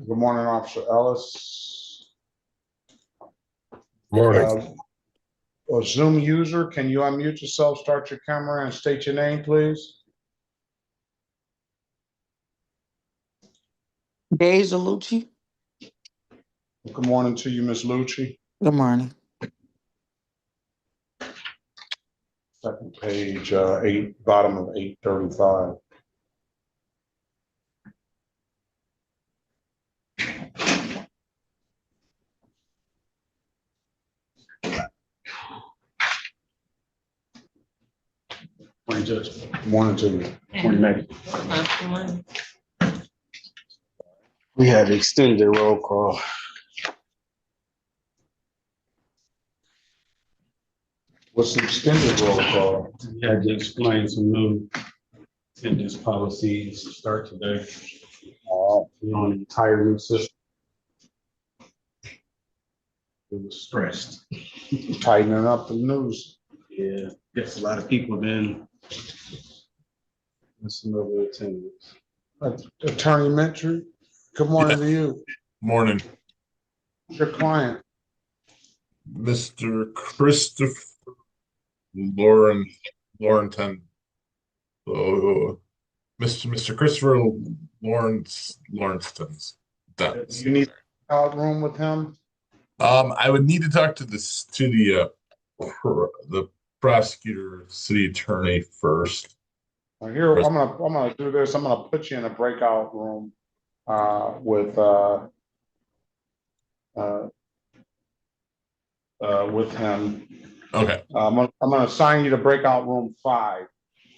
Good morning, Officer Ellis. Morning. A Zoom user, can you unmute yourself, start your camera, and state your name, please? Days Lucci. Good morning to you, Ms. Lucci. Good morning. Second page, bottom of 835. Morning, Judge. Good morning to you. Morning, Maggie. Good morning. We have extended roll call. What's the extended roll call? We had to explain some new attendance policies to start today. On the entire new system. It was stressed. Tightening up the news. Yeah, yes, a lot of people been missing over attendance. Attorney Mitchell, good morning to you. Morning, Your client. Mr. Christopher Laurenton. Mr. Christopher Lawrence. You need out room with him? I would need to talk to the prosecutor, city attorney first. Here, I'm gonna do this. I'm gonna put you in a breakout room with him. Okay. I'm gonna assign you to breakout room 5.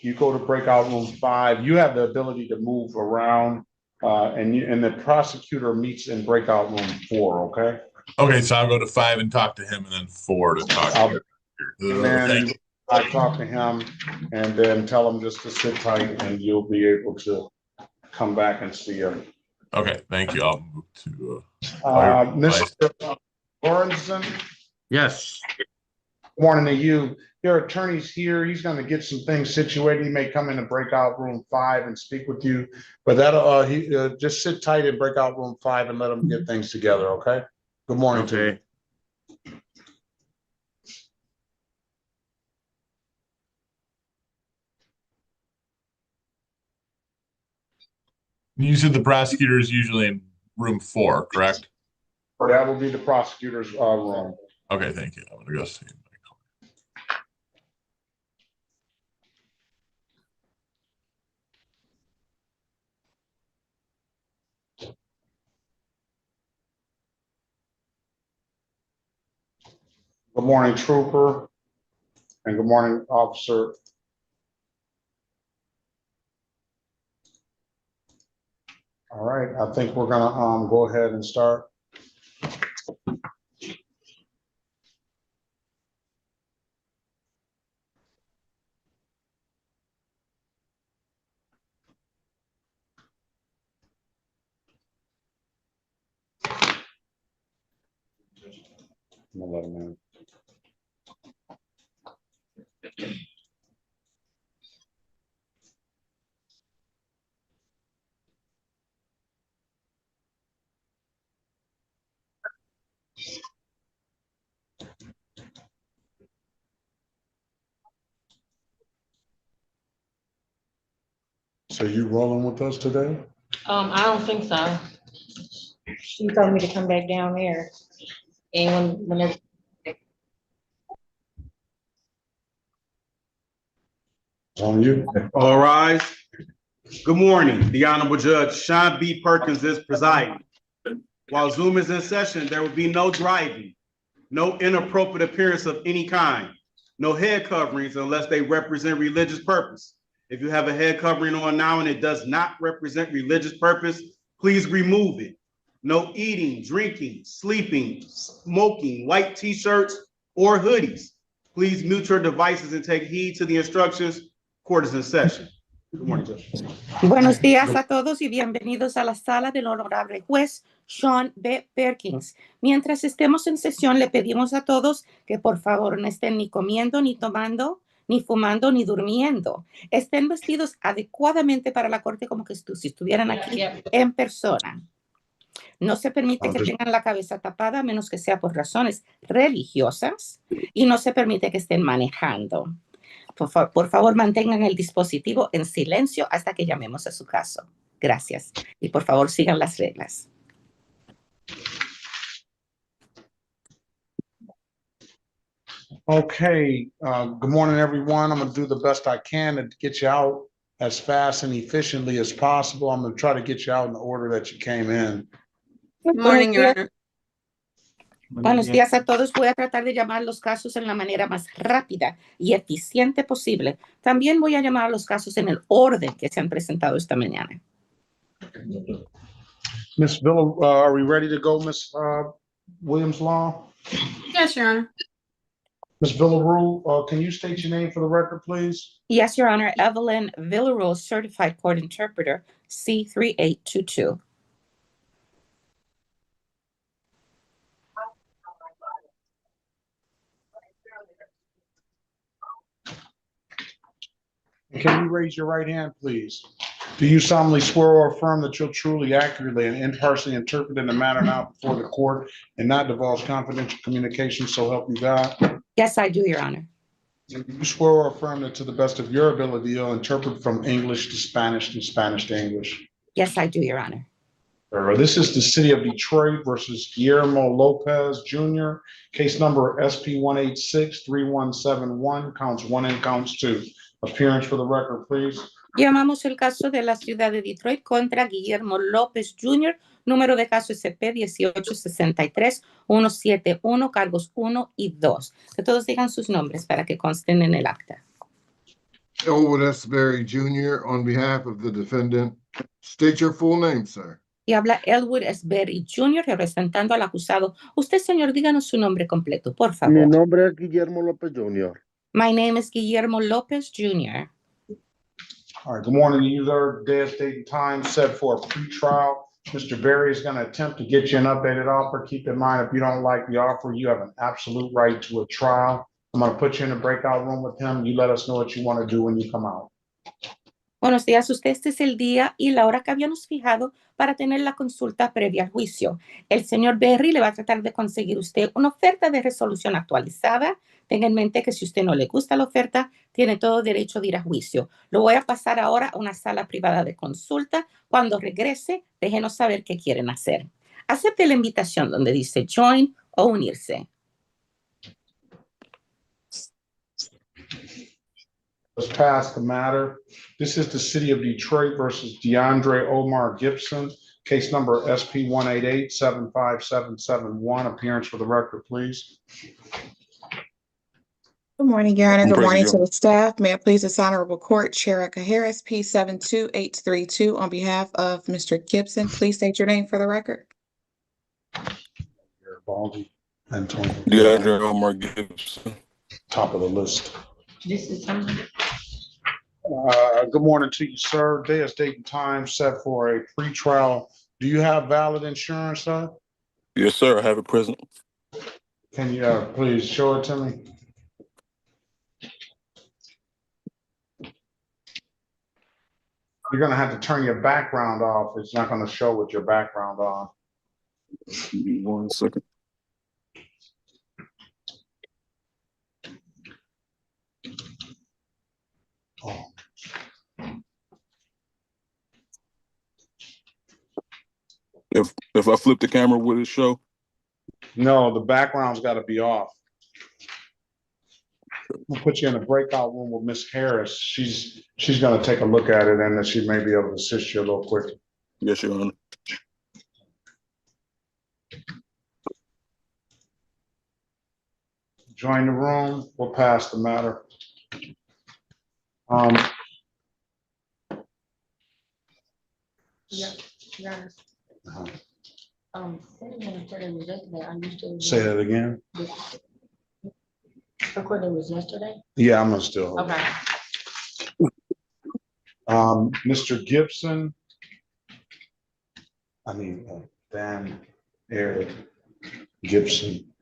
You go to breakout room 5. You have the ability to move around, and the prosecutor meets in breakout room 4. Okay. Okay, so I'll go to 5 and talk to him, and then 4 to talk to and then I talk to him, and then tell him just to sit tight, and you'll be able to come back and see him. Okay, thank you. I'll move to Mr. Lorenzen. Yes. Morning to you. Your attorney's here. He's going to get some things situated. He may come in and breakout room 5 and speak with you, but that'll just sit tight in breakout room 5 and let him get things together. Okay. Good morning to you. You said the prosecutor is usually in room 4, correct? Or that will be the prosecutor's room. Okay, thank you. I'm gonna go see him. Good morning, Trooper, and good morning, Officer. All right, I think we're gonna go ahead and start. I'm gonna let him in. So you rolling with us today? I don't think so. She told me to come back down there. And whenever. On you. All rise. Good morning. The Honorable Judge Sean B. Perkins is presiding. While Zoom is in session, there will be no driving, no inappropriate appearance of any kind, no head coverings unless they represent religious purpose. If you have a head covering on now and it does not represent religious purpose, please remove it. No eating, drinking, sleeping, smoking, white t-shirts or hoodies. Please mute your devices and take heed to the instructions. Court is in session. Good morning, Judge. Buenos días a todos y bienvenidos a la sala del honorable juez Sean B. Perkins. Mientras estemos en sesión, le pedimos a todos que por favor no estén ni comiendo, ni tomando, ni fumando, ni durmiendo. Estén vestidos adecuadamente para la corte como que si estuvieran aquí en persona. No se permite que tengan la cabeza tapada a menos que sea por razones religiosas y no se permite que estén manejando. Por favor, mantengan el dispositivo en silencio hasta que llamemos a su caso. Gracias. Y por favor, sigan las reglas. Okay, good morning, everyone. I'm gonna do the best I can to get you out as fast and efficiently as possible. I'm gonna try to get you out in the order that you came in. Good morning, Your Honor. Buenos días a todos. Voy a tratar de llamar los casos en la manera más rápida y eficiente posible. También voy a llamar a los casos en el orden que se han presentado esta mañana. Miss Villa, are we ready to go, Miss Williams Law? Yes, Your Honor. Miss Villaroo, can you state your name for the record, please? Yes, Your Honor. Evelyn Villarreal, Certified Court Interpreter, C3822. Can you raise your right hand, please? Do you solemnly swear or affirm that you'll truly, accurately, and impartially interpret in the matter now before the court and not divulge confidential communication, so help you God? Yes, I do, Your Honor. Do you swear or affirm that to the best of your ability, you'll interpret from English to Spanish and Spanish to English? Yes, I do, Your Honor. This is the City of Detroit versus Guillermo Lopez Jr., case number SP 186-3171, counts 1 and counts 2. Appearance for the record, please. Llamamos el caso de la ciudad de Detroit contra Guillermo López Jr., número de caso SP 1863-171, cargos 1 y 2. Que todos digan sus nombres para que consten en el acta. Elwood S. Berry Jr. on behalf of the defendant. State your full name, sir. Y habla Elwood S. Berry Jr. representando al acusado. Usted, señor, díganos su nombre completo, por favor. Mi nombre es Guillermo López Jr. My name is Guillermo López Jr. All right, good morning, user. Day, date, and time set for a pre-trial. Mr. Berry is going to attempt to get you an updated offer. Keep in mind, if you don't like the offer, you have an absolute right to a trial. I'm going to put you in a breakout room with him. You let us know what you want to do when you come out. Buenos días, usted este es el día y la hora que habíamos fijado para tener la consulta previa al juicio. El señor Berry le va a tratar de conseguir usted una oferta de resolución actualizada. Tenga en mente que si usted no le gusta la oferta, tiene todo derecho de ir a juicio. Lo voy a pasar ahora a una sala privada de consulta. Cuando regrese, déjenos saber qué quieren hacer. Acepte la invitación donde dice join o unirse. Let's pass the matter. This is the City of Detroit versus DeAndre Omar Gibson, case number SP 188-75771. Appearance for the record, please. Good morning, Your Honor. Good morning to President. the staff. May it please this honorable court, Sherika Harris, P 72832, on behalf of Mr. Gibson. Please state your name for the record. Baldy, Antonio. DeAndre Omar Gibson. Top of the list. This is something. Good morning to you, sir. Day is date and time set for a pre-trial. Do you have valid insurance, sir? Yes, sir. I have it present. Can you please show it to me? You're gonna have to turn your background off. It's not gonna show with your background on. 1 second. Oh. If I flip the camera, would it show? No, the background's gotta be off. We'll put you in a breakout room with Miss Harris. She's gonna take a look at it and then she may be able to assist you a little quicker. Yes, Your Honor. Join the room. We'll pass the matter. Yeah, Your Honor. Yesterday was yesterday. I used to. Say that again. Recording was yesterday? Yeah, I'm gonna still. Okay. Mr. Gibson. Dan Eric Gibson.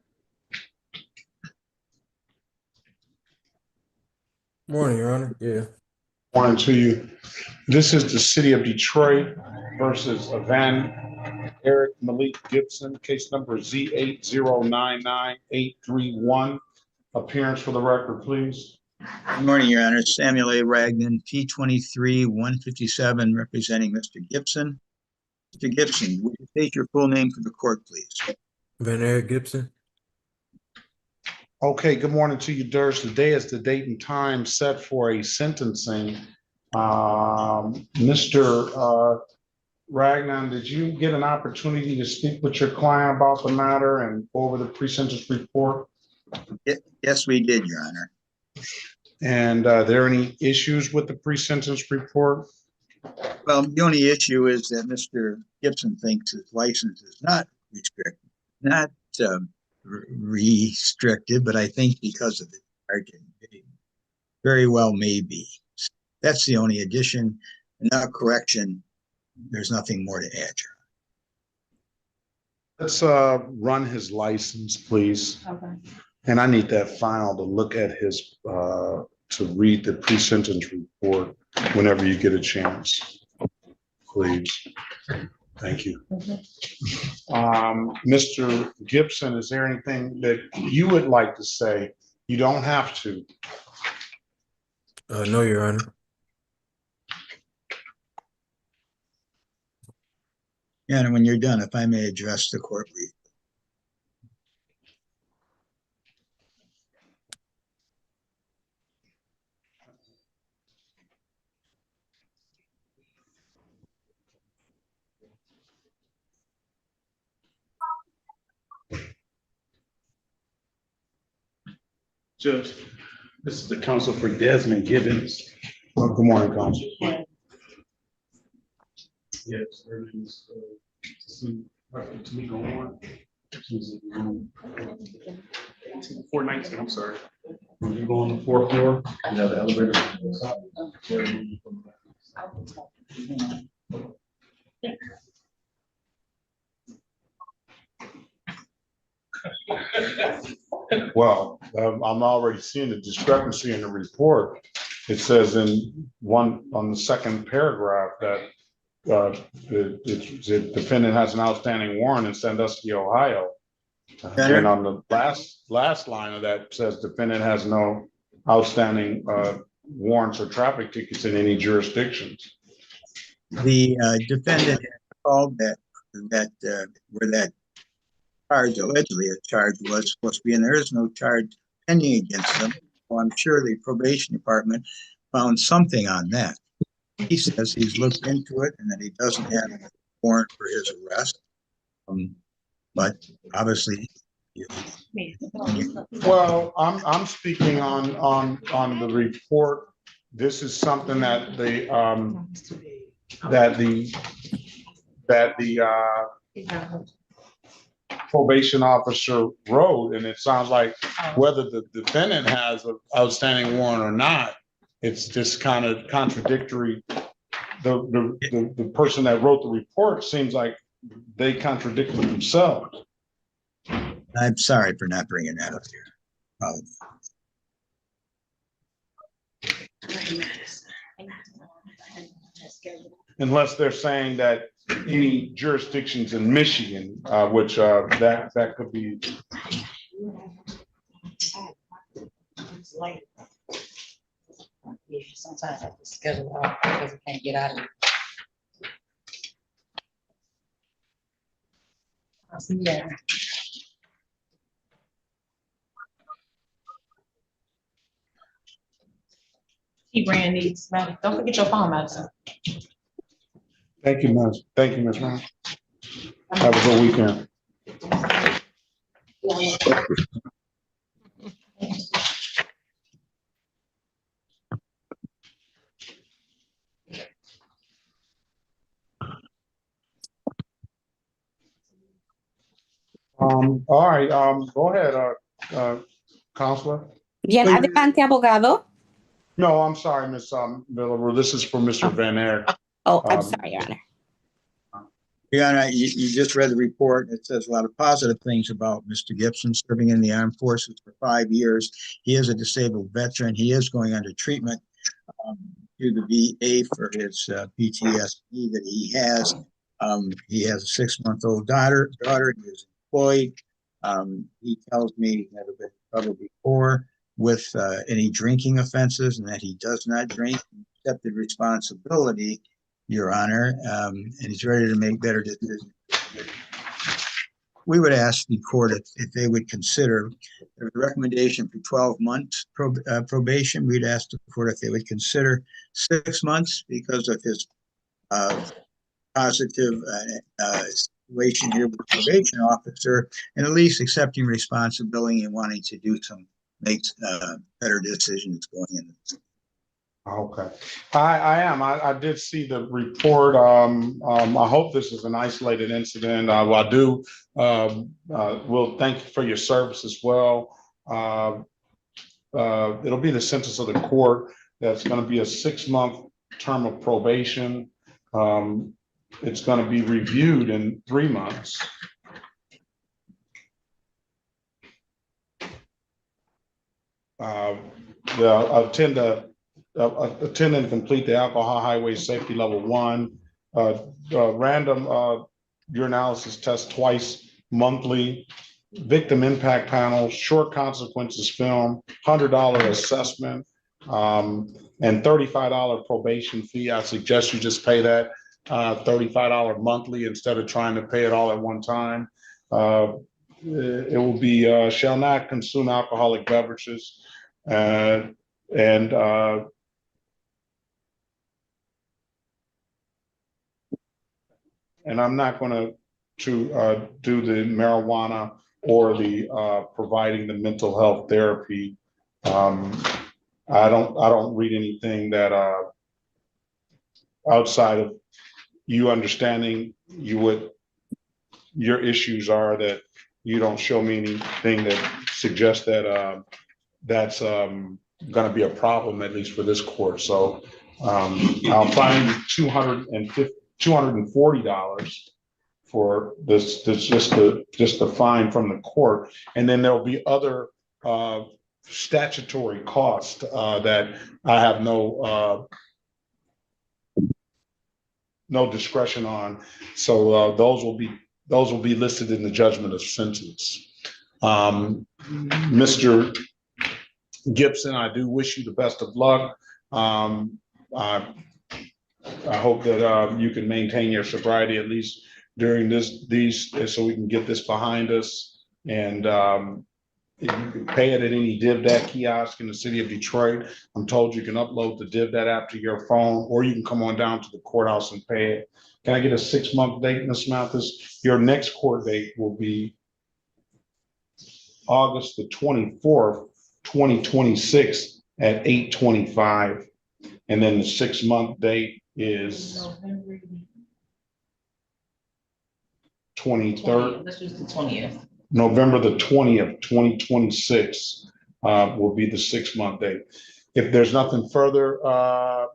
Morning, Your Honor. Yeah. Morning to you. This is the City of Detroit versus Eric Malik Gibson, case number Z8099-831. Appearance for the record, please. Good morning, Your Honor. Samuel A. Ragnan, P23-157, representing Mr. Gibson. Mr. Gibson, would you state your full name for the court, please? Van Eric Gibson. Okay, good morning to you, Durs. Today is the date and time set for a sentencing. Mr. Ragnan, did you get an opportunity to speak with your client about the matter and go over the pre-sentence report? Yes, we did, Your Honor. And are there any issues with the pre-sentence report? Well, the only issue is that Mr. Gibson thinks his license is not restricted, but I think because of the charge, it very well may be. That's the only addition. Without correction, there's nothing more to add, Your Let's run his license, please. Okay. And I need that file to look at his, to read the pre-sentence report whenever you get a chance, please. Thank you. Mr. Gibson, is there anything that you would like to say? You don't have to. No, Your Honor. Your Honor, when you're done, if I may address the court, please. Judge, this is the counsel for Desmond Gibbons. Well, good morning, counsel. Yes, everything's, Tamika Warren. She's in room 419, I'm sorry. You go on the fourth floor, you have the elevator. Well, I'm already seeing the discrepancy in the report. It says on the second paragraph that the defendant has an outstanding warrant in Sandusky, Ohio. And on the last line of that says defendant has no outstanding warrants or traffic tickets in any jurisdictions. The defendant had called that where that charge, allegedly a charge, was supposed to be, and there is no charge pending against them. So I'm sure the probation department found something on that. He says he's looked into it and that he doesn't have a warrant for his arrest. But obviously, well, I'm speaking on the report. This is something that the probation officer wrote, and it sounds like whether the defendant has an outstanding warrant or not, it's just kind of contradictory. The person that wrote the report seems like they contradicted themselves. I'm sorry for not bringing that up here. Unless they're saying that any jurisdictions in Michigan, which that could be. Sometimes I have to schedule out because I can't get out of it. Yeah. Brand needs, don't forget your phone medicine. Thank you, Ms. Thank you, Ms. Ryan. Have a good weekend. All right, go ahead, Counselor. Bien, adelante, abogado. No, I'm sorry, Ms. Miller. This is for Mr. Van Air. Oh, I'm sorry, Your Honor. Your Honor, you just read the report. It says a lot of positive things about Mr. Gibson serving in the armed forces for 5 years. He is a disabled veteran. He is going under treatment through the VA for his PTSD that he has. He has a 6-month-old daughter. He is employed. He tells me he's never been in trouble before with any drinking offenses, and that he does not drink. He accepted responsibility, Your Honor, and he's ready to make better decisions. We would ask the court if they would consider the recommendation for 12 months probation. We'd ask the court if they would consider 6 months because of his positive situation here with the probation officer, and at least accepting responsibility and wanting to make better decisions going in. Okay, I am. I did see the report. I hope this is an isolated incident. I do. Will thank you for your service as well. It'll be the sentence of the court. That's going to be a 6-month term of probation. It's going to be reviewed in 3 months. Attend and complete the alcohol highway safety level 1, random urinalysis test twice monthly, victim impact panel, short consequences film, $100 assessment, and $35 probation fee. I suggest you just pay that $35 monthly instead of trying to pay it all at one time. It will be shall not consume alcoholic beverages, and I'm not going to do the marijuana or the providing the mental health therapy. I don't read anything that outside of you understanding your issues are, that you don't show me anything that suggests that that's going to be a problem, at least for this court. So I'll find $240 for this just the fine from the court, and then there'll be other statutory costs that I have no discretion on. So those will be listed in the judgment of sentence. Mr. Gibson, I do wish you the best of luck. I hope that you can maintain your sobriety at least during these, so we can get this behind us. And you can pay it at any DivDat kiosk in the city of Detroit. I'm told you can upload the DivDat app to your phone, or you can come on down to the courthouse and pay it. Can I get a 6-month date, Ms. Mathis? Your next court date will be August the 24th, 2026 at 8:25. And then the 6-month date is 23rd. Let's use the 20th. November the 20th, 2026 will be the 6-month date. If there's nothing further,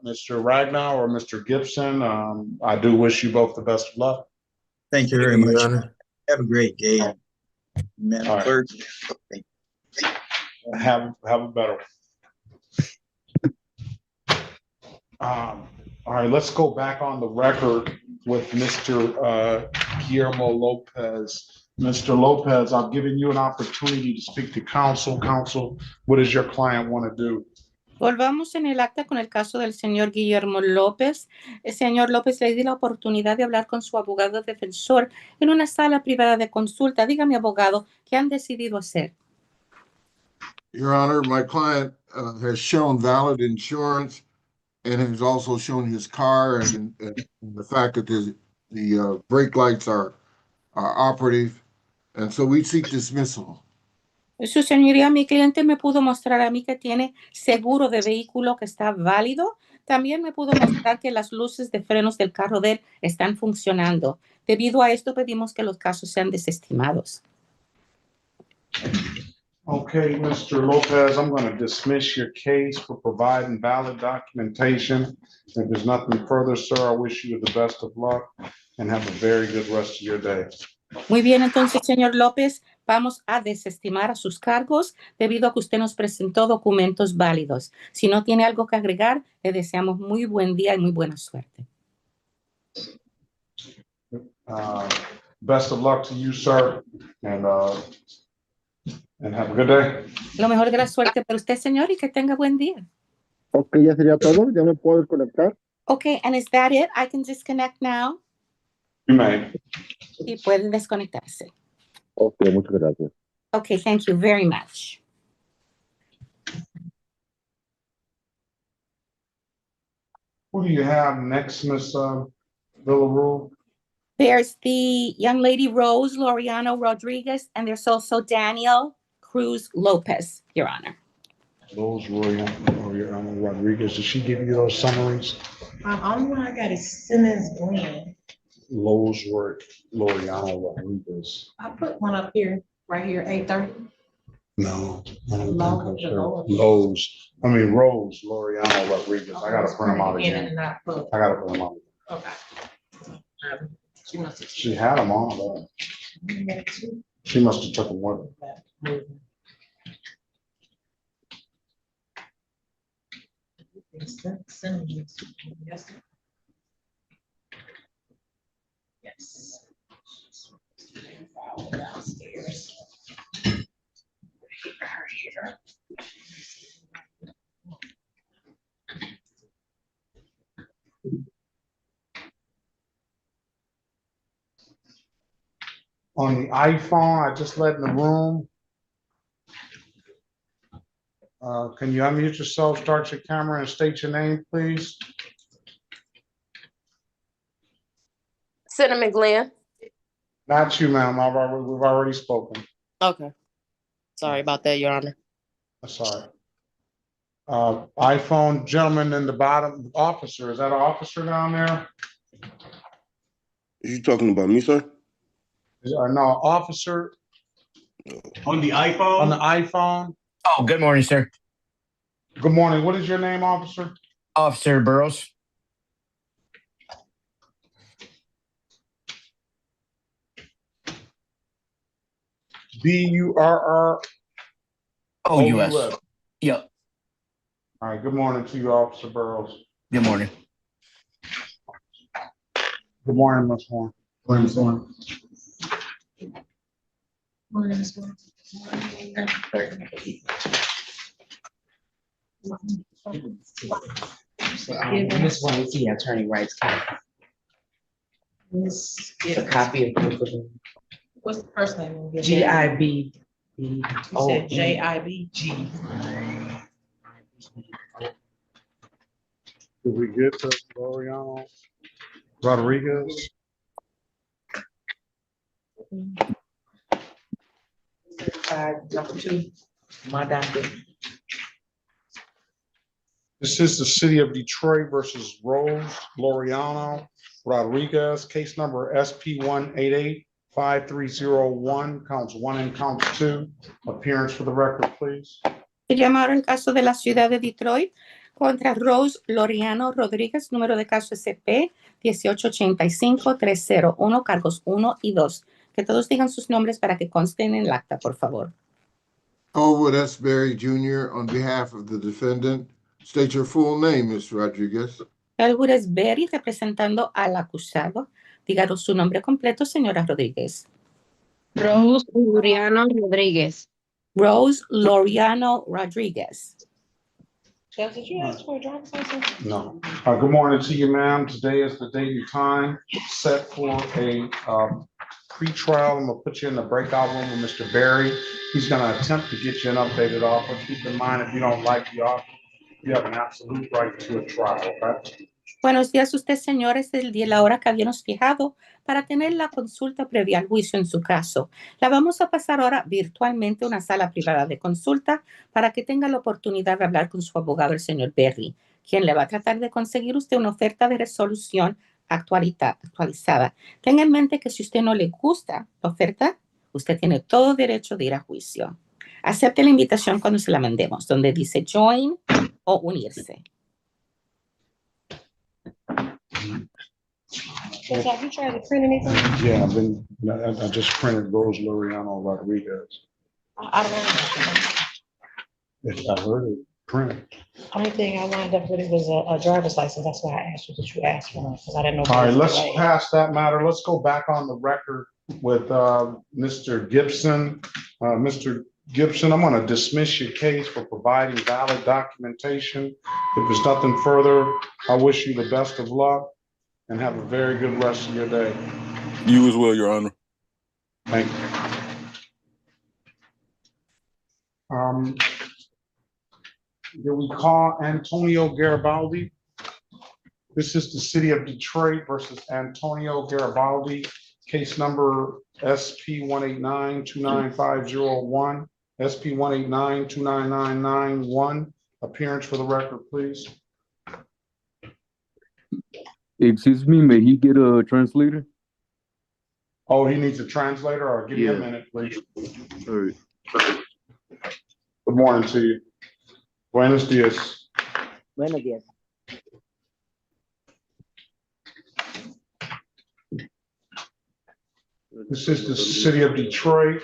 Mr. Ragnar or Mr. Gibson, I do wish you both the best of luck. Thank you very much. Have a great day. All right. Have a better one. All right, let's go back on the record with Mr. Guillermo Lopez. Mr. Lopez, I've given you an opportunity to speak to counsel. Counsel, what does your client want to do? Volvamos en el acta con el caso del señor Guillermo López. El señor López, le di la oportunidad de hablar con su abogado defensor en una sala privada de consulta. Dígame, abogado, ¿qué han decidido hacer? Your Honor, my client has shown valid insurance and has also shown his car and the fact that the brake lights are operative, and so we seek dismissal. Su señoría, mi cliente me pudo mostrar a mí que tiene seguro de vehículo que está válido. También me pudo mostrar que las luces de frenos del carro de él están funcionando. Debido a esto, pedimos que los casos sean desestimados. Okay, Mr. Lopez, I'm going to dismiss your case for providing valid documentation. If there's nothing further, sir, I wish you the best of luck and have a very good rest of your day. Muy bien, entonces, señor López, vamos a desestimar a sus cargos debido a que usted nos presentó documentos válidos. Si no tiene algo que agregar, le deseamos muy buen día y muy buena suerte. Best of luck to you, sir, and have a good day. Lo mejor de la suerte para usted, señor, y que tenga buen día. Ok, ya sería todo. Ya me puedo desconectar. Okay, and is that it? I can disconnect now. You may. Y pueden desconectarse. Ok, muchas gracias. Okay, thank you very much. Who do you have next, Miss Villarreal? There's the young lady, Rose Laureano Rodriguez, and there's also Daniel Cruz Lopez, Your Honor. Rose Laureano Rodriguez. Did she give you those summaries? Only one I got is Simmons Glenn. Rose Laureano Rodriguez. I put one up here, right here, 8:30. No, I don't Lowe's, think the that's her. Lowe's. Rose Laureano Rodriguez. I gotta print them out In again. and out, but- I gotta print them out. Okay. She must have. She had them on there. She must have took them with her. Yes. Downstairs. Her here. On the iPhone, I just let in the room. Can you unmute yourself, start your camera and state your name, please? Cinnamon Glenn. Not you, ma'am. We've already spoken. Okay. Sorry about that, Your Honor. That's all right. iPhone gentleman in the bottom, officer. Is that an officer down there? You talking about me, sir? No, officer On the iPhone? on the iPhone. Oh, good morning, sir. Good morning. What is your name, officer? Officer Burrows. BURR. OUS. Yep. All right. Good morning to you, Officer Burrows. Good morning. Good morning, Ms. Horn. Morning, Ms. Horn. Ms. White, see Attorney Wright's case. A copy of both of them. What's the first name? GIB. You said JIB. G. Did we get to Laureano Rodriguez? Number 2, my docket. This is the city of Detroit versus Rose Laureano Rodriguez, case number SP 1885301, counts 1 and counts 2. Appearance for the record, please. Se llamaron el caso de la ciudad de Detroit contra Rose Laureano Rodríguez, número de caso SP 1885-301, cargos 1 y 2. Que todos digan sus nombres para que consten en el acta, por favor. Elwood S. Berry Jr. on behalf of the defendant. State your full name, Ms. Rodriguez. Elwood S. Berry, representando al acusado. Díganos su nombre completo, señora Rodríguez. Rose Laureano Rodríguez. Rose Laureano Rodriguez. Judge, did you ask for a driver's license? No. Good morning to you, ma'am. Today is the date and time set for a pre-trial. I'm gonna put you in the breakout room with Mr. Berry. He's gonna attempt to get you an updated offer. Keep in mind, if you don't like the offer, you have an absolute right to a trial, okay? Buenos días, usted, señores, el día y la hora que habíamos fijado para tener la consulta previa al juicio en su caso. La vamos a pasar ahora virtualmente a una sala privada de consulta para que tenga la oportunidad de hablar con su abogado, el señor Berry, quien le va a tratar de conseguir usted una oferta de resolución actualizada. Tenga en mente que si usted no le gusta la oferta, usted tiene todo derecho de ir a juicio. Acepte la invitación cuando se la mandemos, donde dice join o unirse. Judge, have you tried to print anything? Yeah, I just printed Rose Laureano Rodriguez. I don't know. Yes, I heard it. Print. Only thing I lined up with it was a driver's license. That's why I asked you that you asked for, because I didn't know. if it All right, was let's delayed. pass that matter. Let's go back on the record with Mr. Gibson. Mr. Gibson, I'm gonna dismiss your case for providing valid documentation. If there's nothing further, I wish you the best of luck and have a very good rest of your day. You as well, Your Honor. Thank you. Did we call Antonio Garibaldi? This is the City of Detroit versus Antonio Garibaldi, case number SP 189-29501, SP 189-29991. Appearance for the record, please. Excuse me, may he get a translator? Oh, he needs a translator, or give me a minute, please. All right. Good morning to you. Buenos dias. Buenos días. This is the City of Detroit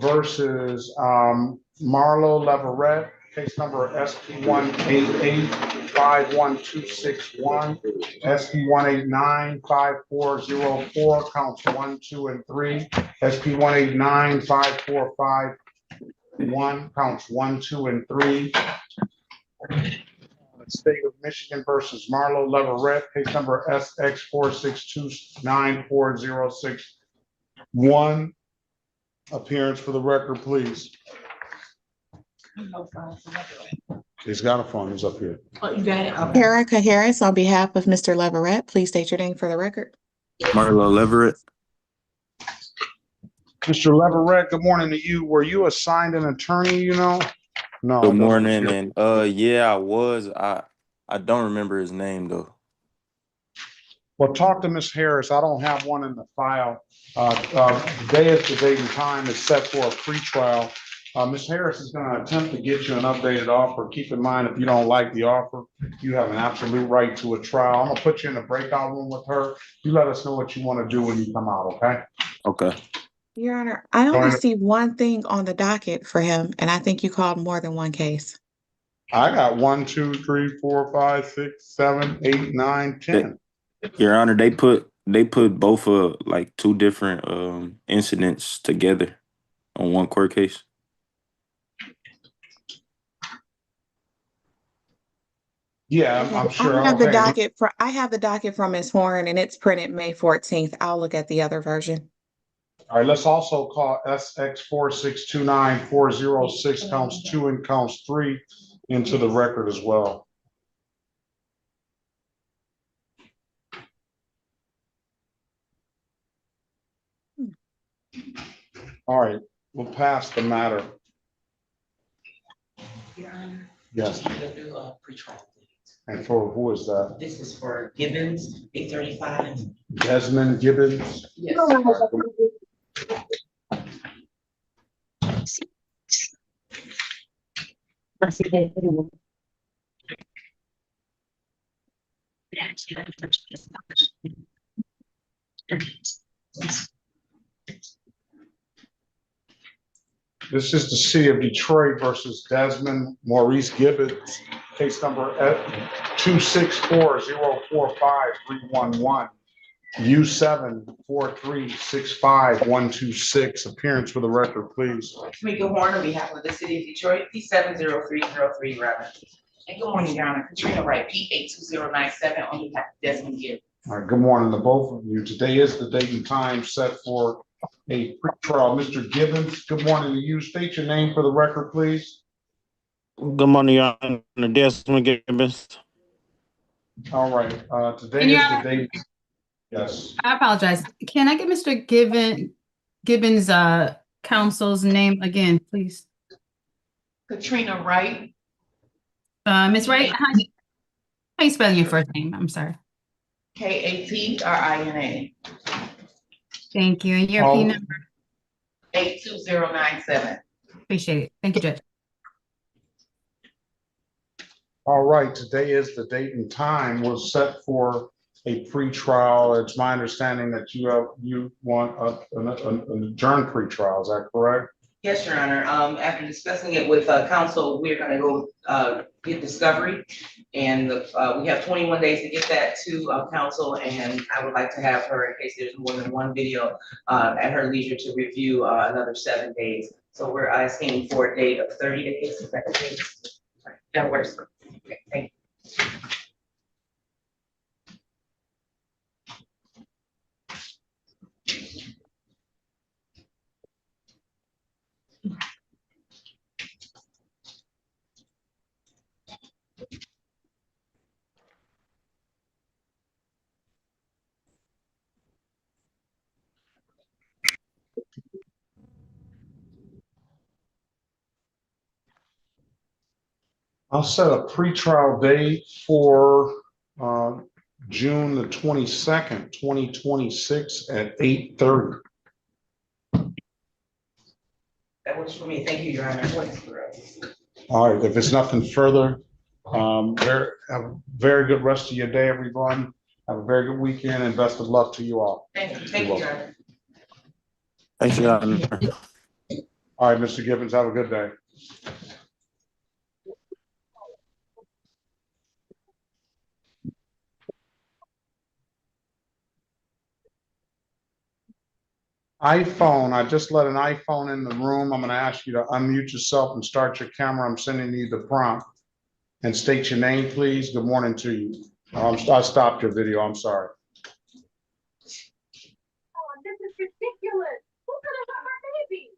versus Marlo Leverett, case number SP 188-51261, SP 189-5404, counts 1, 2, and 3, SP 189-5451, counts 1, 2, and 3. State of Michigan versus Marlo Leverett, case number SX 4629406. Appearance for the record, please. He's got a phone. He's up here. Oh, you got it? Okay. Erica Harris, on behalf of Mr. Leverett, please state your name for the record. Marlo Leverett. Mr. Leverett, good morning to you. Were you assigned an attorney, you know? No. Good morning, and yeah, I was. I don't remember his name though. Well, talk to Ms. Harris. I don't have one in the file. Today is the date and time is set for a pretrial. Ms. Harris is going to attempt to get you an updated offer. Keep in mind, if you don't like the offer, you have an absolute right to a trial. I'm gonna put you in a breakout room with her. You let us know what you want to do when you come out, okay? Okay. Your Honor, I only see one thing on the docket for him, and I think you called more than one case. I got 1, 2, 3, 4, 5, 6, 7, 8, 9, 10. Your Honor, they put both of like two different incidents together on one court case. Yeah, I'm sure. I have the docket from Ms. Horn, and it's printed May 14th. I'll look at the other version. All right, let's also call SX 4629406, counts 2 and counts 3 into the record as well. All right, we'll pass the matter. Your Honor. Yes. We'll do a pretrial, please. And for who is that? This is for Gibbons, 835. Desmond Gibbons? Yes. This is the City of Detroit versus Desmond Maurice Gibbons, case number 264045311, U74365-126. Appearance for the record, please. Tamika Horn on behalf of the City of Detroit, P70303 rather. And good morning, Your Honor. Katrina Wright, P82097 on behalf of Desmond Gibbons. All right, good morning to both of you. Today is the date and time set for a pretrial. Mr. Gibbons, good morning to you. State your name for the record, please. Good morning, Your Honor. Desmond Gibbons. All right, today And is Your the Honor, date. Yes. I apologize. Can I get Mr. Gibbons' counsel's name again, please? Katrina Wright. Ms. Wright, how you spelling your first name? I'm sorry. Katrina. Thank you. And your P number? 82097. Appreciate it. Thank you, Judge. All right, today is the date and time was set for a pretrial. It's my understanding that you want an adjourned pretrial. Is that correct? Yes, Your Honor. After discussing it with counsel, we're gonna go get discovery. And we have 21 days to get that to counsel, and I would like to have her, in case there's more than one video, at her leisure to review another 7 days. So we're asking for a date of 30 days. Is that the date? That works. Okay, thank you. I'll set a pretrial date for June the 22nd, 2026 at 8:30. That works for me. Thank you, Your Honor. All right, if there's nothing further, have a very good rest of your day, everyone. Have a very good weekend and best of luck to you all. Thank you. Thank you, Your Honor. Thanks, Your Honor. All right, Mr. Gibbons, have a good day. iPhone, I just let an iPhone in the room. I'm going to ask you to unmute yourself and start your camera. I'm sending you the prompt. And state your name, please. Good morning to you. I stopped your video. I'm sorry. This is ridiculous. Who's gonna have my baby?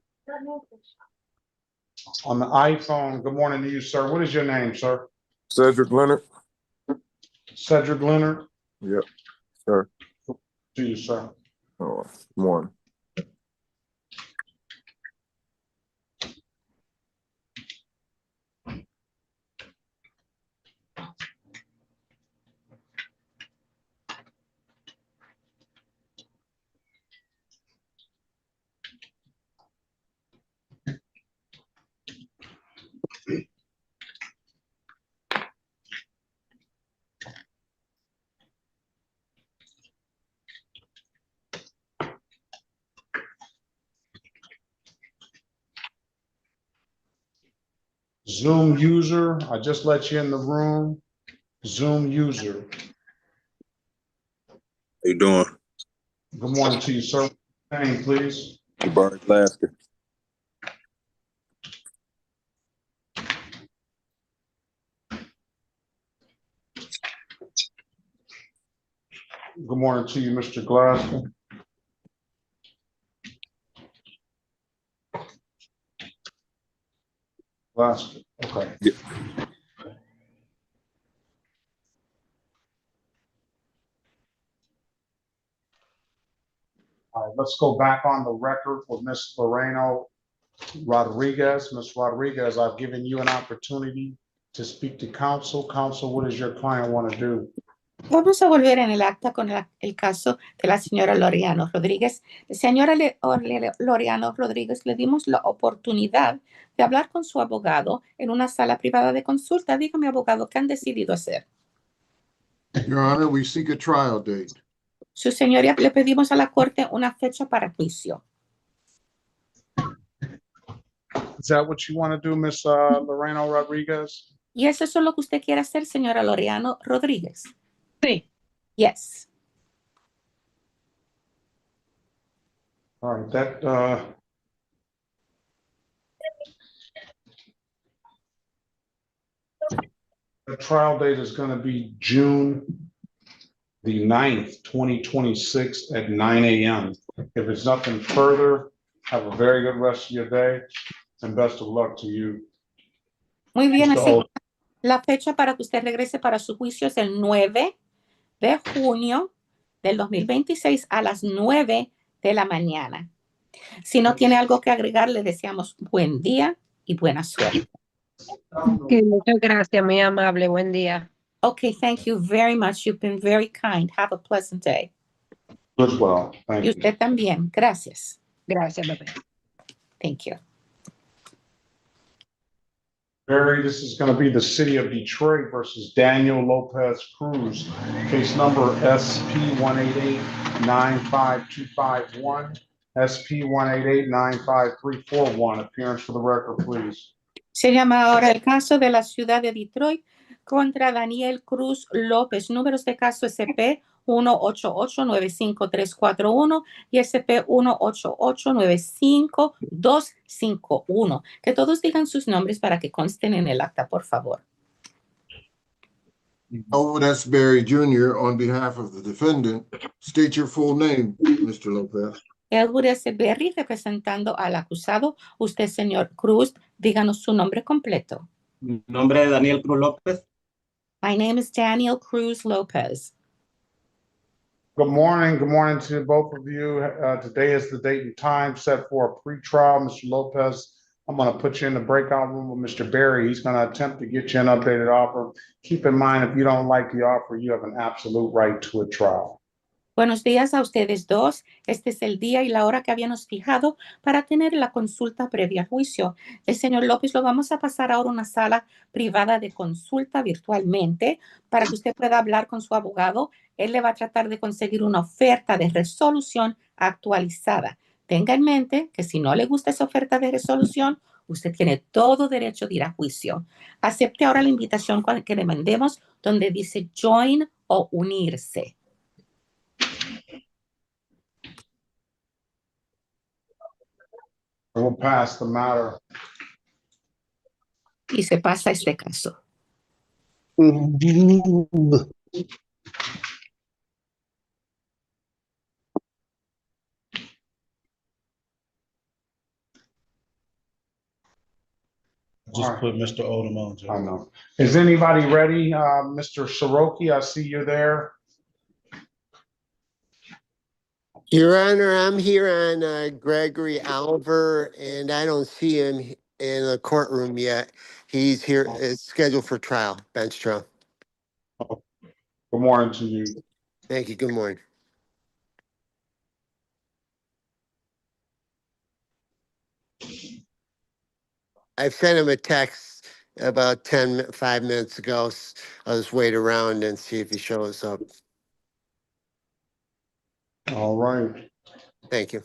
On the iPhone, good morning to you, sir. What is your name, sir? Cedric Leonard. Cedric Leonard? Yep, sir. To you, sir. Oh, morning. Zoom user, I just let you in the room. Zoom user. How you doing? Good morning to you, sir. Name, please. Jabari Lasker. Good morning to you, Mr. Glasgow. Glasgow, okay. Yeah. All right, let's go back on the record with Ms. Loreno Rodriguez. Ms. Rodriguez, I've given you an opportunity to speak to counsel. Counsel, what does your client want to do? Vamos a volver en el acta con el caso de la señora Loriano Rodríguez. Señora Loriano Rodríguez, le dimos la oportunidad de hablar con su abogado en una sala privada de consulta. Dígame, abogado, ¿qué han decidido hacer? Your Honor, we seek a trial date. Su señoría, le pedimos a la corte una fecha para juicio. Is that what you want to do, Ms. Loreno Rodriguez? ¿Y es eso lo que usted quiere hacer, señora Loriano Rodríguez? Sí. Yes. All right, that the trial date is going to be June the 9th, 2026 at 9 a.m. If it's nothing further, have a very good rest of your day and best of luck to you. Muy bien, Mr. así Olson. la fecha para que usted regrese para su juicio es el 9 de junio del 2026 a las 9 de la mañana. Si no tiene algo que agregar, le deseamos buen día y buena suerte. Okay, muchas gracias, muy amable. Buen día. Okay, thank you very much. You've been very kind. Have a pleasant day. As well. Thank Y you. usted también. Gracias. Gracias, bebé. Thank you. Barry, this is going to be the city of Detroit versus Daniel Lopez Cruz. Case number SP 188-95251. SP 188-95341. Appearance for the record, please. Se llama ahora el caso de la ciudad de Detroit contra Daniel Cruz López. Números de caso SP 188-95341 y SP 188-95251. Que todos digan sus nombres para que consten en el acta, por favor. Elwood S. Berry Jr. on behalf of the defendant. State your full name, Mr. Lopez. Elwood S. Berry representando al acusado. Usted, señor Cruz, díganos su nombre completo. Nombre de Daniel Cruz López. My name is Daniel Cruz Lopez. Good morning. Good morning to both of you. Today is the date and time set for a pretrial. Mr. Lopez, I'm going to put you in the breakout room with Mr. Berry. He's going to attempt to get you an updated offer. Keep in mind, if you don't like the offer, you have an absolute right to a trial. Buenos días a ustedes dos. Este es el día y la hora que habíamos fijado para tener la consulta previa al juicio. El señor López lo vamos a pasar ahora a una sala privada de consulta virtualmente para que usted pueda hablar con su abogado. Él le va a tratar de conseguir una oferta de resolución actualizada. Tenga en mente que si no le gusta esa oferta de resolución, usted tiene todo derecho de ir a juicio. Acepte ahora la invitación que le mandemos donde dice join o unirse. We'll pass the matter. Y se pasa este caso. Just put Mr. Odom on. I know. Is anybody ready? Mr. Soroki, I see you there. Your Honor, I'm here on Gregory Alver, and I don't see him in the courtroom yet. He's here, it's scheduled for trial, bench trial. Good morning to you. Thank you. Good morning. I've sent him a text about 5 minutes ago. I'll just wait around and see if he shows up. All right. Thank you.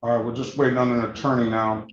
All right, we're just waiting on an attorney now.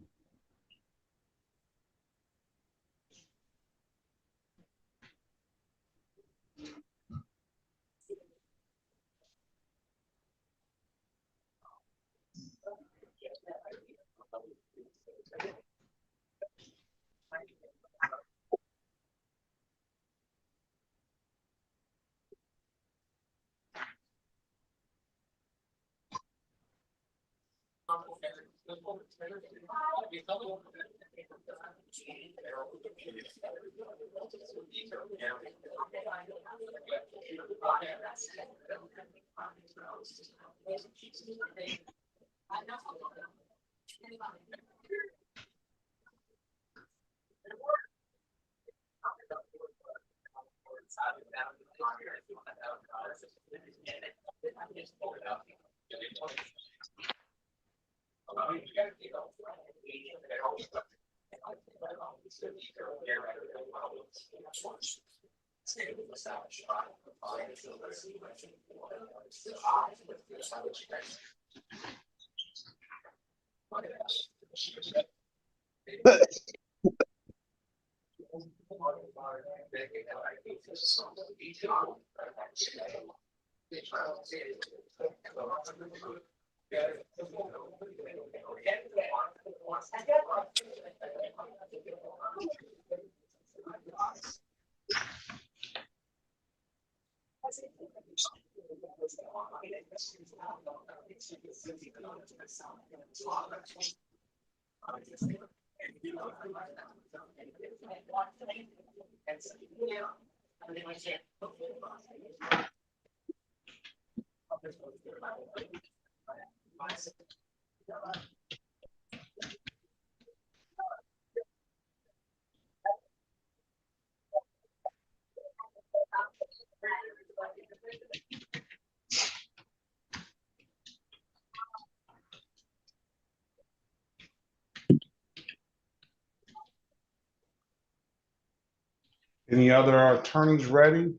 Any other attorneys ready?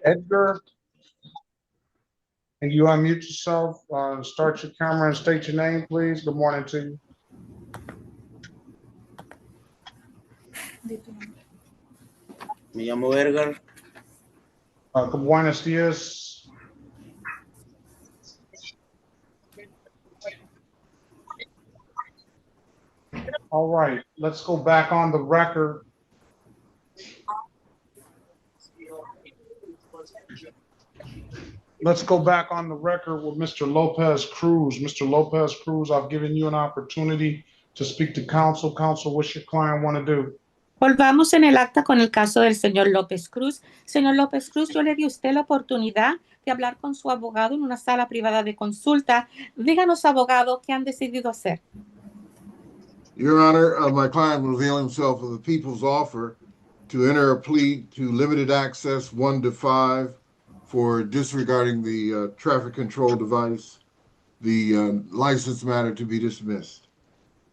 Edgar? Can you unmute yourself, start your camera and state your name, please? Good morning to you. Me llamo Edgar. Good buenos dias. All right, let's go back on the record. Let's go back on the record with Mr. Lopez Cruz. Mr. Lopez Cruz, I've given you an opportunity to speak to counsel. Counsel, what's your client want to do? Volvamos en el acta con el caso del señor López Cruz. Señor López Cruz, yo le di a usted la oportunidad de hablar con su abogado en una sala privada de consulta. Díganos, abogado, ¿qué han decidido hacer? Your Honor, my client will avail himself of the people's offer to enter a plea to limited access 1 to 5 for disregarding the traffic control device, the license matter to be dismissed.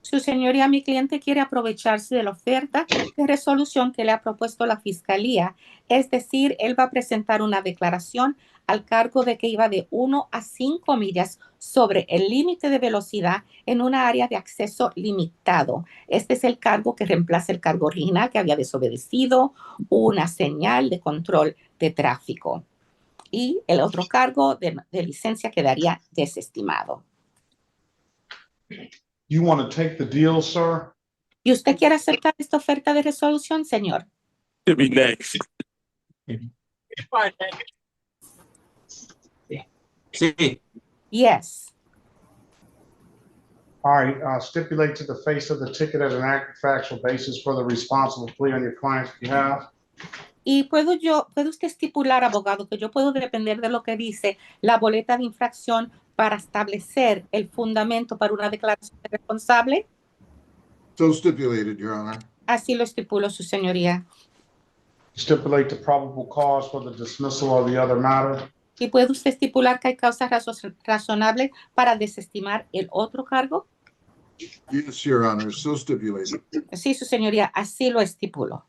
Su señoría, mi cliente quiere aprovecharse de la oferta de resolución que le ha propuesto la fiscalía. Es decir, él va a presentar una declaración al cargo de que iba de 1 a 5 millas sobre el límite de velocidad en una área de acceso limitado. Este es el cargo que reemplaza el cargo original que había desobedecido una señal de control de tráfico. Y el otro cargo de licencia quedaría desestimado. You want to take the deal, sir? ¿Y usted quiere aceptar esta oferta de resolución, señor? Sí. Yes. All right, stipulate to the face of the ticket as an act of factual basis for the responsible plea on your client's behalf. Y puede usted estipular, abogado, que yo puedo depender de lo que dice la boleta de infracción para establecer el fundamento para una declaración de responsable. So stipulated, Your Honor. Así lo estipulo, su señoría. Stipulate the probable cause for the dismissal of the other matter. ¿Y puede usted estipular que hay causas razonables para desestimar el otro cargo? Yes, Your Honor, so stipulated. Sí, su señoría, así lo estipulo.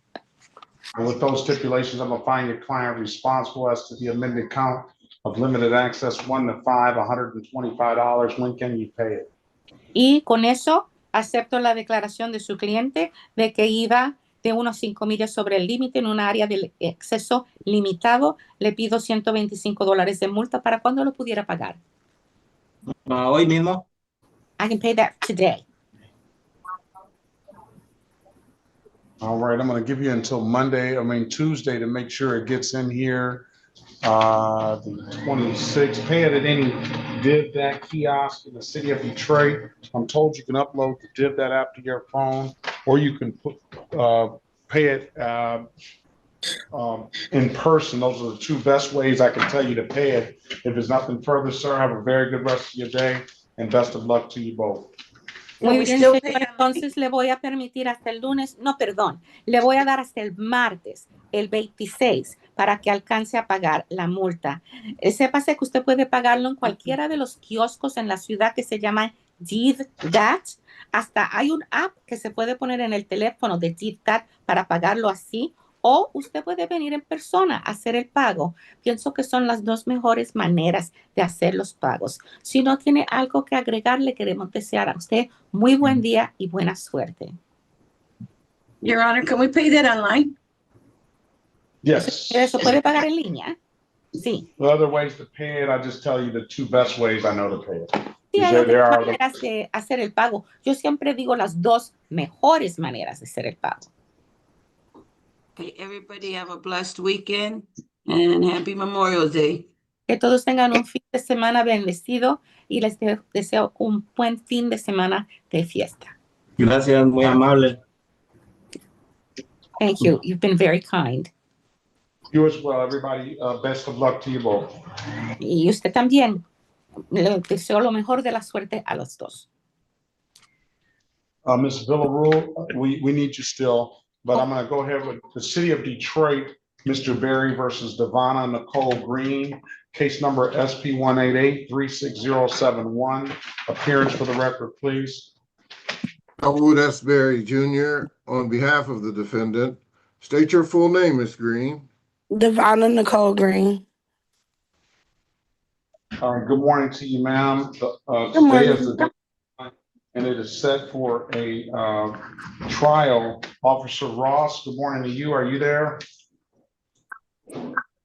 And with those stipulations, I'm gonna find your client responsible as to the amended count of limited access 1 to 5, $125. When can you pay it? Y con eso acepto la declaración de su cliente de que iba de 1 a 5 millas sobre el límite en un área de acceso limitado. Le pido $125 de multa. ¿Para cuándo lo pudiera pagar? Hoy mismo. I can pay that today. All right, I'm gonna give you until Tuesday to make sure it gets in here. The 26th, pay it at any DivDat kiosk in the city of Detroit. I'm told you can upload the DivDat app to your phone, or you can pay it in person. Those are the two best ways I can tell you to pay it. If there's nothing further, sir, have a very good rest of your day and best of luck to you both. Muy bien, señor. Entonces le voy a permitir hasta el lunes, no, perdón, le voy a dar hasta el martes, el 26, para que alcance a pagar la multa. Sépase que usted puede pagarlo en cualquiera de los kioscos en la ciudad que se llama DivDat. Hasta hay un app que se puede poner en el teléfono de DivDat para pagarlo así, o usted puede venir en persona a hacer el pago. Pienso que son las dos mejores maneras de hacer los pagos. Si no tiene algo que agregar, le queremos desear a usted muy buen día y buena suerte. Your Honor, can we pay that online? Yes. ¿Eso puede pagar en línea? Sí. The other ways to pay it, I just tell you the two best ways I know to pay it. Sí, hay There otras are maneras de hacer el pago. Yo siempre digo las dos mejores maneras de hacer el pago. Okay, everybody have a blessed weekend and happy Memorial Day. Que todos tengan un fin de semana bendecido y les deseo un buen fin de semana de fiesta. Gracias, muy amable. Thank you. You've been very kind. You as well, everybody. Best of luck to you both. Y usted también. Le deseo lo mejor de la suerte a los dos. Ms. Villarreal, we need you still, but I'm going to go ahead with the city of Detroit. Mr. Berry versus Devonna Nicole Green, case number SP 188-36071. Appearance for the record, please. Elwood S. Berry Jr. on behalf of the defendant. State your full name, Ms. Green. Devonna Nicole Green. Good morning to you, ma'am. Today morning. is the day, and it is set for a trial. Officer Ross, good morning to you. Are you there?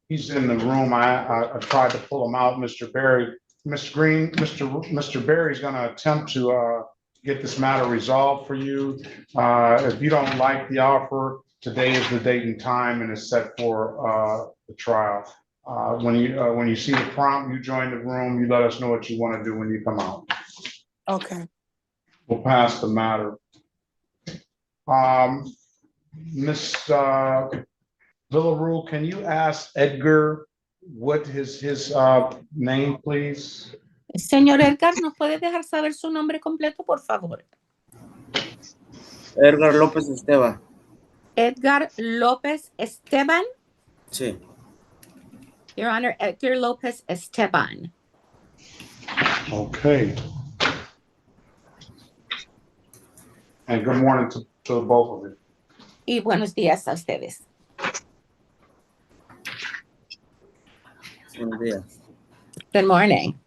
He's in the room. I tried to pull him out, Mr. Berry. Ms. Green, Mr. Berry is going to attempt to get this matter resolved for you. If you don't like the offer, today is the date and time, and it's set for the trial. When you see the prompt, you join the room. You let us know what you want to do when you come out. Okay. We'll pass the matter. Ms. Villarreal, can you ask Edgar what his name, please? Señor Edgar, ¿nos puede dejar saber su nombre completo, por favor? Edgar López Esteban. Edgar López Esteban. Sí. Your Honor, Edgar López Esteban. Okay. And good morning to both of you. Y buenos días a ustedes. Buenos días. Good morning.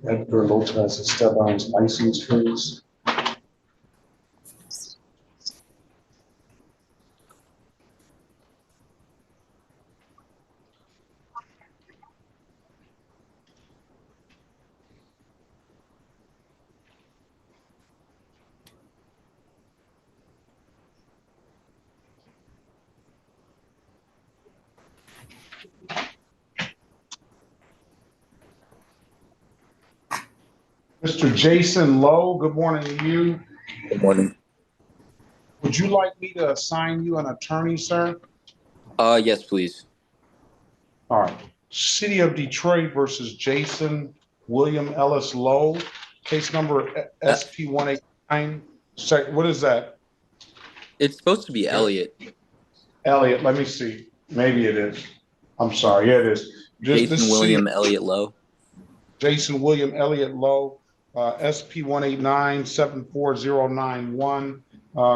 Edgar Lopez Esteban's license, please. Mr. Jason Lowe, good morning to you. Good morning. Would you like me to assign you an attorney, sir? Yes, please. All right. City of Detroit versus Jason William Ellis Lowe, case number SP 189. What is that? It's supposed to be Elliot. Elliot, let me see. Maybe it is. I'm sorry. Yeah, it is. Jason William Elliot Lowe. Jason William Elliot Lowe, SP 189-74091.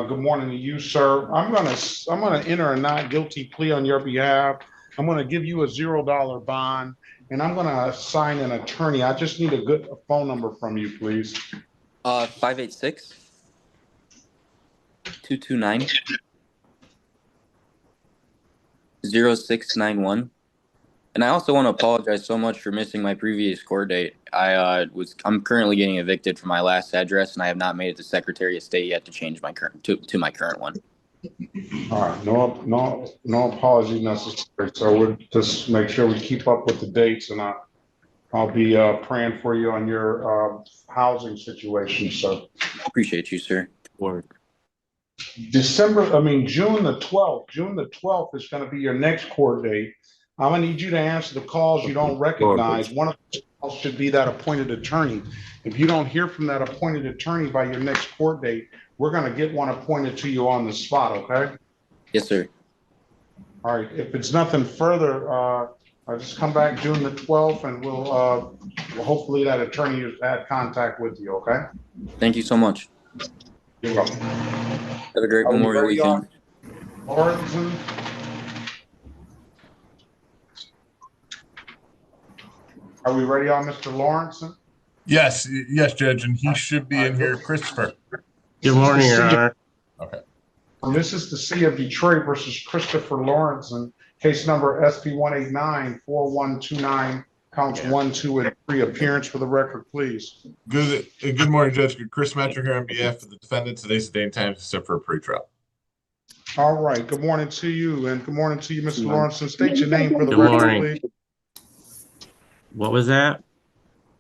Good morning to you, sir. I'm gonna enter a not guilty plea on your behalf. I'm gonna give you a $0 bond, and I'm gonna assign an attorney. I just need a good phone number from you, please. 586-229-0691. And I also want to apologize so much for missing my previous court date. I'm currently getting evicted from my last address, and I have not made it to Secretary of State yet to change my current to my current one. All right, no apology necessary. So we'll just make sure we keep up with the dates, and I'll be praying for you on your housing situation, sir. Appreciate you, sir. June the 12th. June the 12th is going to be your next court date. I'm going to need you to answer the calls you don't recognize. One of the calls should be that appointed attorney. If you don't hear from that appointed attorney by your next court date, we're going to get one appointed to you on the spot, okay? Yes, sir. All right. If it's nothing further, I'll just come back June the 12th, and we'll hopefully that attorney has had contact with you, okay? Thank you so much. You're welcome. Have a great Memorial weekend. Lawrenson. Are we ready on Mr. Lawrenson? Yes, Judge, and he should be in here. Christopher. Good morning, Your Honor. Okay. This is the City of Detroit versus Christopher Lawrenson, case number SP 189-4129. Counts 1, 2, and 3. Appearance for the record, please. Good morning, Judge. Chris Metcher here on behalf of the defendants. Today's the day and time except for a pretrial. All right. Good morning to you, and good morning to you, Mr. Lawrence. State your name for the Good record, morning. please. What was that?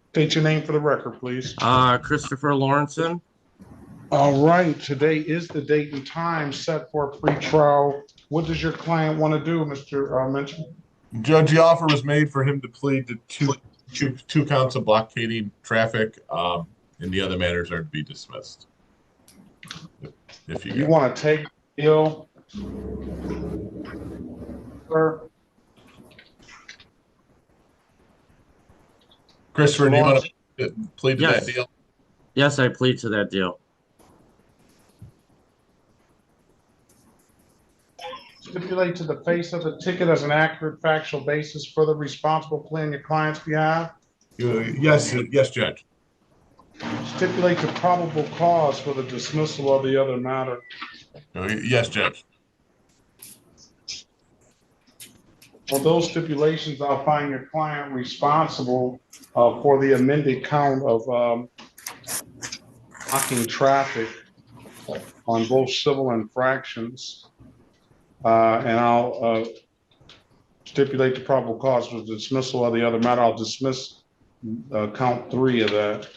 State your name for the record, please. Christopher Lawrenson. All right. Today is the date and time set for a pretrial. What does your client want to do, Mr. Mention? Judge, the offer was made for him to plead to two counts of blockading traffic, and the other matters are to be dismissed. If You want to take the deal, sir? Christopher, do you want to plead to Yes. that deal? Yes, I plead to that deal. Stipulate to the face of the ticket as an accurate factual basis for the responsible plea on your client's behalf. Yes, Judge. Stipulate the probable cause for the dismissal of the other matter. Yes, Judge. For those stipulations, I'll find your client responsible for the amended count of blocking traffic on both civil infractions. And I'll stipulate the probable cause for the dismissal of the other matter. I'll dismiss count 3 of that.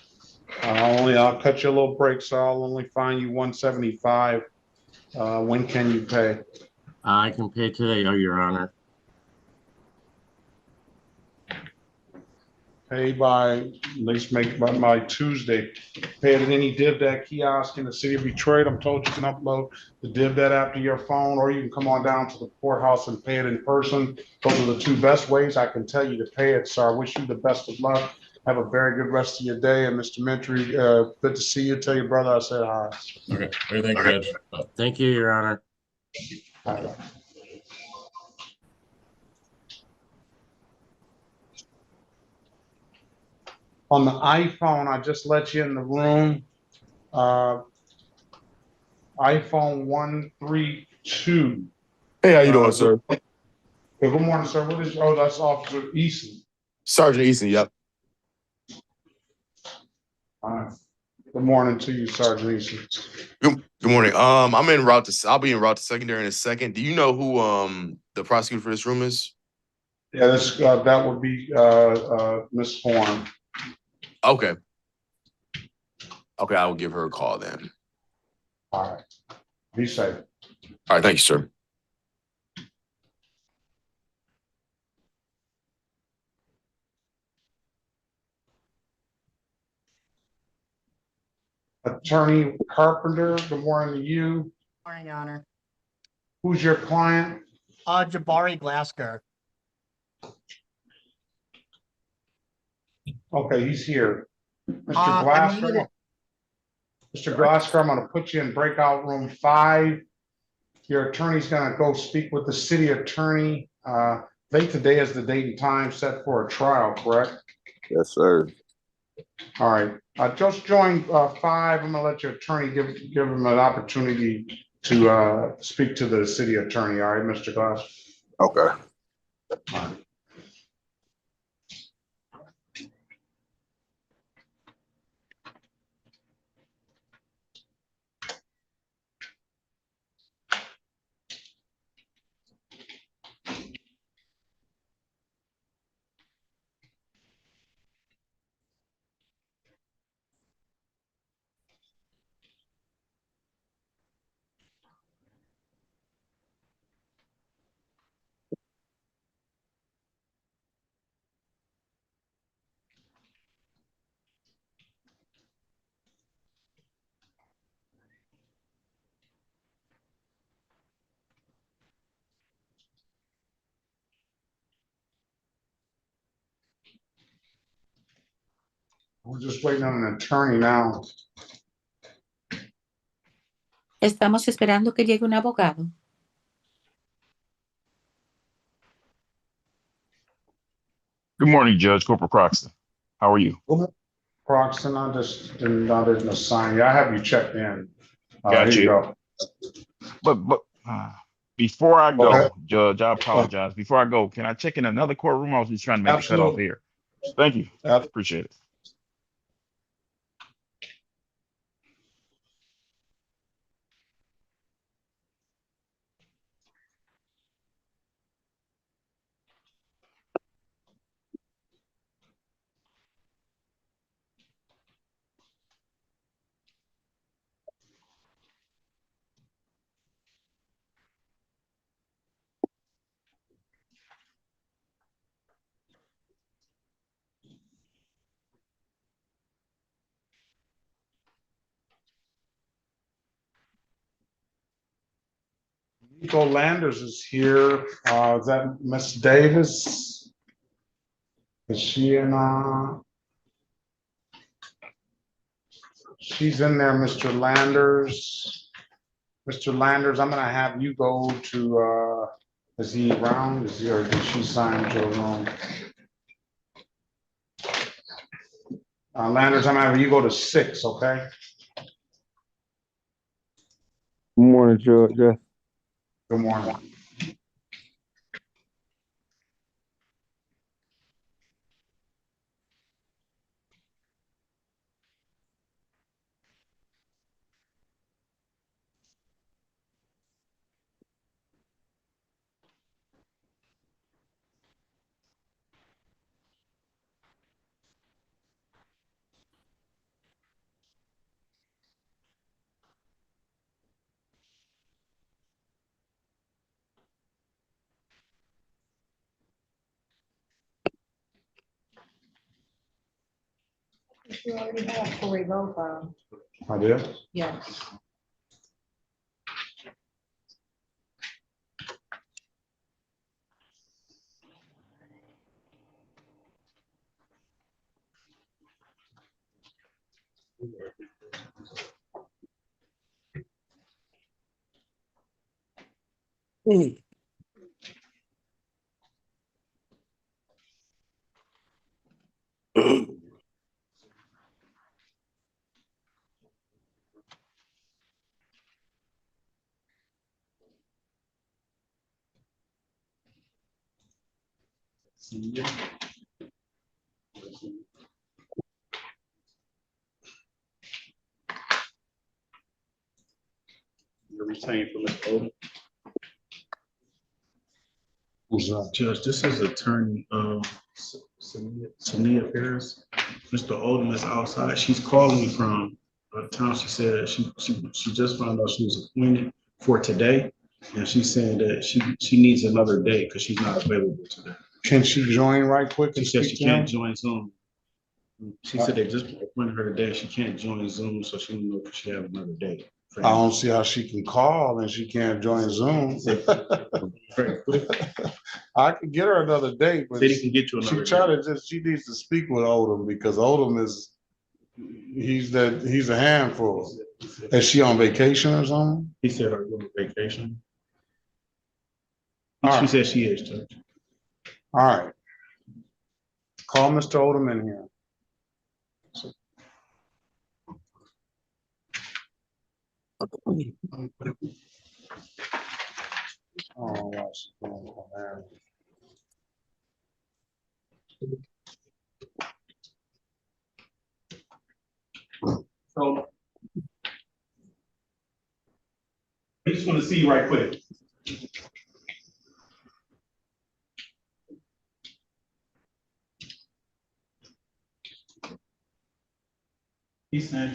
I'll cut you a little break, so I'll only fine you $175. When can you pay? I can pay today, Your Honor. Pay by, at least make by Tuesday. Pay at any DivDat kiosk in the city of Detroit. I'm told you can upload the DivDat app to your phone, or you can come on down to the courthouse and pay it in person. Those are the 2 best ways I can tell you to pay it. So I wish you the best of luck. Have a very good rest of your day. And Mr. Mentry, good to see you. Tell your brother I said hi. Okay. Thank you, Judge. Thank you, Your Honor. Bye. On the iPhone, I just let you in the room. iPhone 132. Hey, how you doing, sir? Good morning, sir. What is? Oh, that's Officer Eason. Sergeant Eason, yep. All right. Good morning to you, Sergeant Eason. Good morning. I'll be en route to secondary in a second. Do you know who the prosecutor for this room is? Yeah, that would be Miss Horn. Okay. Okay, I will give her a call then. All right. Be safe. All right, thank you, sir. Attorney Carpenter, good morning to you. Morning, Your Honor. Who's your client? Jabari Glasker. Okay, he's here. Mr. I Glasker, Mr. Glasker, I'm going to put you in breakout room 5. Your attorney's going to go speak with the city attorney. I think today is the date and time set for a trial, correct? Yes, sir. All right. Just join 5. I'm going to let your attorney give him an opportunity to speak to the city attorney. All right, Mr. Glasker? Okay. All right. We're just waiting on an attorney now. Estamos esperando que llegue un abogado. Good morning, Judge. Corporal Croxton. How are you? Croxton, I didn't assign you. I have you checked in. Got Here you. go. But before I go, Okay. Judge, I apologize. Before I go, can I check in another courtroom? I was just trying to make the cutoff Absolutely. here. Thank you. Appreciate it. Nico Landers is here. Is that Miss Davis? Is she in, she's in there, Mr. Landers. Mr. Landers, I'm gonna have you go to, is he around? Is he, or did she sign to a room? Landers, I'm gonna have you go to 6, okay? Good morning, Judge. Good morning. You already have to revoke, I did? yes. You're retained for Mr. Odom. Who's that? Judge, this is attorney, Sania Harris. Mr. Odom is outside. She's calling me from a town. She said she just found out she was appointed for today. And she's saying that she needs another day because she's not available today. Can she join right quick? She said she can't join Zoom. She said they just appointed her today. She can't join Zoom, so she don't know if she have another day. I don't see how she can call and she can't join Zoom. I could get her another date, but City can get you another she needs to speak with Odom because Odom he's a handful. Is she on vacation or something? He said her on vacation. All She right. said she is, Judge. All right. Call Mr. Odom in here. Oh, what's going on there? So I just want to see you right quick. He said.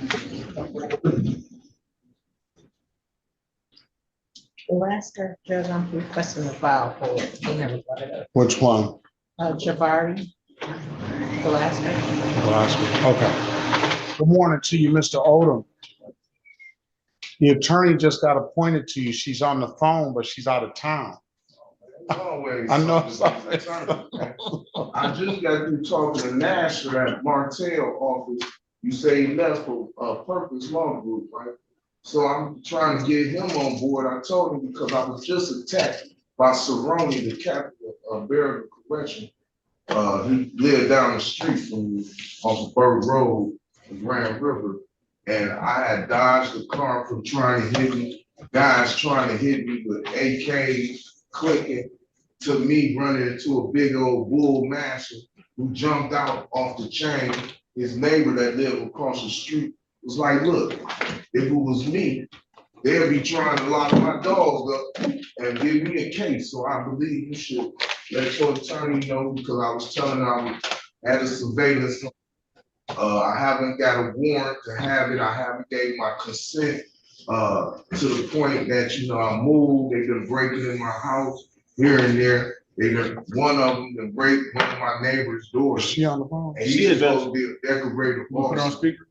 Alaska, Judge, I'm requesting a file for it. He never brought it up. Which one? Jabari, Alaska. Alaska. Okay. Good morning to you, Mr. Odom. The attorney just got appointed to you. She's on the phone, but she's out of town. Always I know. I just got through talking to Nasher at Martell office. You say he left for Purpose Law Group, right? So I'm trying to get him on board. I told him because I was just attacked by Cerrone, the captain of Barrett Correction. He lived down the street from me off of Bird Road, Grand River. And I had dodged the car from trying to hit me, guys trying to hit me with AKs, clicking, to me running into a big old bull master who jumped out off the chain, his neighbor that lived across the street was like, look, if it was me, they'll be trying to lock my dogs up and give me a case. So I believe you should let your attorney know, because I was telling her I had a surveillance. I haven't got a warrant to have it. I haven't gave my consent to the point that, you know, I moved. They've been breaking in my house here and there. One of them been break one of my neighbor's doors. She on the phone? And he's supposed to be a decorated Put her on boss speaker.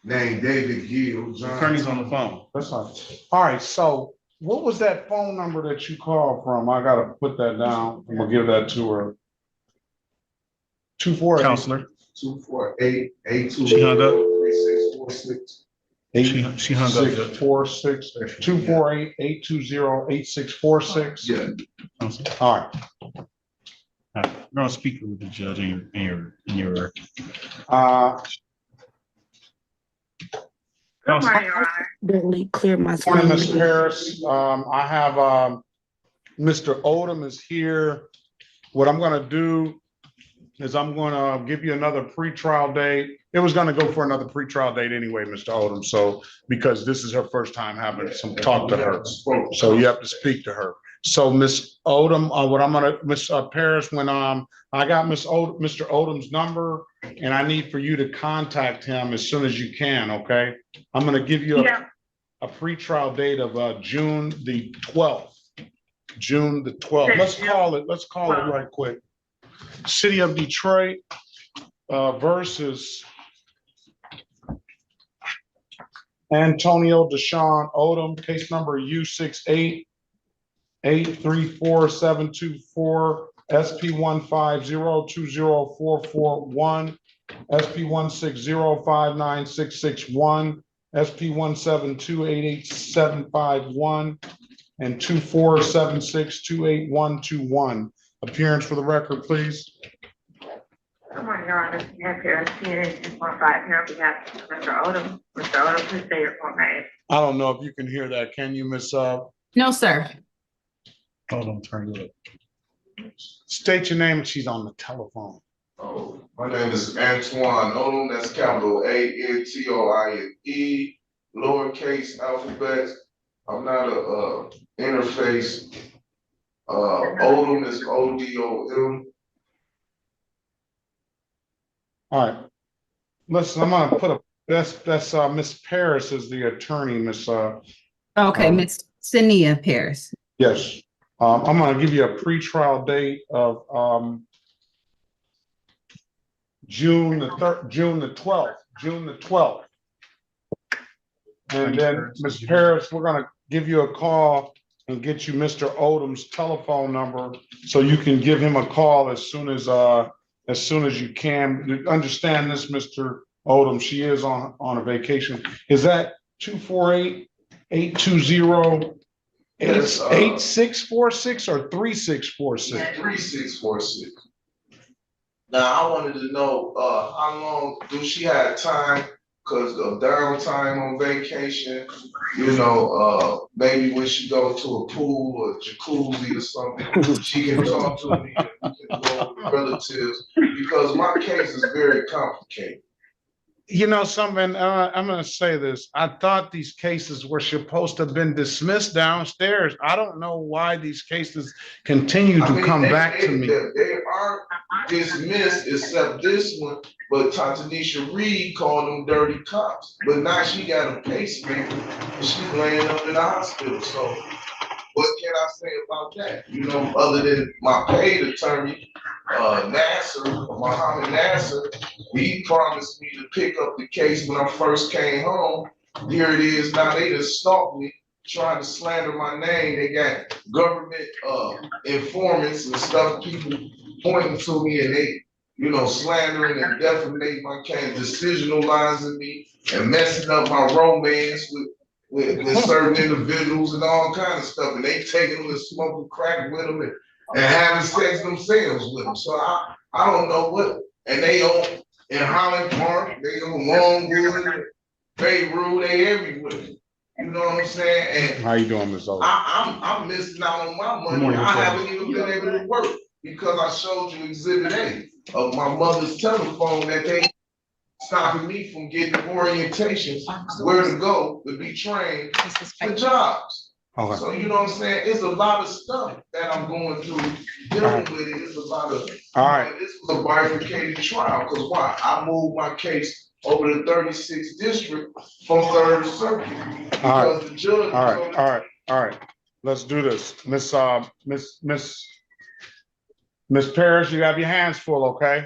named David Gill. Attorney's on the phone. That's fine. All right, so what was that phone number that you called from? I gotta put that down. I'm gonna give that to her. 248. Counselor. 248-82. She hung up. 3646. She hung up. 646 248-820-8646. Yeah. All right. You're on speaker with the judge in your. Good morning, Your Honor. Barely clear my Morning, Ms. screen. Harris. I have Mr. Odom is here. What I'm gonna do is I'm gonna give you another pretrial date. It was gonna go for another pretrial date anyway, Mr. Odom. So because this is her first time having some talk to her, so you have to speak to her. So Ms. Odom, what I'm gonna, Ms. Paris, when I got Mr. Odom's number, and I need for you to contact him as soon as you can. Okay, I'm gonna give you a pretrial date of June the 12th. June the 12th. Let's call it right quick. City of Detroit versus Antonio Deshaun Odom, case number U68-834-724, SP150-20441, SP160-59661, SP172-88751, and 2476-28121. Appearance for the record, please. Good morning, Your Honor. Sam Harris, CNN 2.5 here on behalf of Mr. Odom. Mr. Odom, please say your full name. I don't know if you can hear that. Can you, Miss? No, sir. Hold on, turn it up. State your name, and she's on the telephone. Oh, my name is Antoine Odom. That's capital ANTOINE, lowercase alphabet. I'm not a interface. Odom is ODOM. All right. Listen, I'm gonna put that's Miss Paris is the attorney, Miss. Okay, Ms. Sania Paris. Yes. I'm gonna give you a pretrial date of June the 12th. And then Ms. Paris, we're gonna give you a call and get you Mr. Odom's telephone number so you can give him a call as soon as you can. Understand this, Mr. Odom, she is on a vacation. Is that 248-820-8646 or 3646? 3646. Now, I wanted to know how long do she have time? Because of downtime on vacation, you know, maybe when she go to a pool or jacuzzi or something, she can talk to me and we can go with relatives, because my case is very complicated. You know something, I'm gonna say this. I thought these cases were supposed to have been dismissed downstairs. I don't know why these cases continue to come back to me. They are dismissed except this one, but Tatanisha Reed called them dirty cops. But now she got a pacemaker and she's laying up in the hospital. So what can I say about that? You know, other than my paid attorney, Mohammed Nasser, he promised me to pick up the case when I first came home. Here it is now. They just stalked me, trying to slander my name. They got government informants and stuff, people pointing to me, and they, you know, slandering and defamating my case, decisionalizing me and messing up my romance with certain individuals and all kinds of stuff. And they taking them and smoking crack with them and having sex themselves with them. So I don't know what, and they in Holland Park, they on Longwood, Beirut, they everywhere. You know what I'm saying? And how you doing, Ms. Odom? I'm missing out on my money. I haven't even been able to work. because I showed you Exhibit A of my mother's telephone that they stopping me from getting orientation, where to go to be trained for jobs. Okay. So you know what I'm saying? It's a lot of stuff that I'm going through, dealing with it. It's a lot of, All right. this was a bifurcated trial, because why? I moved my case over to 36th district from 3rd Circuit. All Because the judge. All right. Let's do this. Miss Parrish, you have your hands full, okay?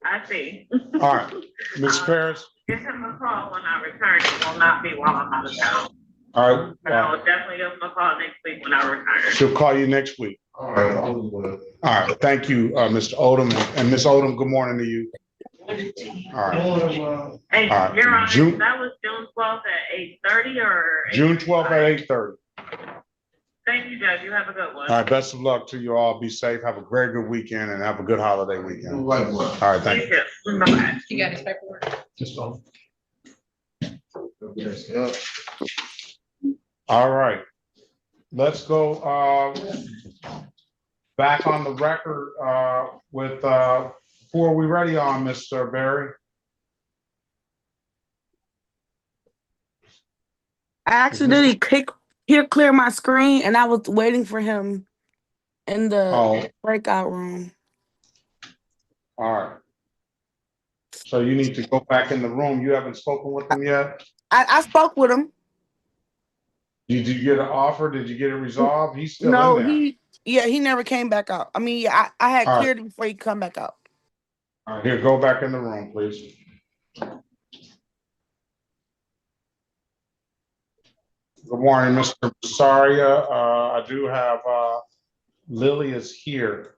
I see. All right, Miss Parrish. Give him a call when I return. It will not be while I'm out of town. All right. But I will definitely give him a call next week when I return. She'll call you next week. All right. All right. Thank you, Mr. Odom. And Miss Odom, good morning to you. All right. Hey, All right. Your Honor, June- that was June 12th at 8:30 or? June 12th at 8:30. Thank you, Judge. You have a good one. All right. Best of luck to you all. Be safe. Have a very good weekend and have a good holiday weekend. All right. Thank you. You too. Bye-bye. You got his paperwork? Just on. All right. Let's go back on the record with who are we ready on, Mr. Berry? I accidentally clear my screen and I was waiting for him in the breakout room. All right. So you need to go back in the room. You haven't spoken with him yet? I spoke with him. Did you get an offer? Did you get it resolved? He's still in there. He never came back out. I mean, I had All right. cleared it before he come back out. All right, here, go back in the room, please. Good morning, Mr. Saria. I do have Lily is here.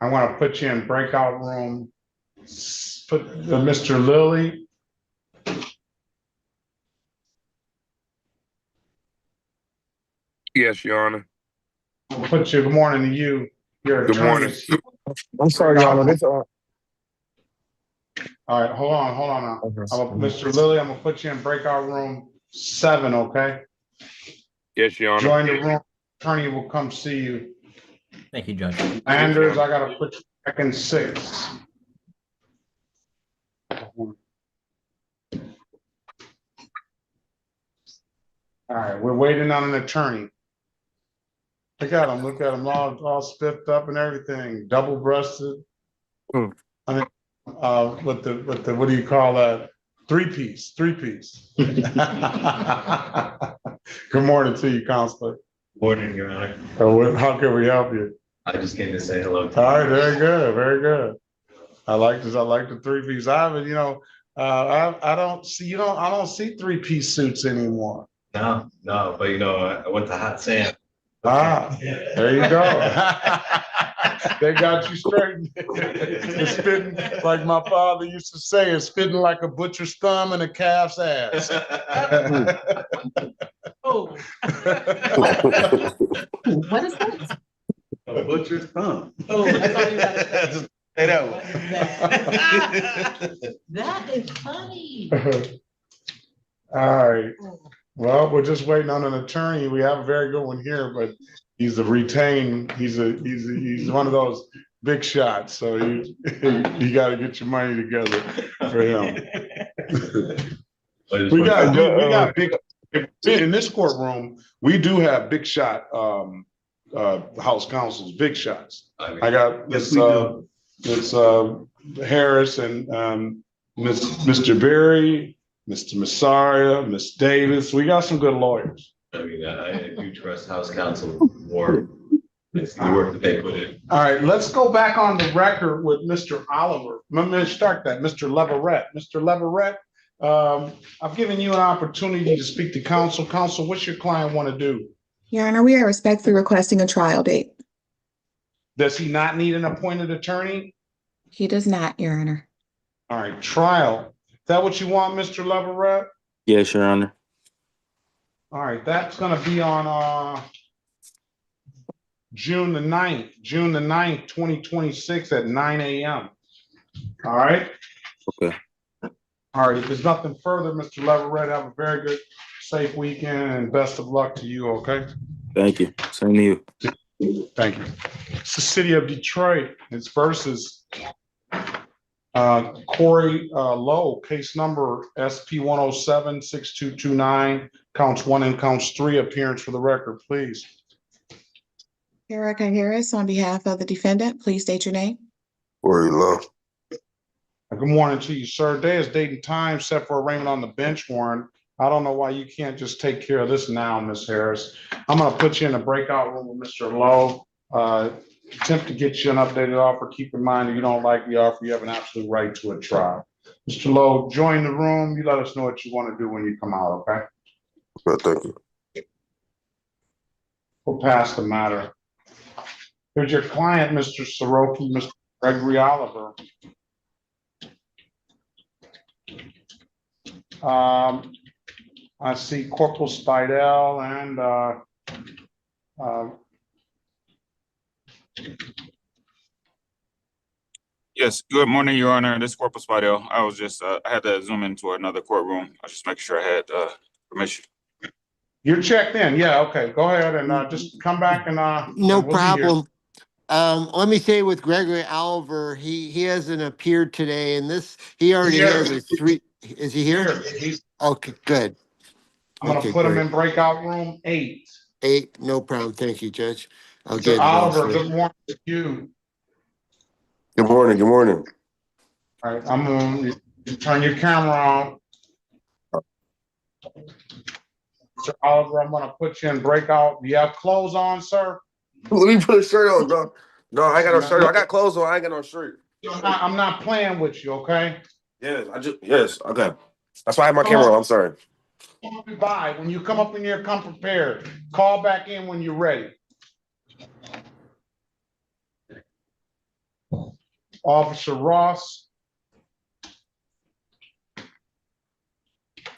I want to put you in breakout room. Put Mr. Lilly. Yes, Your Honor. I'll put you. Good morning to you. Your Good morning. I'm sorry, Your Honor. All right, hold on now. Mr. Lilly, I'm gonna put you in breakout room 7, okay? Yes, Your Honor. Join the room. Attorney will come see you. Thank you, Judge. Anders, I gotta put you back in 6. All right, we're waiting on an attorney. Look at him, all spiffed up and everything, double-breasted. I mean, with the what do you call that? Three-piece. Good morning to you, Counselor. Morning, Your Honor. How can we help you? I just came to say hello to you. All right, very good, very good. I like this. I like the 3-piece. I haven't, I don't see 3-piece suits anymore. No, but I went to Hot Sam. There you go. They got you straight. It's fitting, like my father used to say, it's fitting like a butcher's thumb and a calf's ass. Oh. What is that? A butcher's thumb. Oh, I thought you had Just say that one. That is funny. All right. Well, we're just waiting on an attorney. We have a very good one here, but he's a retained. He's one of those big shots. So you got to get your money together for him. we got big in this courtroom. We do have big shot House counsels, big shots. I got this. It's Harris and Mr. Berry. Mr. Massaria, Ms. Davis, we got some good lawyers. I mean, I do trust House counsel more. It's the work that they put in. All right, let's go back on the record with Mr. Oliver. Let me start that, Mr. Leverett. Mr. Leverett, I've given you an opportunity to speak to counsel. Counsel, what's your client want to do? Your Honor, we are respectfully requesting a trial date. Does he not need an appointed attorney? He does not, Your Honor. All right, trial. Is that what you want, Mr. Leverett? Yes, Your Honor. All right, that's gonna be on June the 9th, 2026 at 9 a.m. All right? Okay. All right, if there's nothing further, Mr. Leverett, have a very good, safe weekend and best of luck to you, okay? Thank you. Same to you. Thank you. It's the city of Detroit. It's versus Corey Lowe, case number SP 107-6229, counts 1 and counts 3. Appearance for the record, please. Erica Harris, on behalf of the defendant, please state your name. Corey Lowe. Good morning to you, sir. Day is date and time set for arraignment on the bench warrant. I don't know why you can't just take care of this now, Ms. Harris. I'm gonna put you in a breakout room with Mr. Lowe. Attempt to get you an updated offer. Keep in mind, if you don't like the offer, you have an absolute right to a trial. Mr. Lowe, join the room. You let us know what you want to do when you come out, okay? Well, thank you. We'll pass the matter. Here's your client, Mr. Soroki, Mr. Gregory Oliver. I see Corporal Spidell and Yes, good morning, Your Honor. This is Corporal Spidell. I was just, I had to zoom into another courtroom. I was just making sure I had permission. you're checked in. Yeah, okay. Go ahead and just come back and No we'll be here. problem. Let me say with Gregory Oliver, he hasn't appeared today, and he already has a 3. Is he here? Okay, good. I'm gonna put him in breakout room 8. 8, no problem. Thank you, Judge. I'll Mr. get Oliver, good morning to you. Good morning. Good morning. All right, I'm gonna turn your camera on. Mr. Oliver, I'm gonna put you in breakout. Do you have clothes on, sir? Let me put a shirt on, bro. No, I got no shirt. I got clothes on. I ain't got no shirt. I'm not playing with you, okay? Yes, yes, okay. That's why I have my camera on. I'm sorry. Bye. When you come up in here, come prepared. Call back in when you're ready. Officer Ross.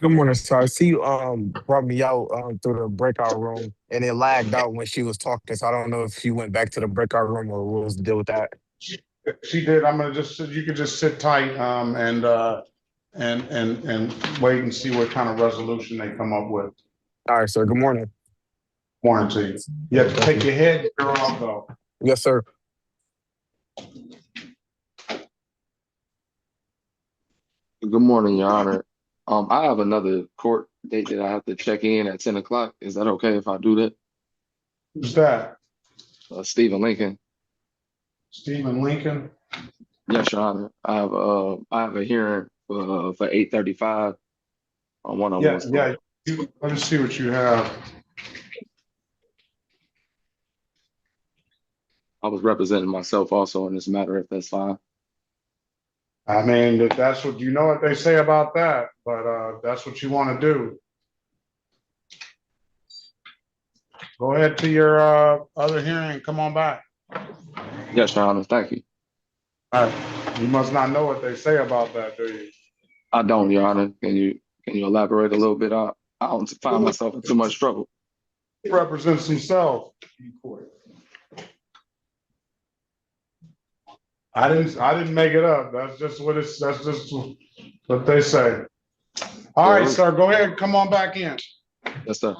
Good morning, sir. I see you brought me out through the breakout room, and it lagged out when she was talking. So I don't know if she went back to the breakout room or what was the deal with that. She did. I'm gonna you could just sit tight and wait and see what kind of resolution they come up with. All right, sir. Good morning. Morning to you. You have to take your head off though. Yes, sir. Good morning, Your Honor. I have another court date that I have to check in at 10 o'clock. Is that okay if I do that? Who's that? Stephen Lincoln. Stephen Lincoln? Yes, Your Honor. I have a hearing for 8:35 on one-on-one. Yeah. Let me see what you have. I was representing myself also in this matter, if that's fine. I mean, if that's what you know what they say about that, but that's what you want to do. Go ahead to your other hearing. Come on back. Yes, Your Honor. Thank you. All right. You must not know what they say about that, do you? I don't, Your Honor. Can you elaborate a little bit? I don't find myself in too much trouble. He represents himself. I didn't make it up. That's just what they say. All right, sir. Go ahead. Come on back in. Yes, sir.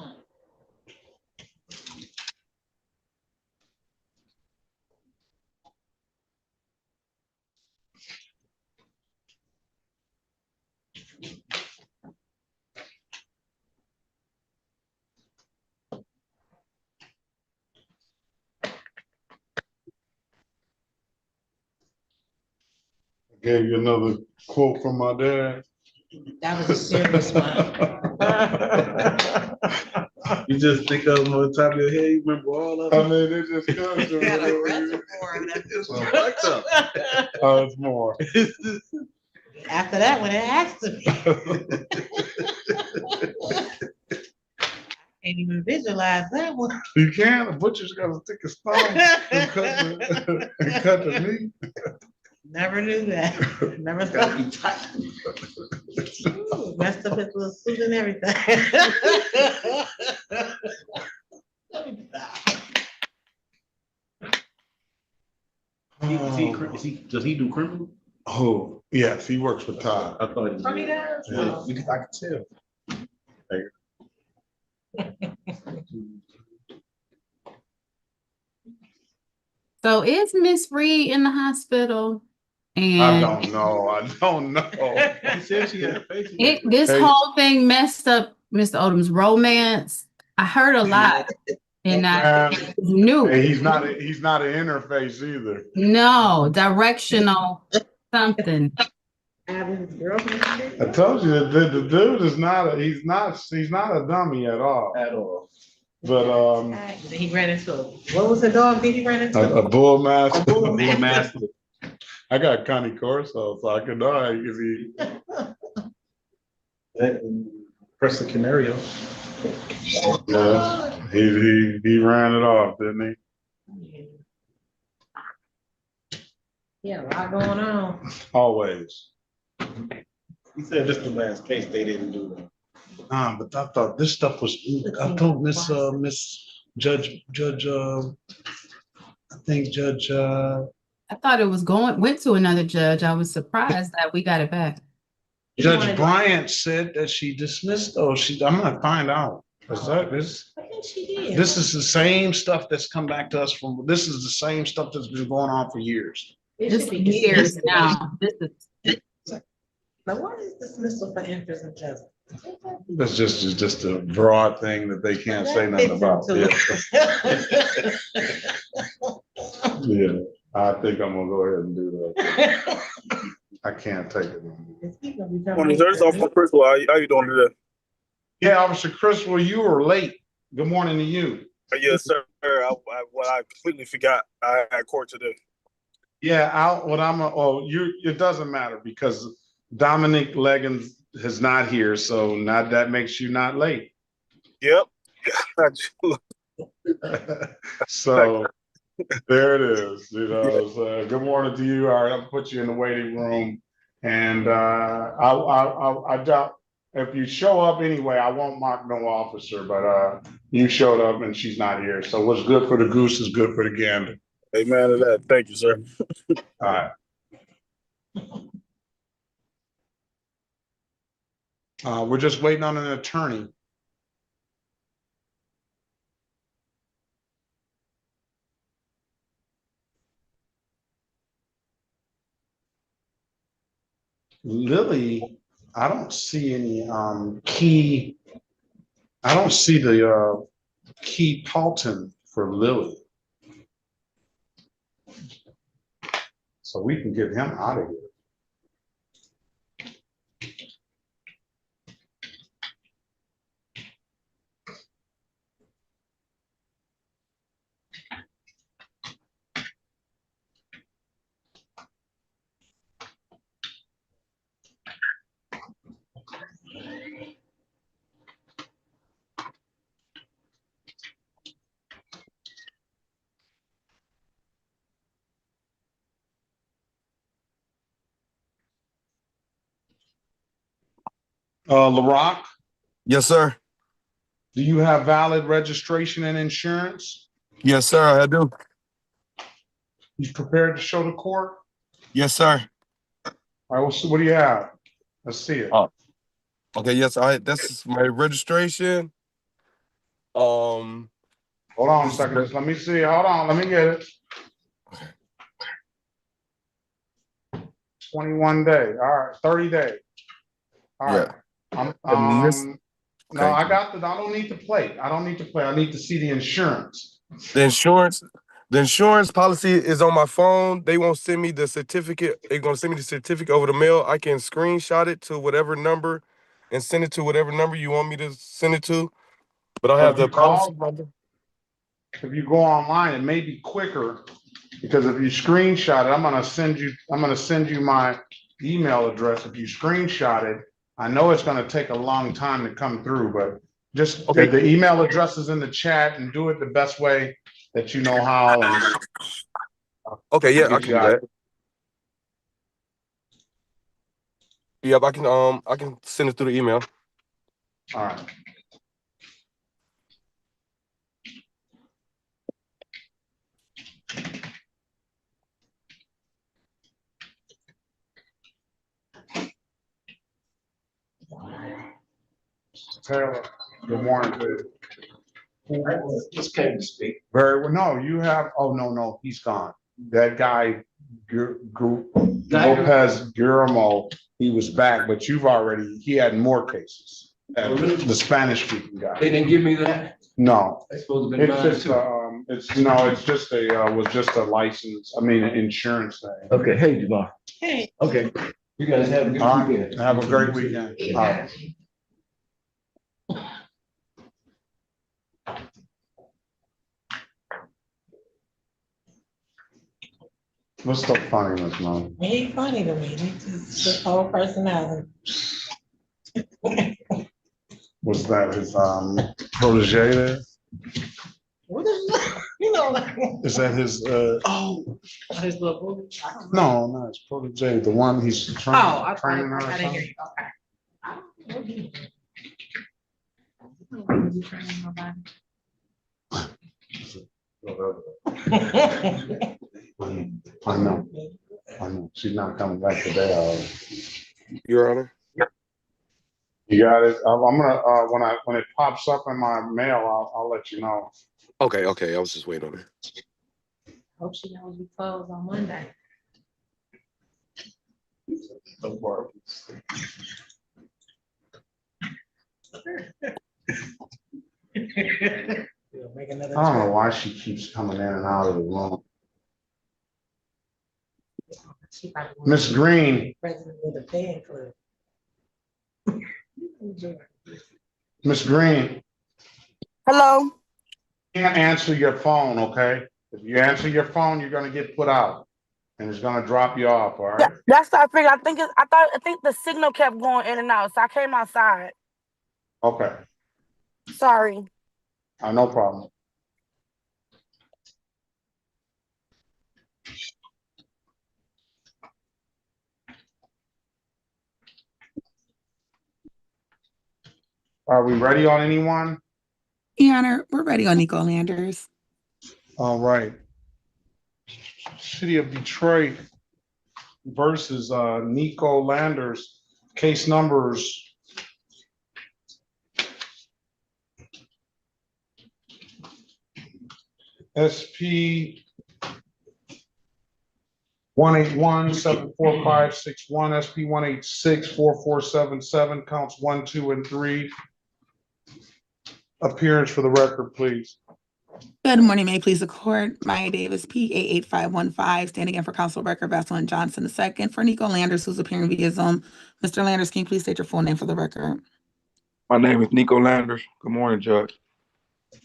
Gave you another quote from my dad. That was a serious one. You just think of them on top of your head, you remember all of them? I mean, it just comes to me. Oh, it's more. After that, when it asked me. Can't even visualize that one. You can. The butcher's got to stick a stone and cut the meat. Never knew that. Never thought you touched. Messed up his little suit and everything. Does he do criminal? Oh, yes, he works with Todd. I thought he did. Oh, he does? Yeah. I can tell. So is Miss Reed in the hospital? I And don't know. I don't know. She said she had a face. this Hey. whole thing messed up Mr. Odom's romance. I heard a lot, and I Man, knew. hey, he's not an interface either. No, directional something. I told you that the dude is not he's not a dummy at all. At all. But He ran into what was the dog that he ran into? a bull mastiff. A bull mastiff. I got Connie Corso, so I could know if he Preston Canario. yeah, he ran it off, didn't he? Yeah, a lot going on. Always. He said this the last case they didn't do that. But I thought this stuff was. I told Miss Judge I think Judge I thought it was went to another judge. I was surprised that we got it back. Judge Bryant said that she dismissed. Oh, I'm gonna find out. Is that this? I think she did. This is the same stuff that's come back to us from. This is the same stuff that's been going on for years. Just years now. This is. Now, what is dismissal for interest and judgment? That's just a broad thing that they can't say nothing about. Yeah. Yeah, I think I'm gonna go ahead and do that. I can't take it. Morning, sir. It's Officer Crystal. How you doing today? Yeah, Officer Crystal, you were late. Good morning to you. Yes, sir. I completely forgot I had court today. Yeah, it doesn't matter because Dominic Leggins is not here, so that makes you not late. Yep. So there it is. So good morning to you. All right, I'll put you in the waiting room, and I doubt if you show up anyway, I won't mark no officer, but you showed up and she's not here. So what's good for the goose is good for the gander. Amen to that. Thank you, sir. All right. We're just waiting on an attorney. Lily, I don't see any key. I don't see the key Paulton for Lily. So we can get him out of here. LaRock? Yes, sir. Do you have valid registration and insurance? Yes, sir, I do. You prepared to show the court? Yes, sir. All right, what do you have? Let's see it. Okay, yes, this is my registration. Hold on a second, just let me see. Hold on, let me get it. 21 days. All right, 30 days. All right. No, I don't need the plate. I don't need the plate. I need to see the insurance. The insurance policy is on my phone. They won't send me the certificate. They're gonna send me the certificate over the mail. I can screenshot it to whatever number and send it to whatever number you want me to send it to. But I have the policy number. If you go online, it may be quicker because if you screenshot it, I'm gonna send you my email address. If you screenshot it, I know it's gonna take a long time to come through, but just the email address is in the chat and do it the best way that you know how. And okay, yeah, I can do that. Yep, I can send it through the email. All right. Taylor, good morning, dude. Just came to speak. Very well. No, you have, oh, no, he's gone. That guy, Lopez Guillermo, he was back, but he had more cases. The Spanish speaking guy. They didn't give me that? No. That's supposed to be It's mine just, too. it's just was just a license, an insurance thing. Okay, hey, Jamal. Hey. Okay, you guys have a good All right, weekend. have a great weekend. All right. What's so funny, Miss Mom? He ain't funny to me. He's just the whole personality. Was that his protege there? What is that? You know, like. Is that his His little boo. I don't know. no, his protege, the one he's Oh, training her or I didn't hear something? you. Okay. I don't know what he did. I don't know what he's training nobody. I know. She's not coming back today. Your Honor. You got it. I'm gonna when it pops up in my mail, I'll let you know. Okay. I was just waiting on it. Hope she knows we close on Monday. I don't know why she keeps coming in and out of the room. Miss Green. President of the fan club. Miss Green. Hello. Can't answer your phone, okay? If you answer your phone, you're gonna get put out, and it's gonna drop you off. All right. That's what I figured. I think the signal kept going in and out, so I came outside. Okay. Sorry. No problem. Are we ready on anyone? Your Honor, we're ready on Nico Landers. All right. City of Detroit versus Nico Landers. Case numbers. SP 181-74561, SP 186-4477, counts 1, 2, and 3. Appearance for the record, please. Good morning, may it please the court. Maya Davis, PA8515, standing in for counsel record Vassal and Johnson II for Nico Landers, who's appearing via Zoom. Mr. Landers, can you please state your full name for the record? My name is Nico Landers. Good morning, Judge.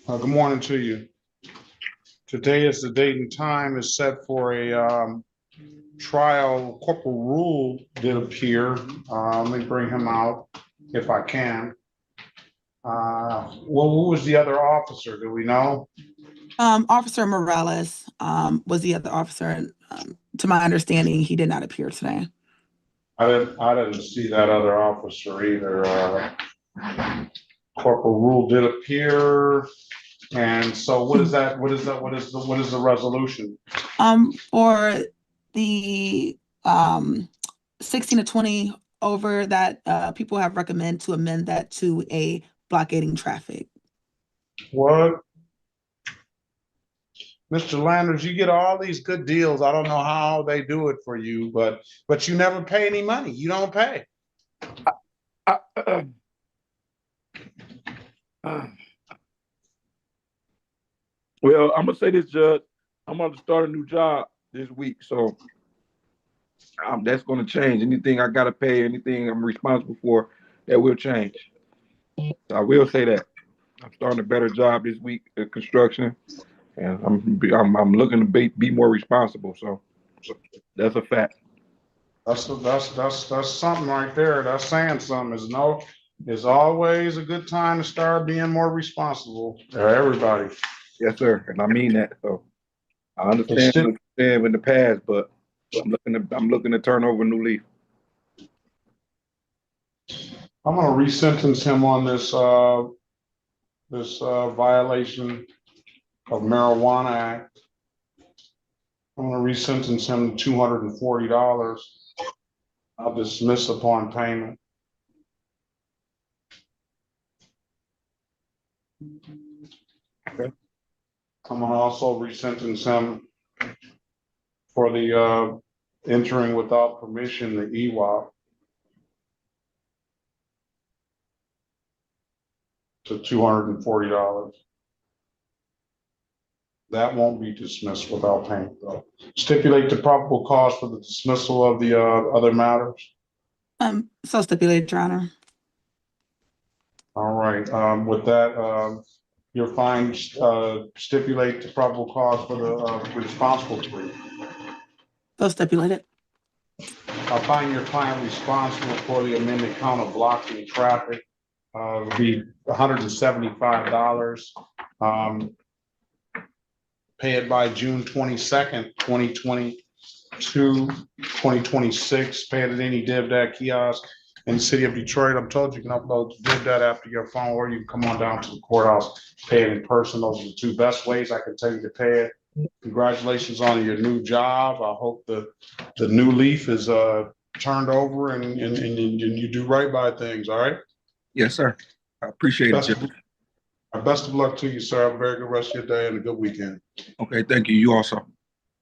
Good morning to you. Today is the date and time is set for a trial. Corporal Rule did appear. Let me bring him out if I can. Well, who was the other officer? Do we know? Officer Morales was the other officer, and to my understanding, he did not appear today. I didn't see that other officer either. Corporal Rule did appear. And so what is that? What is the resolution? For the 16 to 20 over that people have recommended to amend that to a blockading traffic. What? Mr. Landers, you get all these good deals. I don't know how they do it for you, but you never pay any money. You don't pay. Well, I'm gonna say this, Judge. I'm gonna start a new job this week, so that's gonna change. Anything I gotta pay, anything I'm responsible for, that will change. So I will say that I'm starting a better job this week at construction, and I'm looking to be more responsible. So that's a fact. That's something right there. That's saying something. It's always a good time to start being more responsible. Everybody. Yes, sir, and I mean that. So I understand what you said in the past, but I'm looking to turn over a new leaf. I'm gonna resentence him on this violation of Marijuana Act. I'm gonna resentence him to $240. I'll dismiss upon payment. I'm gonna also resentence him for the entering without permission, the EWOP, to $240. That won't be dismissed without payment though. Stipulate the probable cause for the dismissal of the other matters. So stipulated, Your Honor. All right, with that, you're fine, stipulate the probable cause for the responsible plea. So stipulated. I find your client responsible for the amended count of blocking traffic. Would be $175. Pay it by June 22nd, 2022, 2026. Pay it at any DivDat kiosk in the city of Detroit. I'm told you can upload DivDat app to your phone, or you can come on down to the courthouse, pay it in person. Those are the two best ways I can tell you to pay it. Congratulations on your new job. I hope the new leaf is turned over and you do right by things. All right. Yes, sir. I appreciate it, Judge. Best of luck to you, sir. Have a very good rest of your day and a good weekend. Okay, thank you. You also.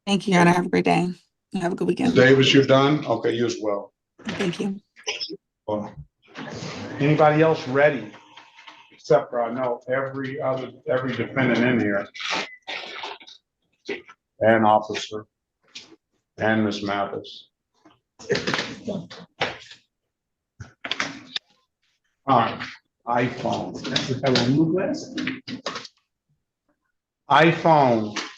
Thank you, Your Honor. Have a great day. Have a good weekend. Davis, you're done? Okay, you as well. Thank you. Well, anybody else ready? Except for I know every defendant in here. And officer. And Ms. Mathis. All right, iPhone.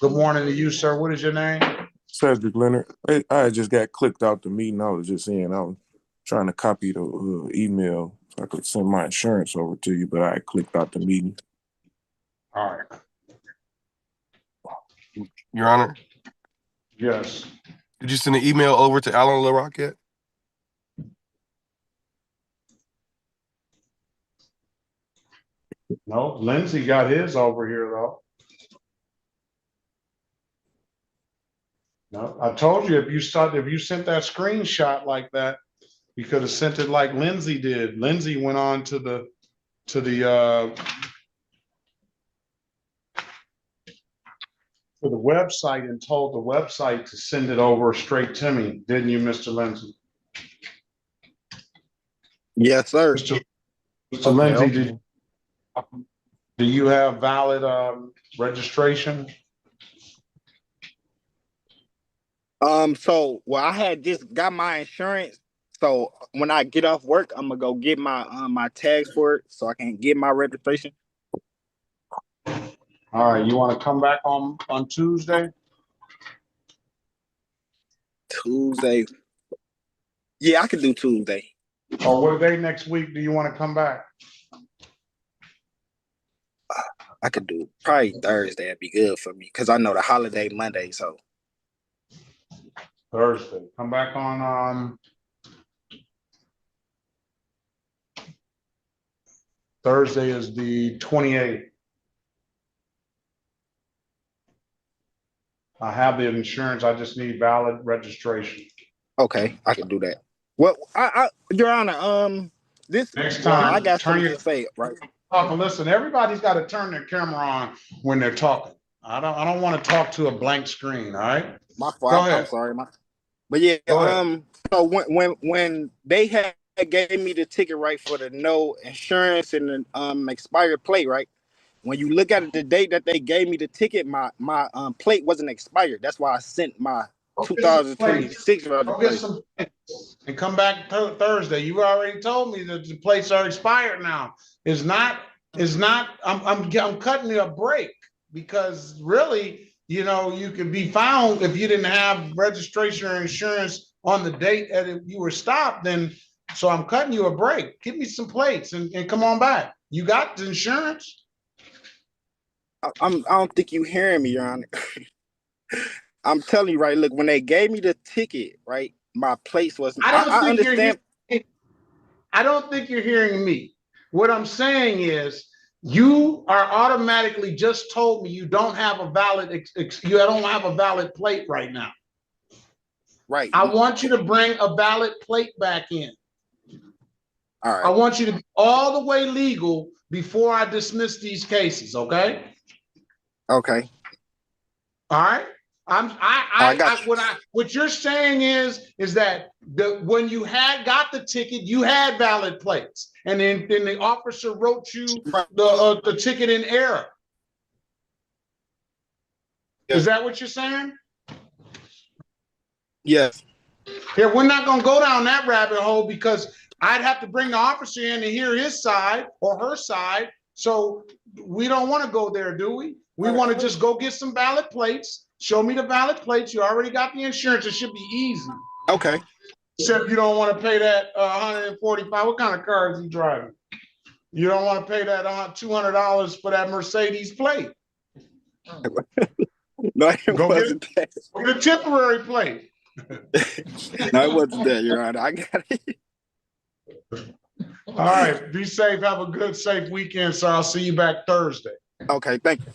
Good morning to you, sir. What is your name? Cedric Leonard. I just got clicked out the meeting. I was just saying I was trying to copy the email so I could send my insurance over to you, but I clicked out the meeting. All right. Your Honor. Yes. Did you send an email over to Alan LaRock yet? No, Lindsay got his over here though. No, I told you if you sent that screenshot like that, you could have sent it like Lindsay did. Lindsay went on to the website and told the website to send it over straight to me, didn't you, Mr. Lindsay? Yes, sir. Mr. Lindsay, do you have valid registration? Well, I had just got my insurance. So when I get off work, I'm gonna go get my my tags for it so I can get my registration. All right, you want to come back on Tuesday? Tuesday. Yeah, I can do Tuesday. Or what day next week do you want to come back? I could do probably Thursday. That'd be good for me because I know the holiday Monday. So Thursday. Come back on Thursday is the 28th. I have the insurance. I just need valid registration. okay, I can do that. Well, Your Honor, this next time I got turn something your to say, right? Listen, everybody's got to turn their camera on when they're talking. I don't want to talk to a blank screen. All right. My fault. I'm sorry. But yeah, so when they had gave me the ticket right for the no insurance and the expired plate, right? When you look at the date that they gave me the ticket, my plate wasn't expired. That's why I sent my 2026 Go get some plates and come back Thursday. You already told me that the plates are expired now. It's not. I'm cutting you a break because really, you know, you can be found if you didn't have registration or insurance on the date that you were stopped. Then, so I'm cutting you a break. Give me some plates and come on back. You got the insurance? I don't think you hearing me, Your Honor. I'm telling you, right? Look, when they gave me the ticket, right, my place wasn't. I understand. I don't think you're hearing me. What I'm saying is, you are automatically just told me you don't have a valid plate right now. Right. I want you to bring a valid plate back in. All right. I want you to be all the way legal before I dismiss these cases. Okay. Okay. All right. got you. What you're saying is that when you got the ticket, you had valid plates, and then the officer wrote you the ticket in error. Is that what you're saying? Yes. Yeah, we're not gonna go down that rabbit hole because I'd have to bring the officer in to hear his side or her side. So we don't want to go there, do we? We want to just go get some valid plates. Show me the valid plates. You already got the insurance. It should be easy. Okay. Except you don't want to pay that 145. What kind of car is he driving? You don't want to pay that $200 for that Mercedes plate. No, it wasn't that. Get a temporary plate. No, it wasn't that, Your Honor. I got it. All right. Be safe. Have a good, safe weekend, sir. I'll see you back Thursday. Okay. Thank you.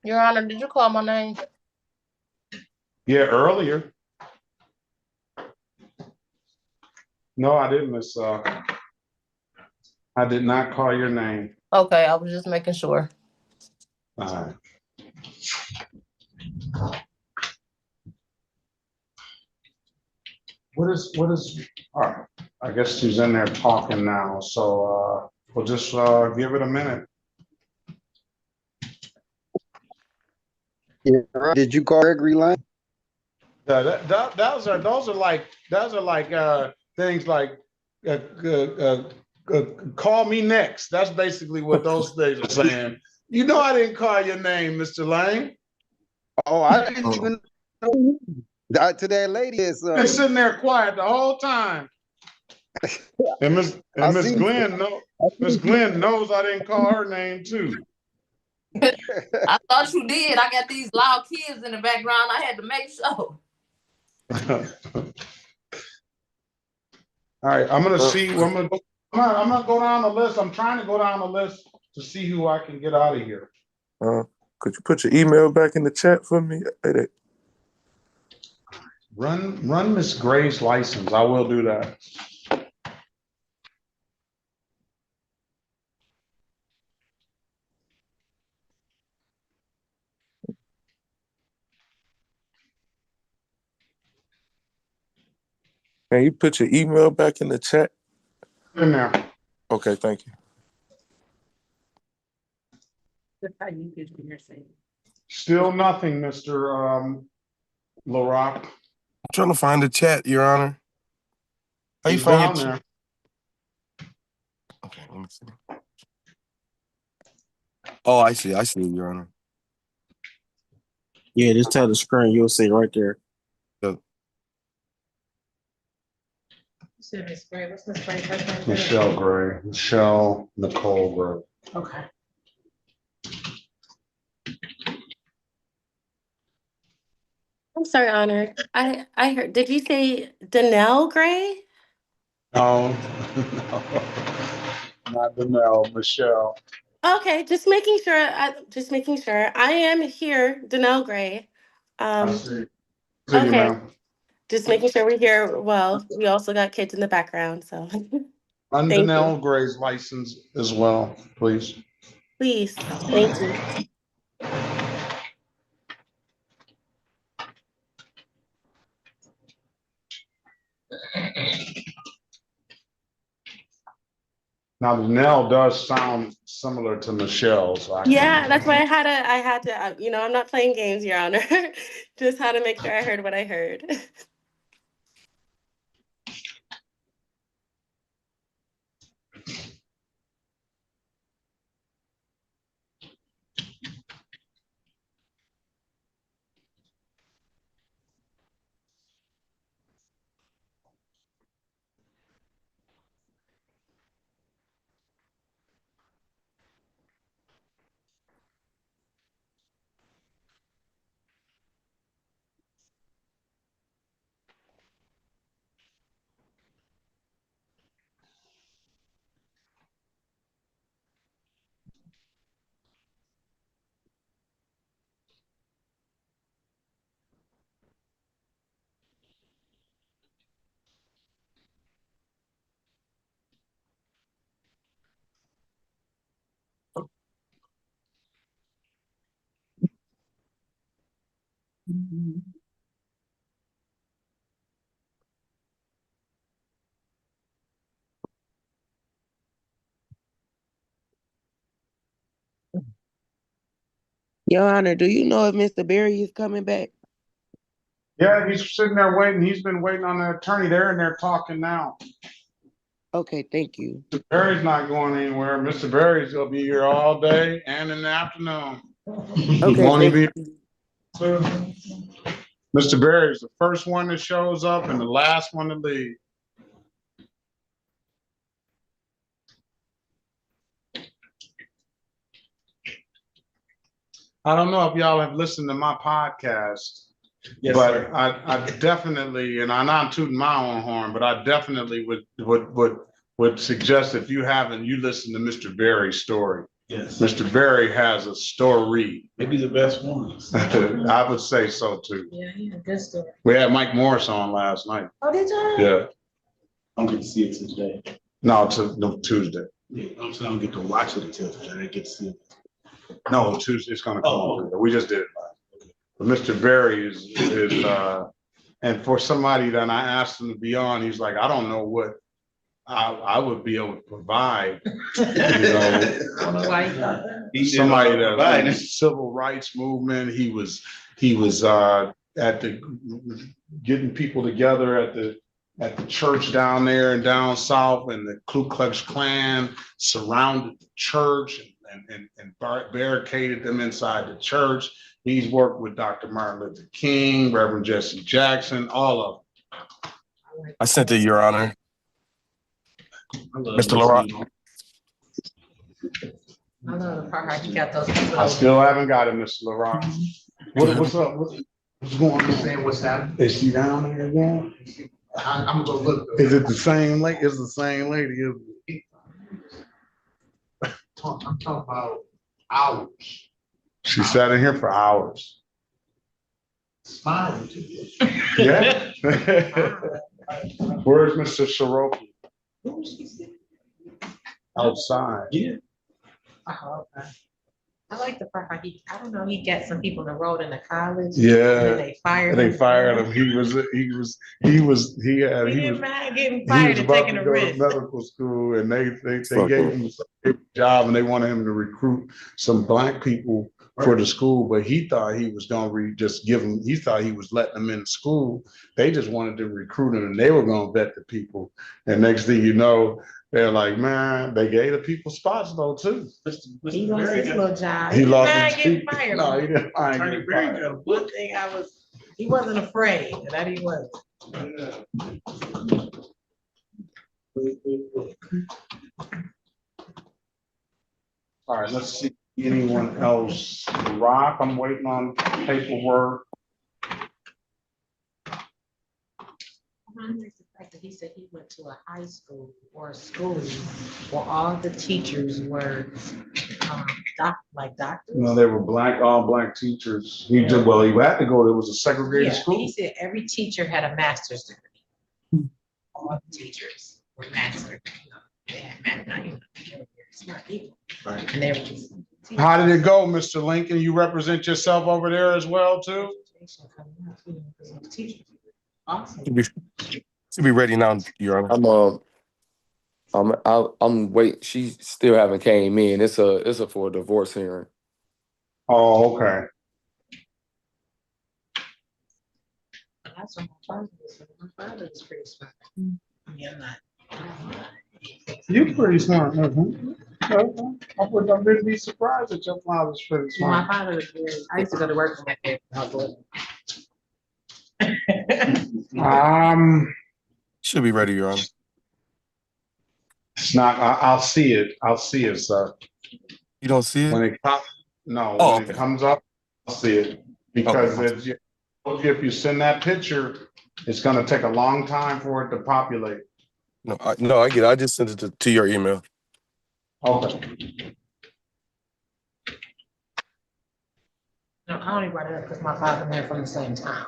Your Honor, did you call my name? Yeah, earlier. No, I didn't, Miss. I did not call your name. Okay, I was just making sure. All right. What is, all right, I guess she's in there talking now, so we'll just give it a minute. Yeah. Did you call Gregory Lane? Those are like things like call me next. That's basically what those things are saying. You know, I didn't call your name, Mr. Lane. Oh, I didn't even know. To that lady is been sitting there quiet the whole time. And Miss Glenn knows I didn't call her name too. I thought you did. I got these loud kids in the background. I had to make sure. All right, I'm gonna see. I'm gonna go down the list. I'm trying to go down the list to see who I can get out of here. Could you put your email back in the chat for me? Run Miss Gray's license. I will do that. Can you put your email back in the chat? In there. Okay, thank you. Still nothing, Mr. LaRock. I'm trying to find the chat, Your Honor. How you He's find down your there. Okay, let me see. Oh, I see, Your Honor. Yeah, just tell the screen. You'll see right there. Miss Gray, what's Miss Gray first name? Michelle Gray. Michelle Nicole Gray. Okay. I'm sorry, Honor. I heard. Did you say Danelle Gray? No, not Danelle, Michelle. Okay, just making sure. Just making sure. I am here, Danelle Gray. I see. See you, Okay, ma'am. just making sure we're here. Well, we also got kids in the background, so Run thank you. Danelle Gray's license as well, please. Please, thank you. Now, Danelle does sound similar to Michelle, so Yeah, that's why I had to, I'm not playing games, Your Honor. Just had to make sure I heard what I heard. Your Honor, do you know if Mr. Berry is coming back? Yeah, he's sitting there waiting. He's been waiting on the attorney. They're in there talking now. Okay, thank you. Mr. Berry's not going anywhere. Mr. Berry's gonna be here all day and in the afternoon. Okay, Won't he thank be? Mr. Berry is the first one that shows up and the last one to leave. I don't know if y'all have listened to my podcast, Yes, but sir. I definitely, and I'm not tooting my own horn, but I definitely would suggest if you haven't, you listen to Mr. Berry's story. Yes. Mr. Berry has a story. Maybe the best ones. I would say so too. Yeah, good story. We had Mike Morris on last night. Oh, did you? Yeah. I don't get to see it today. No, Tuesday. Yeah, I'm saying I don't get to watch it until today. I didn't get to see it. No, Tuesday, it's gonna come Oh. on. We just did it. But Mr. Berry is, and for somebody that I asked him to be on, he's like, I don't know what I would be able to provide. You know, somebody that in the civil rights movement, he was at the getting people together at the church down there and down south, and the Ku Klux Klan surrounded the church and barricaded them inside the church. He's worked with Dr. Martin Luther King, Reverend Jesse Jackson, all of them. I sent it, Your Honor. Mr. Laurent. I love the part how you got those. I still haven't got it, Mr. Laurent. What's up? What's going on? Saying what's happening? Is she down there again? I'm gonna look. Is it the same lady? It's the same lady, isn't it? I'm talking about hours. She sat in here for hours. Smiling to you. Yeah. Where's Mr. Shiroki? Outside. Yeah. I like the part how I don't know, he got some people enrolled in the college. Yeah. And they fired They him. fired him. He didn't mind getting fired and taking a risk. Medical school, and they gave him a job, and they wanted him to recruit some black people for the school, but he thought he was gonna just give them. He thought he was letting them in school. They just wanted to recruit him, and they were gonna vet the people. And next thing you know, they're like, man, they gave the people spots though too. He lost his little job. He lost didn't his mind getting fired. No, he didn't mind getting fired. One thing he wasn't afraid, and that he wasn't. All right, let's see anyone else. Rock, I'm waiting on paperwork. The fact that he said he went to a high school or a school where all the teachers were like doctors. No, they were all black teachers. He did well. He had to go. There was a segregated Yeah, school. he said every teacher had a master's degree. All the teachers were master's. They had smart people. Right. And they were just. How did it go, Mr. Lincoln? You represent yourself over there as well, too? Awesome. Should be ready now, Your Honor. I'm wait. She still haven't came in. It's a for a divorce hearing. Oh, okay. That's what my father was. My father was pretty smart. I mean, I'm not. You're pretty smart. I would really be surprised that your father's pretty smart. My father was very. I used to go to work with my kids. Should be ready, Your Honor. It's not. I'll see it. I'll see it, sir. You don't see it? When it comes, no. Oh, when it comes up, I'll see it because if you send that picture, it's going to take a long time for it to populate. No, I get it. I just sent it to your email. Okay. No, I only brought it up because my father and I are from the same town.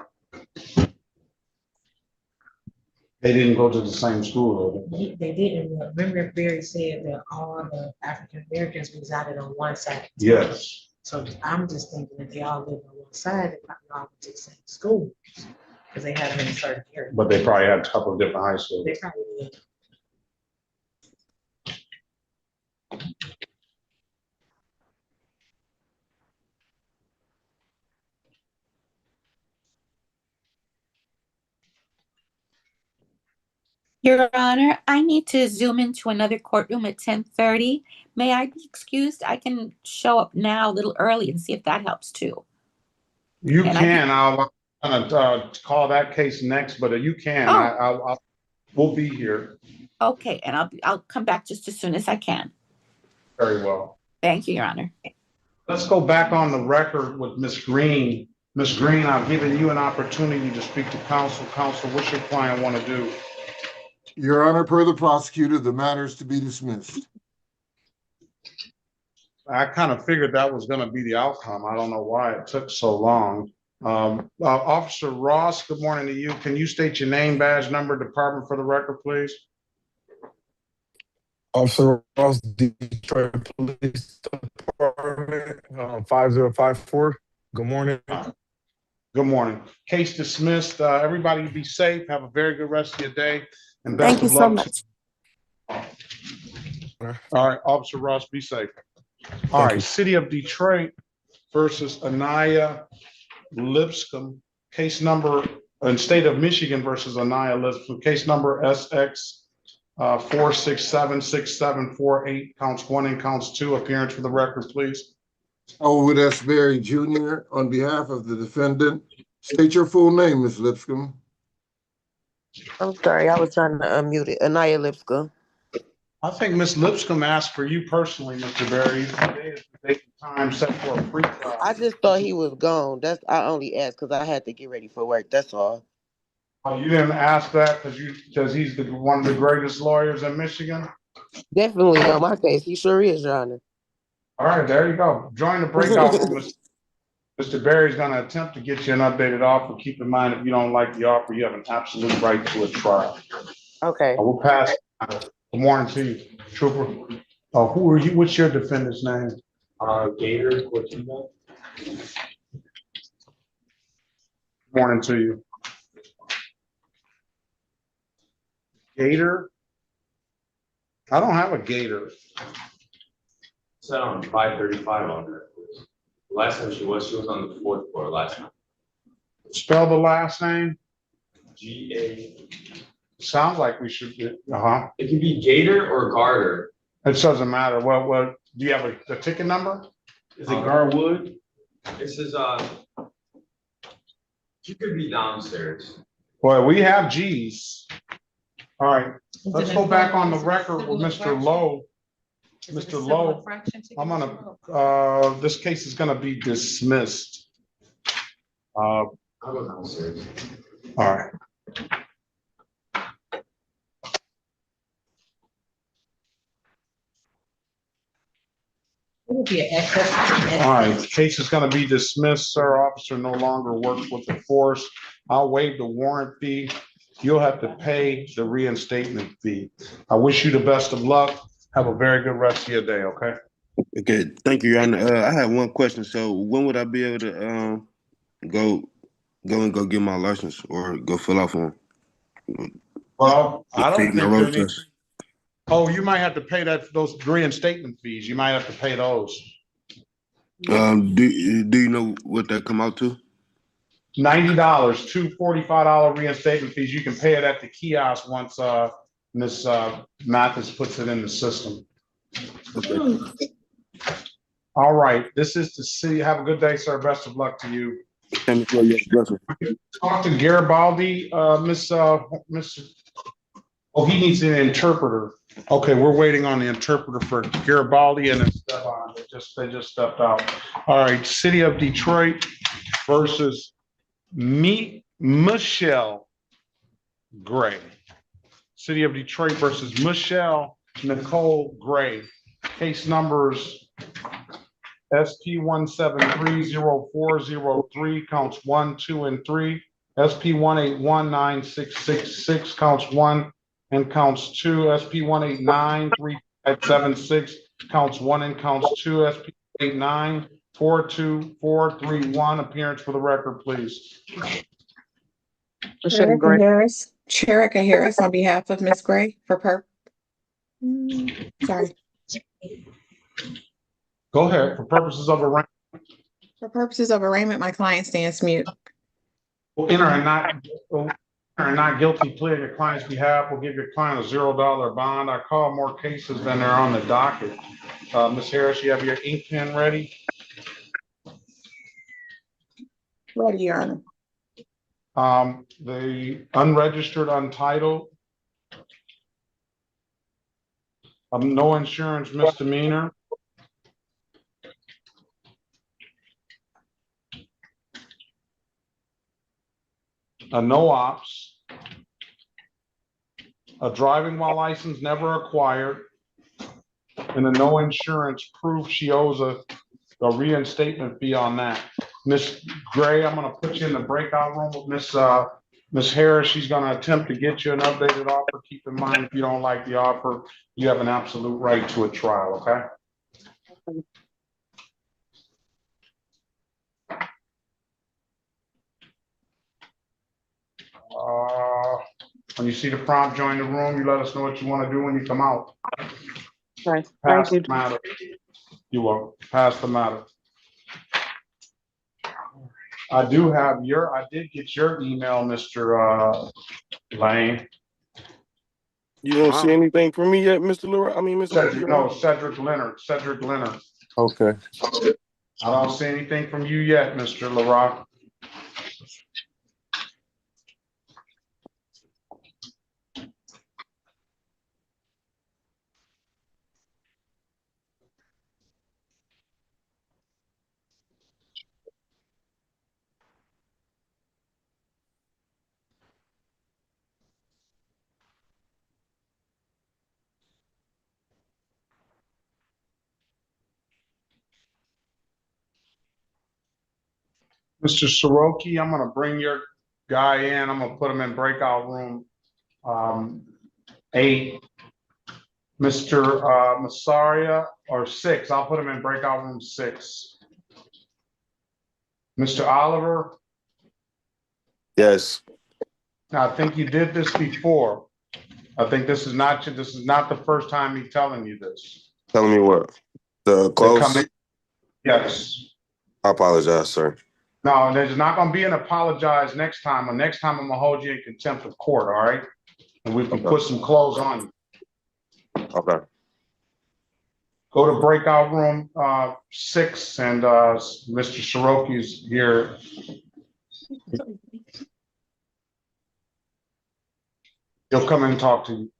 They didn't go to the same school, though. They didn't. Remember, Barry said that all the African Americans resided on one side. Yes. So I'm just thinking that they all live on one side, they probably all went to the same school, because they have them in certain areas. But they probably had a couple of different high schools. They probably did. Your Honor, I need to zoom into another courtroom at 10:30. May I be excused? I can show up now a little early and see if that helps too. You Can I can, I'll call that case next, but you can, Oh. we'll be here. Okay, and I'll come back just as soon as I can. Very well. Thank you, Your Honor. Let's go back on the record with Ms. Green. Ms. Green, I've given you an opportunity to speak to counsel. Counsel, what's your client want to do? Your Honor, per the prosecutor, the matter is to be dismissed. I kind of figured that was going to be the outcome. I don't know why it took so long. Officer Ross, good morning to you. Can you state your name, badge number, department for the record, please? Officer Ross, Detroit Police Department, 5054. Good morning. Good morning. Case dismissed. Everybody be safe. Have a very good rest of your day. And best of luck. All right, Officer Ross, be safe. All right, City of Detroit versus Anaya Lipscomb. Case number in State of Michigan versus Anaya Lipscomb. Case number SX 4676748. Counts 1 and counts 2. Appearance for the record, please. Elwood S. Berry Jr. on behalf of the defendant. State your full name, Ms. Lipscomb. I'm sorry, I was trying to unmute it. Anaya Lipscomb. I think Ms. Lipscomb asked for you personally, Mr. Berry. Today is the date and time set for a free trial. I just thought he was gone. I only asked because I had to get ready for work. That's all. Oh, you didn't ask that because he's one of the greatest lawyers in Michigan? Definitely on my case. He sure is, Your Honor. All right, there you go. Join the breakout room. Mr. Berry's going to attempt to get you an updated offer. Keep in mind, if you don't like the offer, you have an absolute right to a trial. Okay. I will pass. Good morning to you, Trooper. Who are you? What's your defendant's name? Gator Cortina. Good morning to you. Gator? I don't have a Gator. Set on 535 on her. Last time she was on the 4th floor last time. Spell the last name. G-A. Sounds like we should get, It can be Gator or Garter. It doesn't matter. What do you have a ticket number? Is it Garwood? This is she could be downstairs. Well, we have G's. All right, let's go back on the record with Mr. Lowe. Mr. Lowe, I'm gonna this case is gonna be dismissed. I'll go downstairs. All right. It would be an excess. All right, the case is going to be dismissed, sir. Officer no longer works with the force. I'll waive the warrant fee. You'll have to pay the reinstatement fee. I wish you the best of luck. Have a very good rest of your day, okay? Okay, thank you, Your Honor. I have one question. So when would I be able to go get my license or go fill out for them? Well, I don't think road there test. Oh, you might have to pay those reinstatement fees. You might have to pay those. Do you know what that come out to? $90, two $45 reinstatement fees. You can pay it at the kiosk once Ms. Mathis puts it in the system. Okay. All right, this is the city. Have a good day, sir. Best of luck to you. Talk to Garibaldi, Miss. Oh, he needs an interpreter. Okay, we're waiting on the interpreter for Garibaldi and Esteban. They just stepped out. All right, City of Detroit versus Michelle Gray. City of Detroit versus Michelle Nicole Gray. Case numbers SP 1730403, counts 1, 2, and 3. SP 1819666, counts 1 and counts 2. SP 1893576, counts 1 and counts 2. SP 189 42431. Appearance for the record, please. Sherika Harris on behalf of Miss Gray for sorry. Go ahead. For purposes of arraignment. For purposes of arraignment, my client stands mute. Will enter and not guilty plea on your client's behalf. Will give your client a $0 bond. I call more cases than are on the docket. Ms. Harris, you have your ink pen ready? Ready, Your Honor. The unregistered, untitled, no insurance misdemeanor, a no ops, a driving while license never acquired, and a no insurance proof she owes a reinstatement fee on that. Miss Gray, I'm gonna put you in the breakout room with Miss Harris. She's gonna attempt to get you an updated offer. Keep in mind, if you don't like the offer, you have an absolute right to a trial, okay? When you see the prompt, join the room. You let us know what you want to do when you come out. Right. Pass Thank the you. matter. You will pass the matter. I did get your email, Mr. Lane. You don't see anything from me yet, Mr. Leroy? I mean, Mr. No, Cedric Leonard. Okay. I don't see anything from you yet, Mr. Leroy. Mr. Soroki, I'm gonna bring your guy in. I'm gonna put him in breakout room 8. Mr. Massaria, or 6. I'll put him in breakout room 6. Mr. Oliver. Yes. Now, I think you did this before. I think this is not the first time he's telling you this. Telling me what? The close? Yes. I apologize, sir. No, there's not going to be an apologize next time. And next time I'm going to hold you in contempt of court, all right? And we can put some clothes on you. Okay. Go to breakout room 6, and Mr. Soroki's here. He'll come in and talk to you.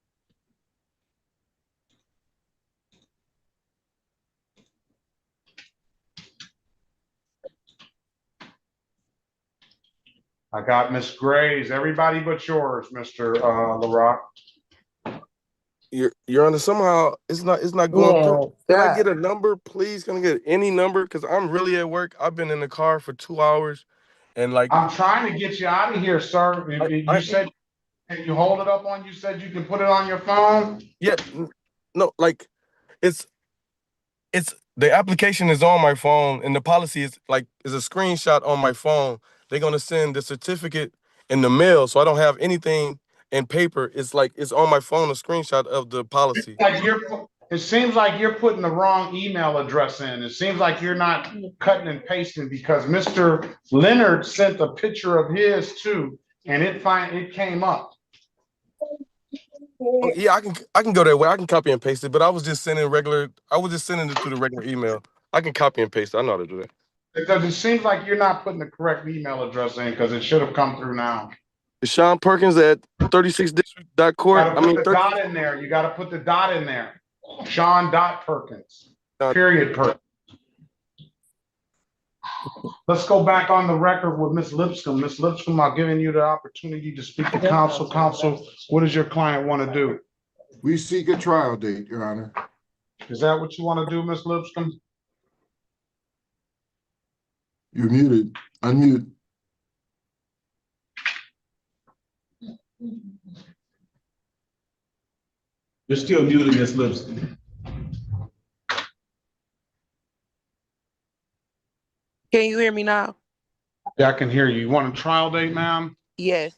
I got Miss Gray's, everybody but yours, Mr. LaRock. Your Honor, somehow it's not going through. Can I get a number, please? Can I get any number? Because I'm really at work. I've been in the car for 2 hours, and like I'm trying to get you out of here, sir. You said you hold it up on. You said you can put it on your phone. Yeah, no, like it's the application is on my phone, and the policy is a screenshot on my phone. They're gonna send the certificate in the mail, so I don't have anything in paper. It's on my phone, a screenshot of the policy. It seems like you're putting the wrong email address in. It seems like you're not cutting and pasting, because Mr. Leonard sent a picture of his too, and it came up. Oh, yeah, I can go that way. I can copy and paste it, but I was just sending it through the regular email. I can copy and paste it. I know how to do that. Because it seems like you're not putting the correct email address in, because it should have come through now. It's Sean Perkins at 36district.court. You gotta put the dot in there. You gotta put the dot in there. Sean Perkins. Period Perkins. Let's go back on the record with Ms. Lipscomb. Ms. Lipscomb, I've given you the opportunity to speak to counsel. Counsel, what does your client want to do? We seek a trial date, Your Honor. Is that what you want to do, Ms. Lipscomb? You're muted. Unmute. You're still muted, Ms. Lipscomb. Can you hear me now? Yeah, I can hear you. You want a trial date, ma'am? Yes.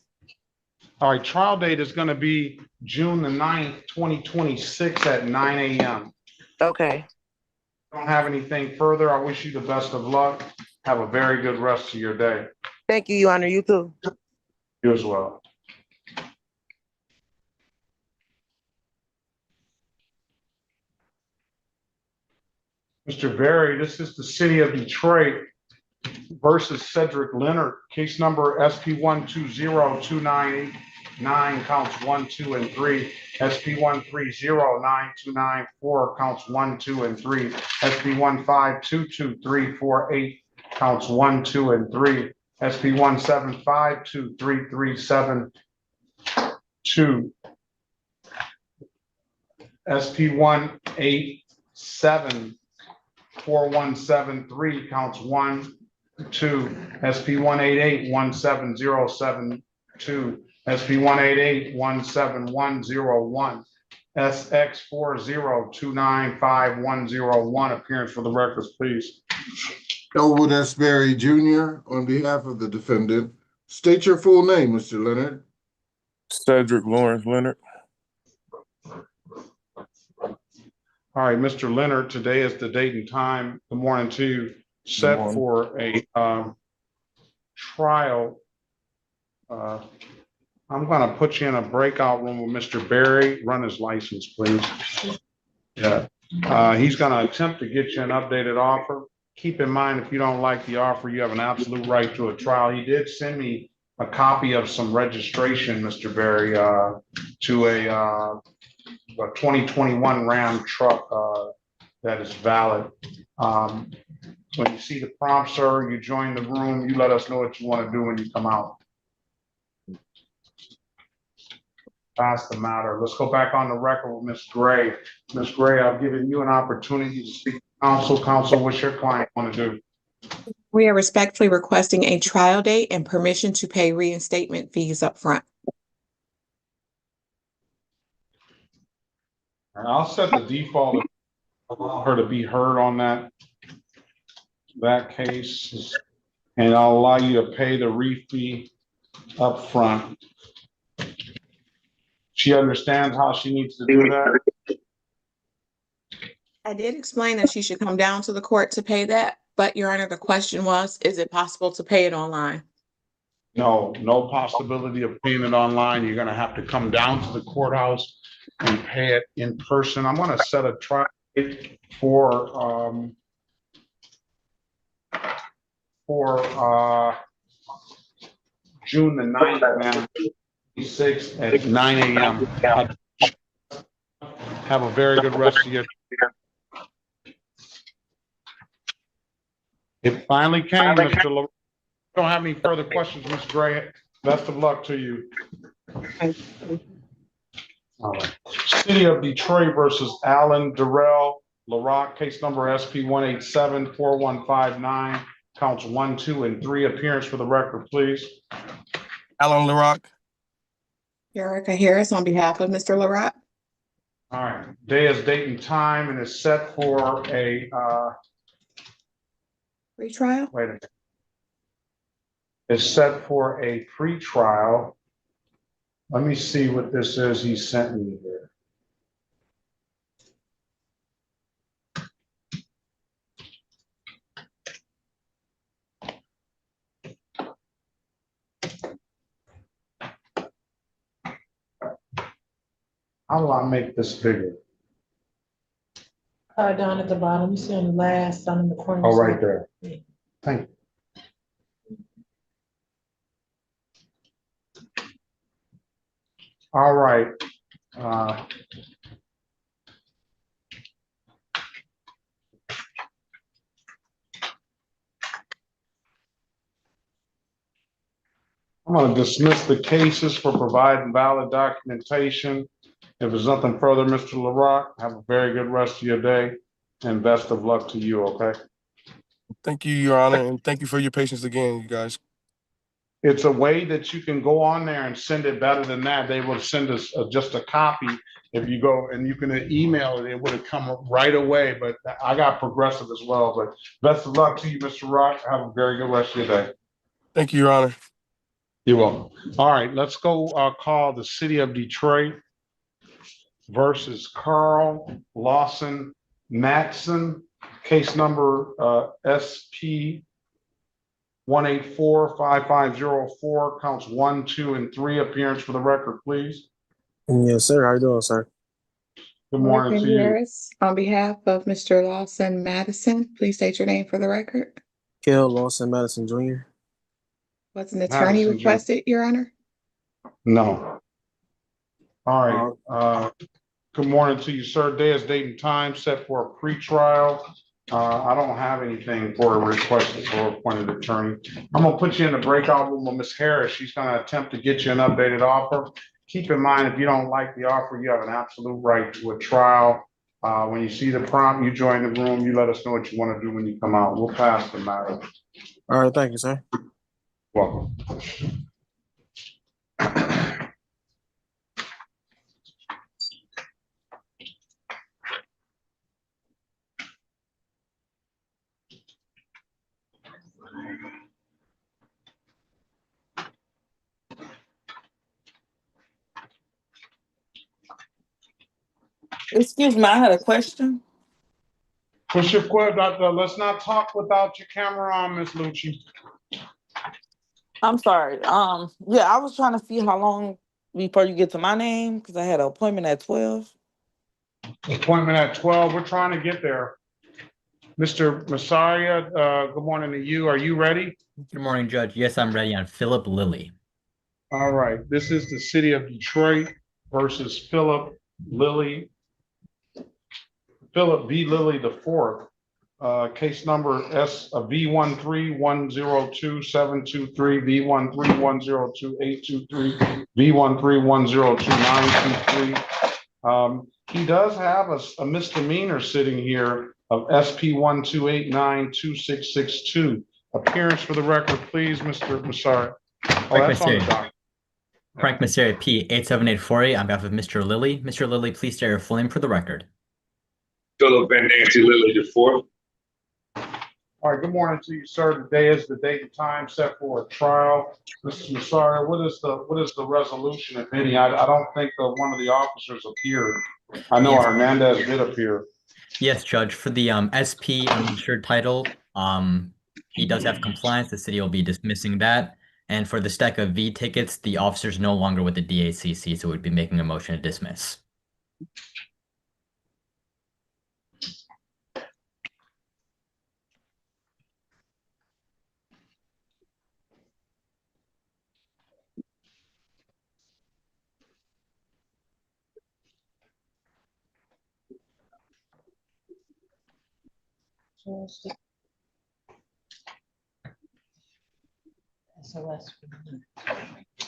All right, trial date is going to be June the 9th, 2026 at 9 a.m. Okay. Don't have anything further. I wish you the best of luck. Have a very good rest of your day. Thank you, Your Honor. You too. You as well. Mr. Berry, this is the city of Detroit versus Cedric Leonard, case number SP 1202989, counts 1, 2, and 3. SP 1309294, counts 1, 2, and 3. SP 1522348, counts 1, 2, and 3. SP 1752337, SP 1874173, counts 1, 2, SP 1881772, SP 1881701, SX 4029501. Appearance for the records, please. Elwood S. Berry Jr. on behalf of the defendant. State your full name, Mr. Leonard. Cedric Lawrence Leonard. All right, Mr. Leonard, today is the date and time. Good morning to you. Set for a trial. I'm going to put you in a breakout room with Mr. Berry. Run his license, please. Yeah. He's going to attempt to get you an updated offer. Keep in mind, if you don't like the offer, you have an absolute right to a trial. He did send me a copy of some registration, Mr. Berry, to a 2021 Ram truck that is valid. When you see the prompt, sir, you join the room, you let us know what you want to do when you come out. That's the matter. Let's go back on the record with Ms. Gray. Ms. Gray, I've given you an opportunity to speak to counsel. Counsel, what's your client want to do? We are respectfully requesting a trial date and permission to pay reinstatement fees up front. And I'll set the default, allow her to be heard on that case, and I'll allow you to pay the refee up front. She understands how she needs to do that. I did explain that she should come down to the court to pay that, but Your Honor, the question was, is it possible to pay it online? No, no possibility of paying it online. You're gonna have to come down to the courthouse and pay it in person. I'm gonna set a trial date for June the 9th, 6th at 9 a.m. Have a very good rest of your day. It finally came, Mr. LaRock. Don't have any further questions, Ms. Gray. Best of luck to you. All right. City of Detroit versus Alan Darrell LaRock, case number SP 1874159, counts 1, 2, and 3. Appearance for the record, please. Alan LaRock. Erica Harris on behalf of Mr. LaRock. All right. Day is date and time, and is set for a Retrial? wait a minute. It's set for a pre-trial. Let me see what this is he sent me here. How do I make this bigger? Down at the bottom, you see on the last, down in the corner. Oh, right there. Thank you. All right. I'm going to dismiss the cases for providing valid documentation. If there's nothing further, Mr. LaRock, have a very good rest of your day and best of luck to you, okay? Thank you, Your Honor, and thank you for your patience again, you guys. It's a way that you can go on there and send it better than that. They will send us just a copy. If you go and you can email it, it would have come right away, but I got Progressive as well. But best of luck to you, Mr. Rock. Have a very good rest of your day. Thank you, Your Honor. You're welcome. All right, let's go call the City of Detroit versus Carl Lawson Matson, case number SP 1845504, counts 1, 2, and 3. Appearance for the record, please. Yes, sir. How you doing, sir? Good morning to you. Harris, on behalf of Mr. Lawson Madison, please state your name for the record. Kel Lawson Madison Jr. Was an attorney Madison Jr. requested, Your Honor? No. All right. Good morning to you, sir. Day is date and time set for a pretrial. I don't have anything for a request for appointed attorney. I'm gonna put you in the breakout room with Ms. Harris. She's gonna attempt to get you an updated offer. Keep in mind, if you don't like the offer, you have an absolute right to a trial. When you see the prompt, you join the room, you let us know what you want to do when you come out. We'll pass the matter. All right, thank you, sir. Welcome. Excuse me, I had a question. What's your question? Let's not talk without your camera on, Ms. Lucci. I'm sorry. Yeah, I was trying to see how long before you get to my name because I had an appointment at 12. Appointment at 12. We're trying to get there. Mr. Masaria, good morning to you. Are you ready? Good morning, Judge. Yes, I'm ready on Philip Lilly. All right. This is the City of Detroit versus Philip Lilly. Philip B. Lilly IV. Case number V13102-723, V13102-823, V13102-923. He does have a misdemeanor sitting here of SP 1289-2662. Appearance for the record, please, Mr. Massar. Oh, that's on the docket. Frank Massari, P. 87848 on behalf of Mr. Lilly. Mr. Lilly, please state your full name for the record. Philip and Nancy Lilly IV. All right, good morning to you, sir. Today is the date and time set for a trial. Mr. Massari, what is the resolution, if any? I don't think one of the officers appeared. I know Yes. Hernandez did appear. Yes, Judge. For the SP uninsured title, he does have compliance. The city will be dismissing that. And for the stack of V tickets, the officer's no longer with the DACC, so we'd be making a motion to dismiss.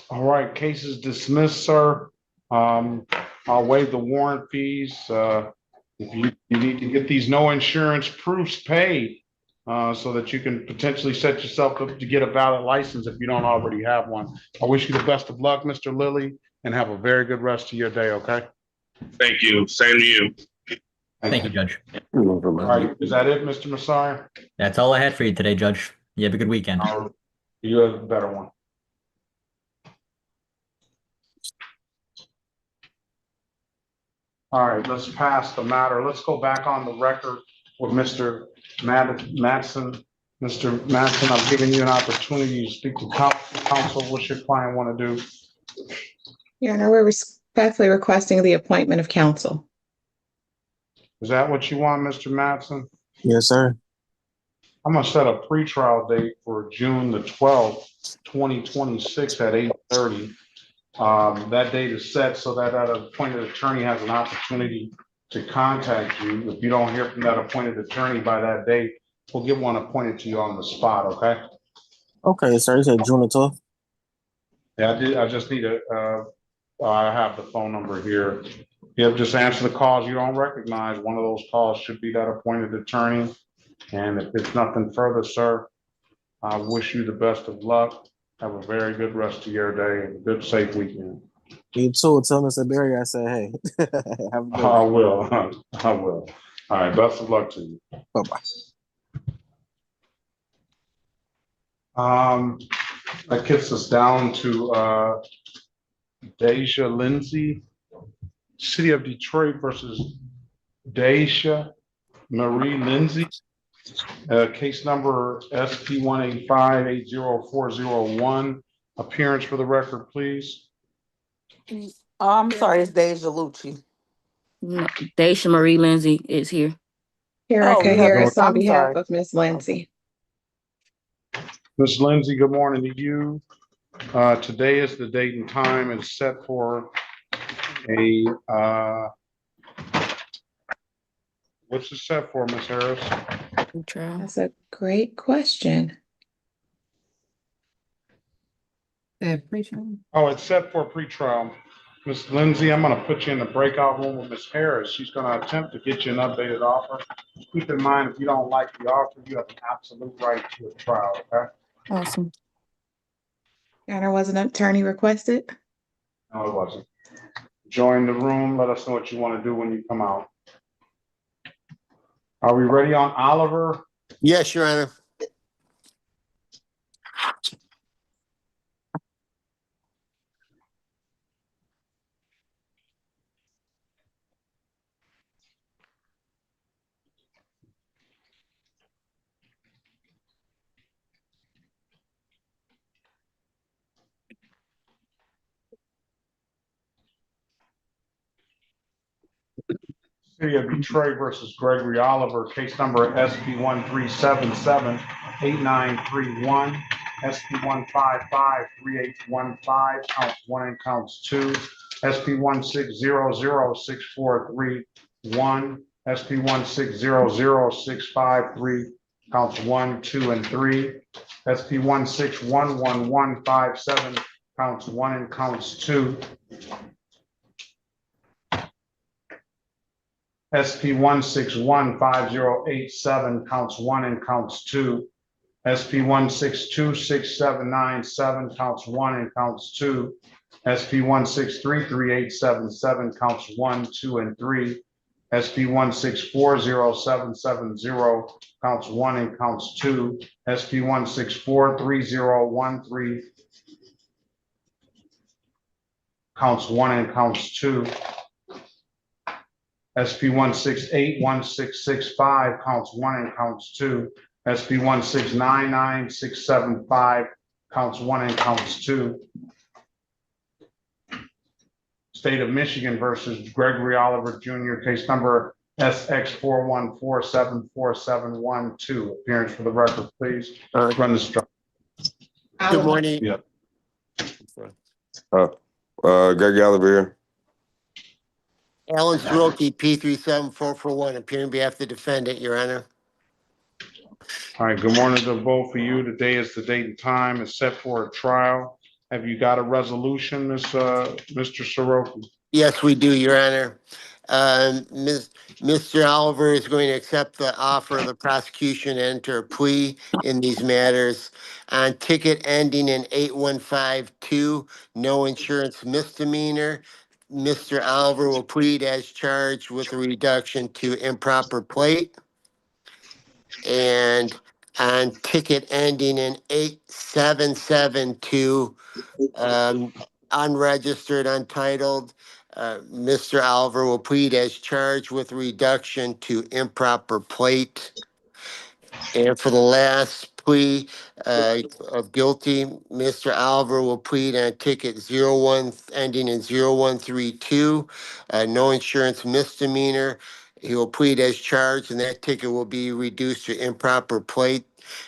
All right, case is dismissed, sir. I'll waive the warrant fees. If you need to get these no insurance proofs paid, so that you can potentially set yourself up to get a valid license if you don't already have one. I wish you the best of luck, Mr. Lilly, and have a very good rest of your day, okay? Thank you. Same to you. Thank you, Judge. All right, is that it, Mr. Messiah? That's all I had for you today, Judge. You have a good weekend. You have a better one. All right, let's pass the matter. Let's go back on the record with Mr. Matson. Mr. Matson, I'm giving you an opportunity to speak to counsel. What's your client want to do? Your Honor, we're respectfully requesting the appointment of counsel. Is that what you want, Mr. Matson? Yes, sir. I'm gonna set a pretrial date for June the 12th, 2026 at 8:30. That date is set so that appointed attorney has an opportunity to contact you. If you don't hear from that appointed attorney by that date, we'll get one appointed to you on the spot, okay? Okay, sir. You said June the 12th? Yeah, I did. I just need I have the phone number here. Yep, just answer the calls you don't recognize. One of those calls should be that appointed attorney. And if it's nothing further, sir, I wish you the best of luck. Have a very good rest of your day and good, safe weekend. You too. Tell Mr. Berry I said, hey. Have a good I one. will. I will. All right. Best of luck to you. Bye-bye. That gets us down to Deja Lindsay, City of Detroit versus Deja Marie Lindsay. Case number SP 185-80401. Appearance for the record, please. I'm sorry, it's Deja Lucci. No, Daisha Marie Lindsay is here. Erica you have Harris on I'm behalf sorry. of Miss Lindsay. Ms. Lindsay, good morning to you. Today is the date and time is set for a, what's it set for, Ms. Harris? That's a great question. Oh, it's set for pretrial. Ms. Lindsay, I'm gonna put you in the breakout room with Ms. Harris. She's gonna attempt to get you an updated offer. Keep in mind, if you don't like the offer, you have an absolute right to a trial, okay? Awesome. Your Honor, was an attorney requested? No, it wasn't. Join the room. Let us know what you want to do when you come out. Are we ready on Oliver? Yes, Your Honor. City of Detroit versus Gregory Oliver, case number SP 1377-8931, SP 155-3815, counts 1 and counts 2, SP 1600-643-1, SP 1600-653, counts 1, 2, and 3, SP 161157, counts 1 and counts 2, SP 1615087, counts 1 and counts 2. SP 1626797, counts 1 and counts 2. SP 1633877, counts 1, 2, and 3. SP 1640770, counts 1 and counts 2. SP 1643013, counts 1 and counts 2. SP 1681665, counts 1 and counts 2. SP 1699675, counts 1 and counts 2. State of Michigan versus Gregory Oliver Jr., case number SX 414747112. Appearance for the record, please. Run the stop. Good morning. Yeah. Gregory Oliver here. Alan Soroki, P37441, appearing on behalf of the defendant, Your Honor. All right, good morning to both of you. Today is the date and time. It's set for a trial. Have you got a resolution, Mr. Soroki? Yes, we do, Your Honor. Mr. Oliver is going to accept the offer of the prosecution and enter a plea in these matters. On ticket ending in 8152, no insurance misdemeanor, Mr. Oliver will plead as charged with a reduction to improper plate. And on ticket ending in 8772, unregistered, untitled, Mr. Oliver will plead as charged with reduction to improper plate. And for the last plea of guilty, Mr. Oliver will plead on ticket 01 ending in 0132, no insurance misdemeanor. He will plead as charged, and that ticket will be reduced to improper plate.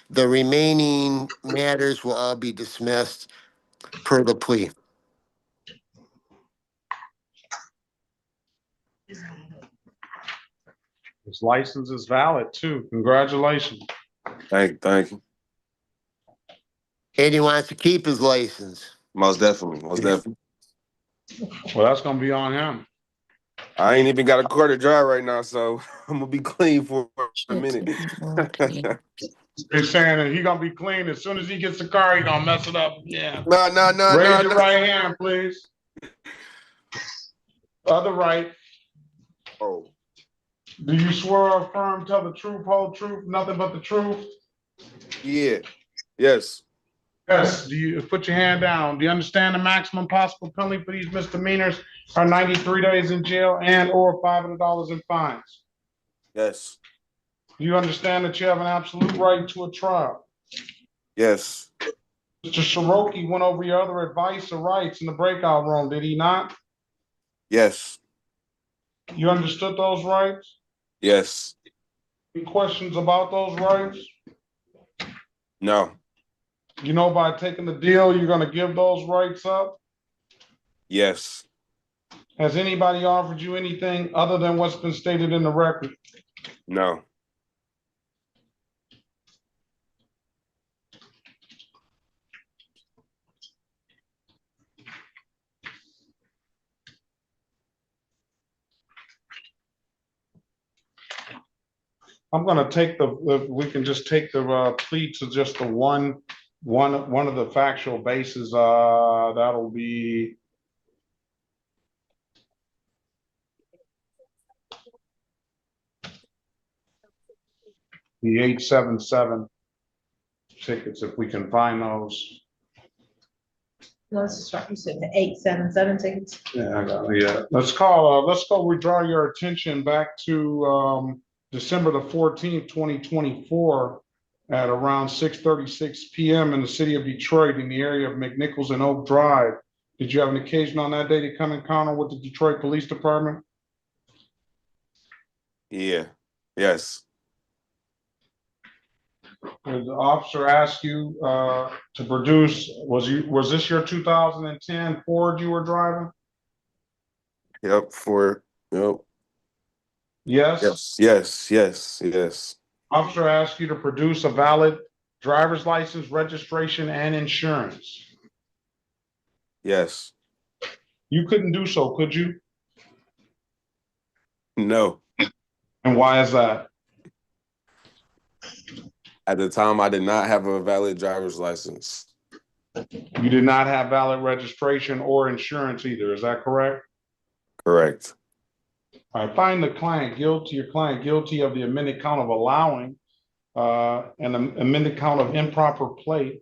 The remaining matters will all be dismissed per the plea. His license is valid too. Congratulations. Thank you. And he wants to keep his license. Most definitely. Well, that's gonna be on him. I ain't even got a quarter dry right now, so I'm gonna be clean for a minute. They're saying that he gonna be clean as soon as he gets the car. He gonna mess it up. Yeah. No. Raise your right hand, please. Other right. Oh. Do you swear or affirm, tell the truth, whole truth, nothing but the truth? Yeah. Yes. Yes. Do you put your hand down? Do you understand the maximum possible penalty for these misdemeanors are 93 days in jail and or $500 in fines? Yes. Do you understand that you have an absolute right to a trial? Yes. Mr. Shiroki went over your other advice or rights in the breakout room, did he not? Yes. You understood those rights? Yes. Any questions about those rights? No. You know, by taking the deal, you're going to give those rights up? Yes. Has anybody offered you anything other than what's been stated in the record? No. I'm going to take we can just take the plea to just the one of the factual bases. That'll be the 877 tickets, if we can find those. Let's start. You said the 877 tickets. Yeah, I got it. Yeah. Let's go withdraw your attention back to December the 14th, 2024 at around 6:36 p.m. in the city of Detroit in the area of McNichols and Oak Drive. Did you have an occasion on that day to come encounter with the Detroit Police Department? Yeah. Yes. Did the officer ask you to produce, was this your 2010 Ford you were driving? Yep. Yep. Yes? Yes. Officer asked you to produce a valid driver's license, registration, and insurance. Yes. You couldn't do so, could you? No. And why is that? At the time, I did not have a valid driver's license. You did not have valid registration or insurance either, is that correct? Correct. I find your client guilty of the amended count of allowing and the amended count of improper plate,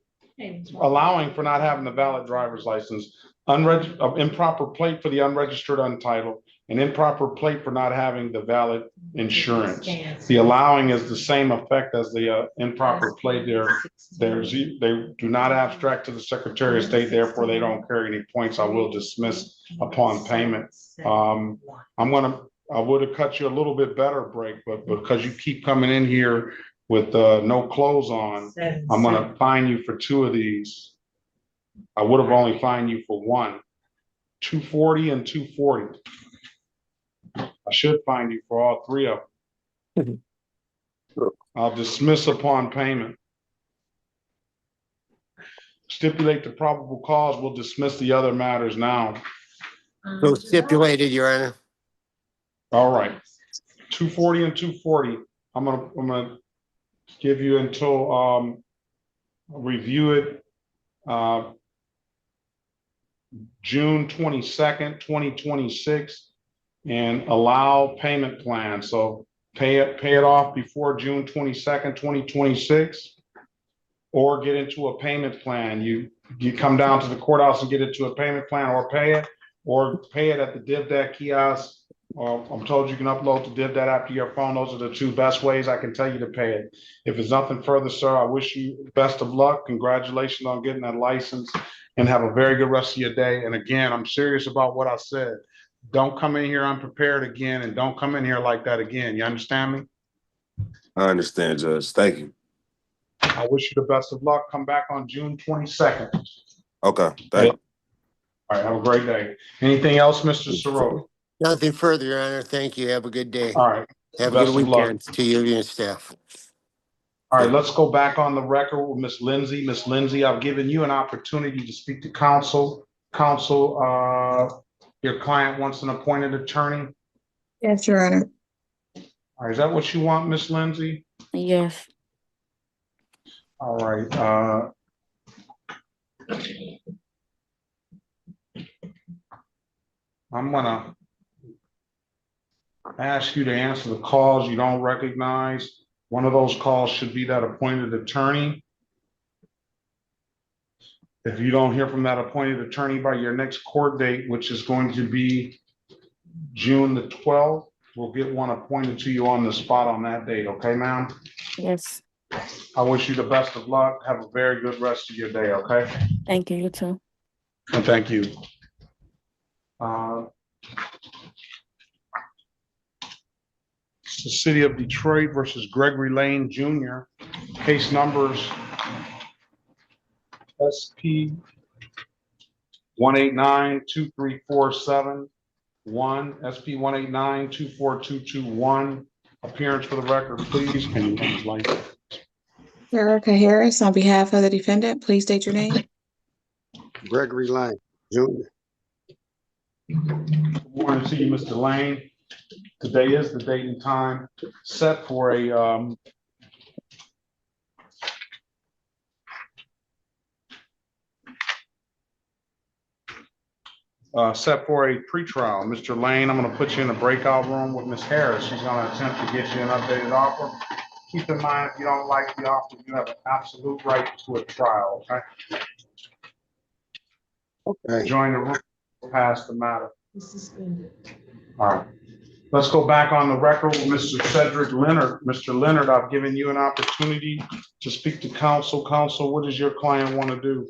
allowing for not having a valid driver's license, improper plate for the unregistered untitled, and improper plate for not having the valid insurance. The allowing is the same effect as the improper plate. They do not abstract to the Secretary of State, therefore they don't carry any points. I will dismiss upon payment. I would have cut you a little bit better break, but because you keep coming in here with no clothes on, I'm gonna fine you for 2 of these. I would have only fined you for 1, 240 and 240. I should fine you for all 3 of them. I'll dismiss upon payment. Stipulate the probable cause. We'll dismiss the other matters now. So stipulated, Your Honor. All right, 240 and 240. I'm gonna give you until review it June 22nd, 2026, and allow payment plan. So pay it off before June 22nd, 2026, or get into a payment plan. You come down to the courthouse and get into a payment plan, or pay it at the DivDat kiosk. I'm told you can upload the DivDat app to your phone. Those are the 2 best ways I can tell you to pay it. If there's nothing further, sir, I wish you best of luck. Congratulations on getting that license, and have a very good rest of your day. And again, I'm serious about what I said. Don't come in here unprepared again, and don't come in here like that again. You understand me? I understand, Judge. Thank you. I wish you the best of luck. Come back on June 22nd. Okay. Thank you. All right. Have a great day. Anything else, Mr. Siroti? Nothing further, Your Honor. Thank you. Have a good day. All right. Have a good weekend to you and your staff. All right, let's go back on the record with Ms. Lindsay. Ms. Lindsay, I've given you an opportunity to speak to counsel. Counsel, your client wants an appointed attorney. Yes, Your Honor. All right, is that what you want, Ms. Lindsay? Yes. All right, I'm gonna ask you to answer the calls you don't recognize. One of those calls should be that appointed attorney. If you don't hear from that appointed attorney by your next court date, which is going to be June the 12th, we'll get one appointed to you on the spot on that date. Okay, ma'am? Yes. I wish you the best of luck. Have a very good rest of your day, okay? Thank you. You too. And thank you. It's the City of Detroit versus Gregory Lane Jr. Case numbers SP 189-2347-1, SP 189-24221. Appearance for the record, please. Can you please like Erica Harris, on behalf of the defendant, please state your name. Gregory Lane, Jr. Good morning to you, Mr. Lane. Today is the date and time set for a pretrial. Mr. Lane, I'm going to put you in a breakout room with Ms. Harris. She's going to attempt to get you an updated offer. Keep in mind, if you don't like the offer, you have an absolute right to a trial, okay? Okay. Join the room, pass the matter. All right. Let's go back on the record with Mr. Cedric Leonard. Mr. Leonard, I've given you an opportunity to speak to counsel. Counsel, what does your client want to do?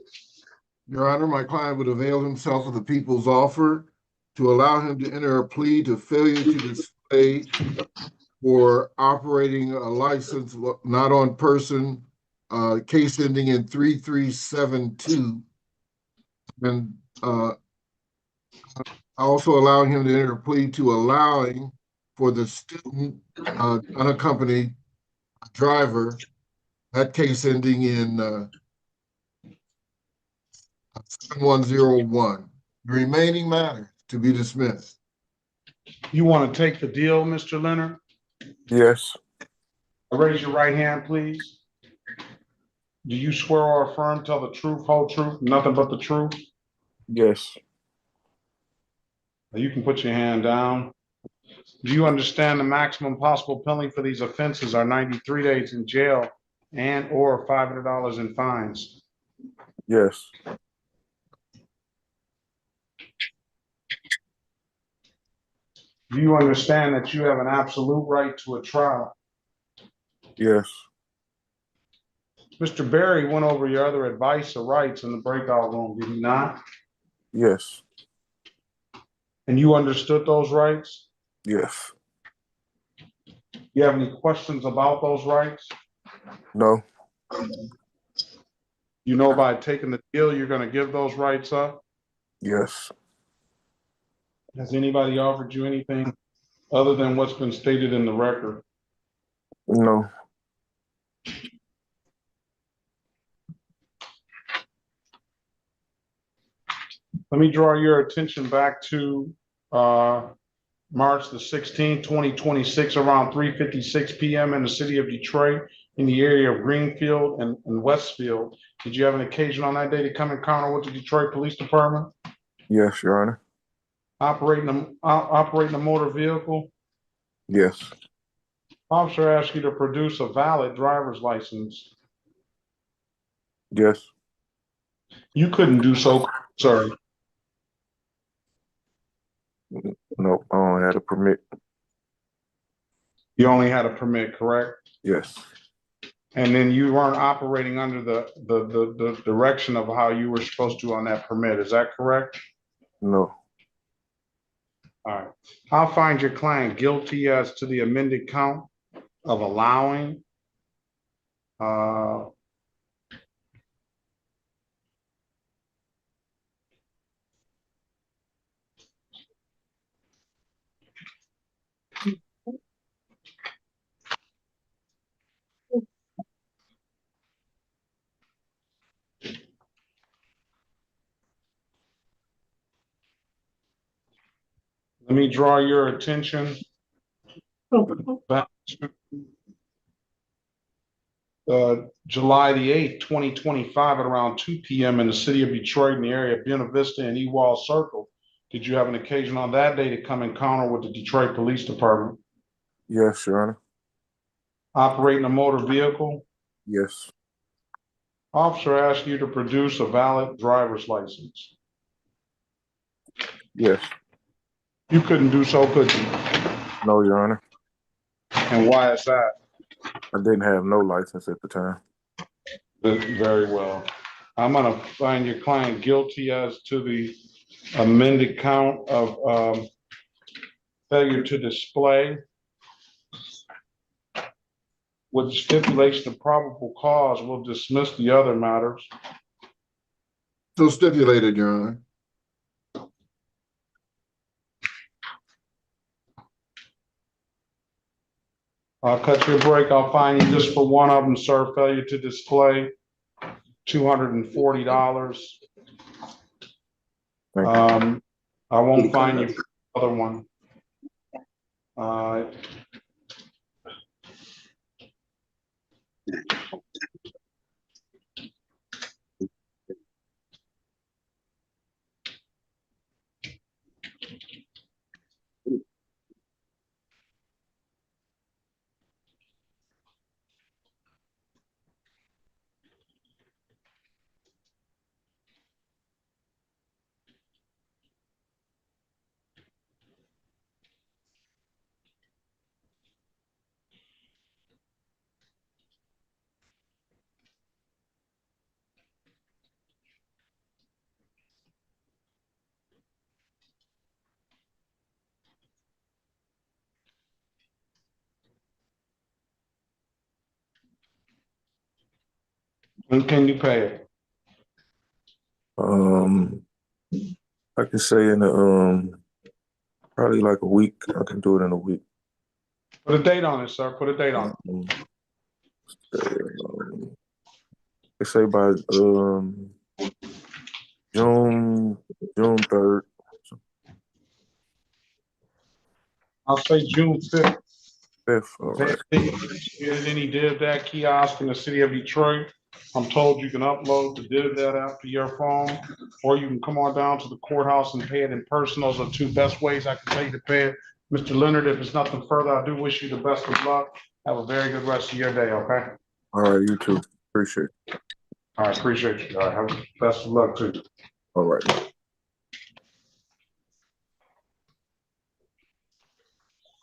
Your Honor, my client would avail himself of the people's offer to allow him to enter a plea to failure to display for operating a license not on person, case ending in 3372. And also allowing him to enter a plea to allowing for the student unaccompanied driver, that case ending in 7101. The remaining matters to be dismissed. You want to take the deal, Mr. Leonard? Yes. Raise your right hand, please. Do you swear or affirm, tell the truth, whole truth, nothing but the truth? Yes. You can put your hand down. Do you understand the maximum possible penalty for these offenses are 93 days in jail and or $500 in fines? Yes. Do you understand that you have an absolute right to a trial? Yes. Mr. Berry went over your other advice or rights in the breakout room, did he not? Yes. And you understood those rights? Yes. You have any questions about those rights? No. You know by taking the deal, you're going to give those rights up? Yes. Has anybody offered you anything other than what's been stated in the record? No. Let me draw your attention back to March the 16th, 2026, around 3:56 p.m. in the city of Detroit, in the area of Greenfield and Westfield. Did you have an occasion on that day to come encounter with the Detroit Police Department? Yes, Your Honor. Operating a motor vehicle? Yes. Officer asked you to produce a valid driver's license. Yes. You couldn't do so, sorry. Nope, I only had a permit. You only had a permit, correct? Yes. And then you weren't operating under the direction of how you were supposed to on that permit. Is that correct? No. All right. I'll find your client guilty as to the amended count of allowing let me draw your attention back to July the 8th, 2025 at around 2 p.m. in the city of Detroit in the area of Buena Vista and Ewald Circle. Did you have an occasion on that day to come encounter with the Detroit Police Department? Yes, Your Honor. Operating a motor vehicle? Yes. Officer asked you to produce a valid driver's license. Yes. You couldn't do so, could you? No, Your Honor. And why is that? I didn't have no license at the time. Very well. I'm gonna find your client guilty as to the amended count of failure to display with stipulation of probable cause. We'll dismiss the other matters. So stipulated, Your Honor. I'll cut you a break. I'll fine you just for one of them, sir. Failure to display, $240. I won't fine you for the other one. When can you pay it? I can say in probably like a week. I can do it in a week. Put a date on it, sir. Put a date on it. They say by June 3rd. I'll say June 5th. 5th, all right. Get any DivDat kiosk in the city of Detroit. I'm told you can upload the DivDat app to your phone, or you can come on down to the courthouse and pay it in person. Those are the two best ways I can tell you to pay it. Mr. Leonard, if it's nothing further, I do wish you the best of luck. Have a very good rest of your day, okay? All right, you too. Appreciate it. All right, appreciate you. All right, have the best of luck too. All right.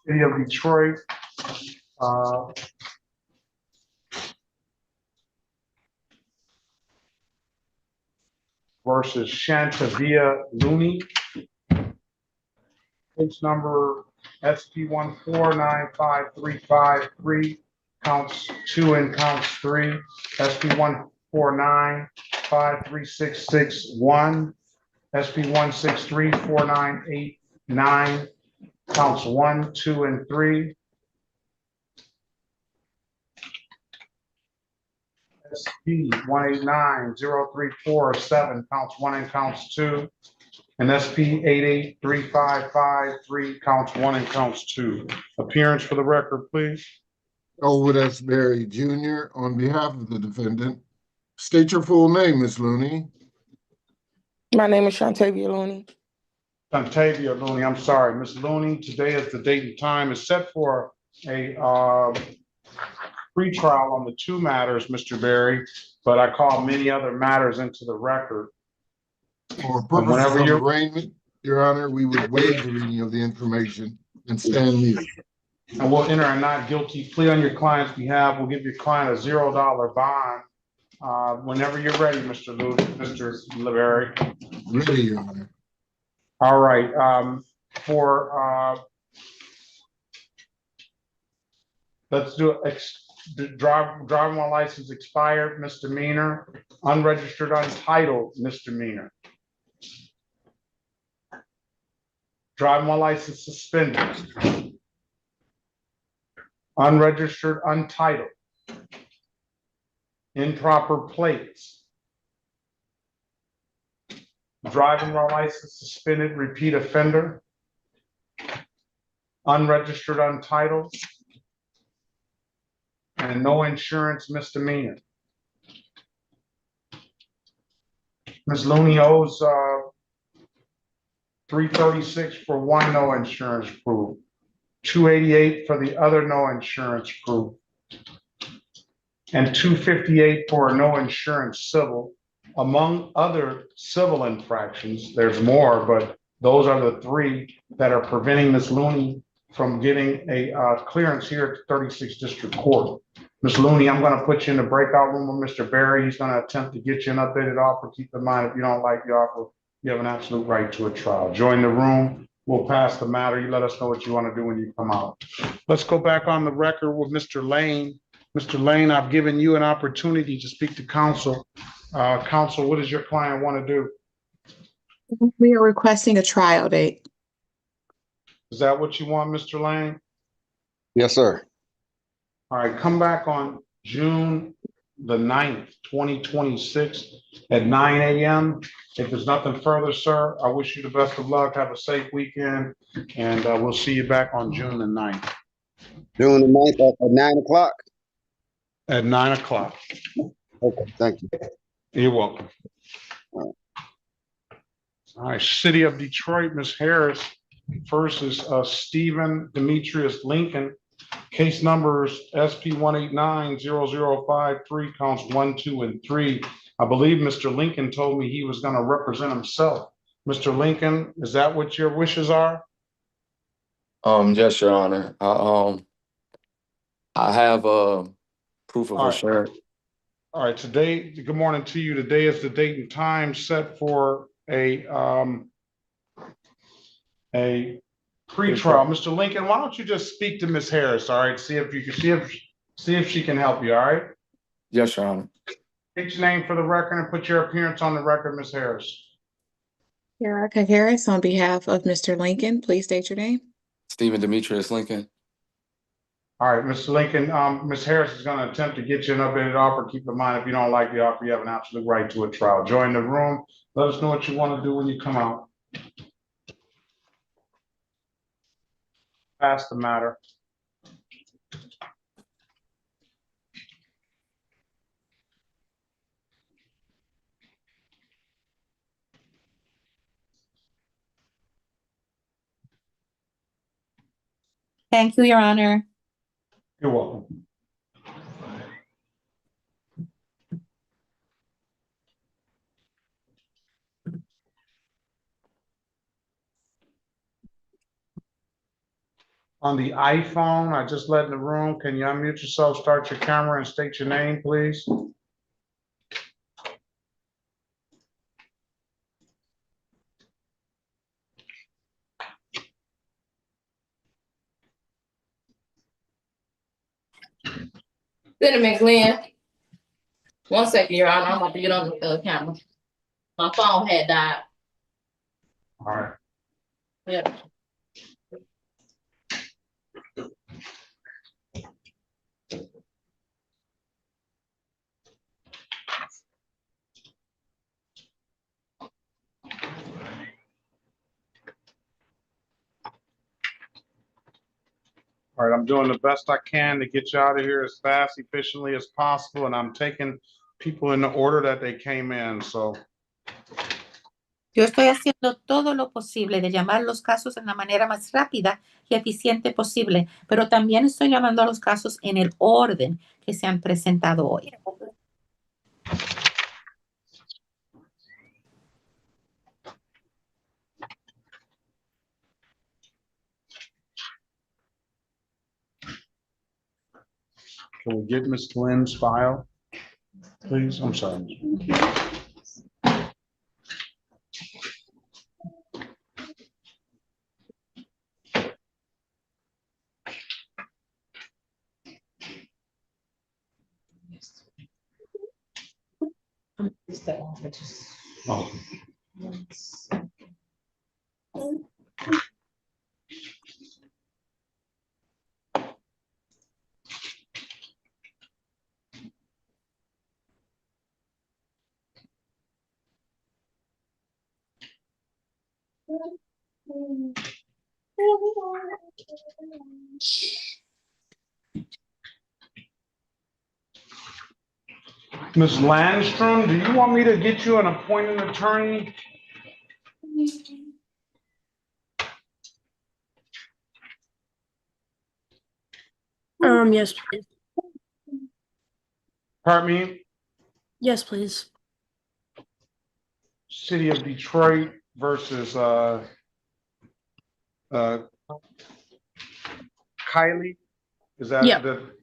City of Detroit. Versus Shantavia Looney. Case number SP 1495353, counts 2 and counts 3. SP 149536661. SP 1634989, counts 1, 2, and 3. SP 1890347, counts 1 and counts 2. And SP 883553, counts 1 and counts 2. Appearance for the record, please. Elwood S. Berry Jr. on behalf of the defendant. State your full name, Ms. Looney. My name is Shantavia Looney. Shantavia Looney, I'm sorry, Ms. Looney. Today is the date and time is set for a pretrial on the 2 matters, Mr. Berry, but I call many other matters into the record. For purposes of arraignment, Your Honor, we would waive the reading of the information and stand mute. And we'll enter a not guilty plea on your client's behalf. We'll give your client a $0 bond. Whenever you're ready, Mr. Berry. Ready, Your Honor. All right. Let's do it. Driving while license expired, misdemeanor. Unregistered, untitled, misdemeanor. Driving while license suspended. Unregistered, untitled. Improper plates. Driving while license suspended, repeat offender. Unregistered, untitled. and no insurance misdemeanor. Ms. Looney owes $336 for one no insurance proof, $288 for the other no insurance proof, and $258 for a no insurance civil. Among other civil infractions, there's more, but those are the three that are preventing Ms. Looney from getting a clearance here at the 36th District Court. Ms. Looney, I'm going to put you in the breakout room with Mr. Berry. He's going to attempt to get you an updated offer. Keep in mind, if you don't like the offer, you have an absolute right to a trial. Join the room. We'll pass the matter. You let us know what you want to do when you come out. Let's go back on the record with Mr. Lane. Mr. Lane, I've given you an opportunity to speak to counsel. Counsel, what does your client want to do? We are requesting a trial date. Is that what you want, Mr. Lane? Yes, sir. All right, come back on June the 9th, 2026 at 9 a.m. If there's nothing further, sir, I wish you the best of luck. Have a safe weekend, and we'll see you back on June the 9th. June the 9th at 9 o'clock? At 9 o'clock. Okay, thank you. You're welcome. All right, City of Detroit, Ms. Harris versus Stephen Demetrius Lincoln. Case numbers SP 189-0053, counts 1, 2, and 3. I believe Mr. Lincoln told me he was going to represent himself. Mr. Lincoln, is that what your wishes are? Yes, Your Honor. I have proof of insurance. All right, today, good morning to you. Today is the date and time set for a pre-trial. Mr. Lincoln, why don't you just speak to Ms. Harris, all right? See if you can see if she can help you, all right? Yes, Your Honor. Take your name for the record and put your appearance on the record, Ms. Harris. Erica Harris, on behalf of Mr. Lincoln, please state your name. Stephen Demetrius Lincoln. All right, Mr. Lincoln, Ms. Harris is going to attempt to get you an updated offer. Keep in mind, if you don't like the offer, you have an absolute right to a trial. Join the room. Let us know what you want to do when you come out. Pass the matter. Thank you, Your Honor. You're welcome. On the iPhone, I just let in the room. Can you unmute yourself, start your camera, and state your name, please? Senator McGlynn. 1 second, Your Honor. I'm about to get on the camera. My phone had died. All right. Yeah. All right, I'm doing the best I can to get you out of here as fast, efficiently as possible, and I'm taking people in the order that they came in, so. Yo estoy haciendo todo lo posible de llamar los casos en la manera más rápida y eficiente posible, pero también estoy llamando a los casos en el orden que se han presentado hoy. Can we get Ms. Lynn's file, please? I'm sorry. Oh. Ms. Landstrom, do you want me to get you an appointed attorney? Yes, please. Pardon me? Yes, please. City of Detroit versus Kylie. Is that Yep. the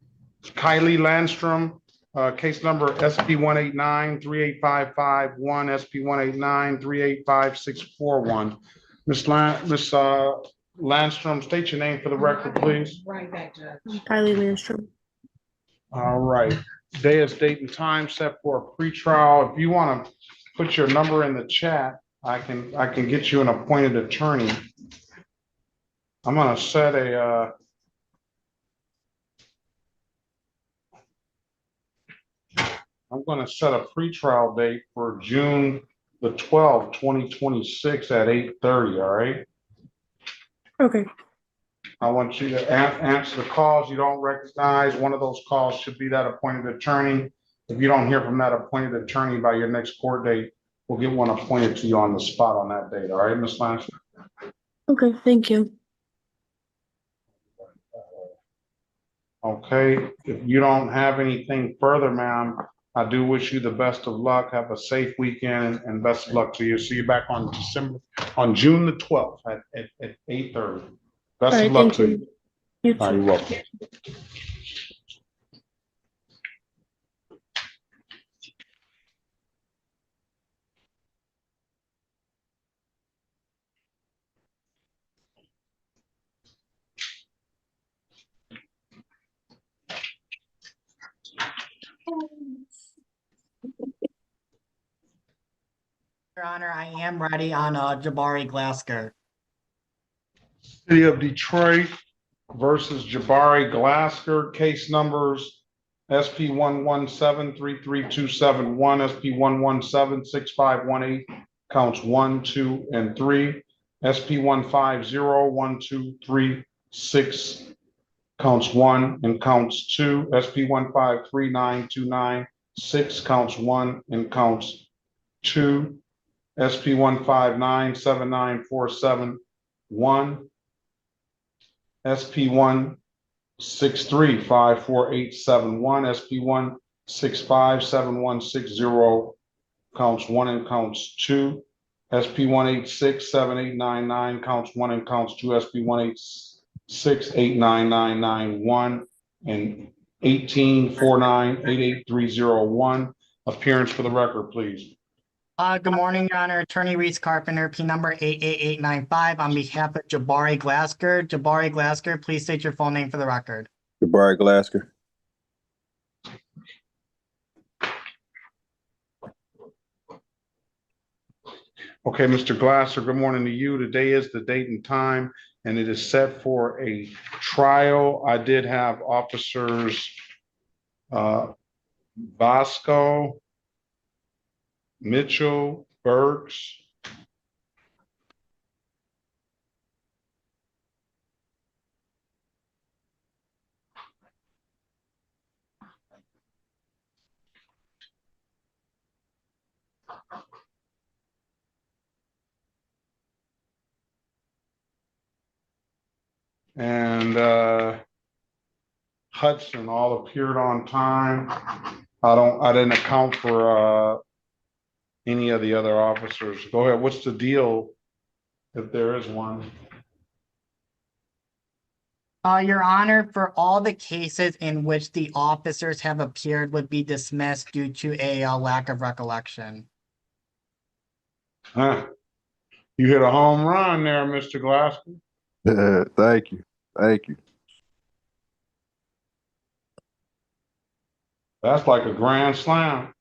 Kylie Landstrom? Case number SP 189-38551, SP 189-385-641. Ms. Landstrom, state your name for the record, please. Right back, Judge. Kylie Landstrom. All right. Day is date and time set for a pretrial. If you want to put your number in the chat, I can get you an appointed attorney. I'm gonna set a pretrial date for June the 12th, 2026 at 8:30. All right. Okay. I want you to answer the calls you don't recognize. One of those calls should be that appointed attorney. If you don't hear from that appointed attorney by your next court date, we'll get one appointed to you on the spot on that date. All right, Ms. Lance? Okay, thank you. Okay, if you don't have anything further, ma'am, I do wish you the best of luck. Have a safe weekend and best of luck to you. See you back on June the 12th at 8:30. Best All of right, luck thank to you. you. You All right, too. you're welcome. Your Honor, I am ready on Jabari Glasker. City of Detroit versus Jabari Glasker, case numbers SP 117-33271, SP 117-6518, counts 1, 2, and 3, SP 150-1236, counts 1 and counts 2, SP 153-929, 6, counts 1 and counts 2, SP 159-7947-1, SP 163-54871, SP 165-7160, counts 1 and counts 2, SP 186-7899, counts 1 and counts 2, SP 186-89991, and 1849-88301. Appearance for the record, please. Good morning, Your Honor. Attorney Reese Carpenter, P number 88895, on behalf of Jabari Glasker. Jabari Glasker, please state your full name for the record. Jabari Glasker. Okay, Mr. Glasser, good morning to you. Today is the date and time, and it is set for a trial. I did have officers Vasco, Mitchell, Burks, and Hudson all appeared on time. I didn't account for any of the other officers. Go ahead. What's the deal if there is one? Your Honor, for all the cases in which the officers have appeared would be dismissed due to a lack of recollection. Huh. You hit a home run there, Mr. Glasgow. Thank you. Thank you. That's like a grand slam.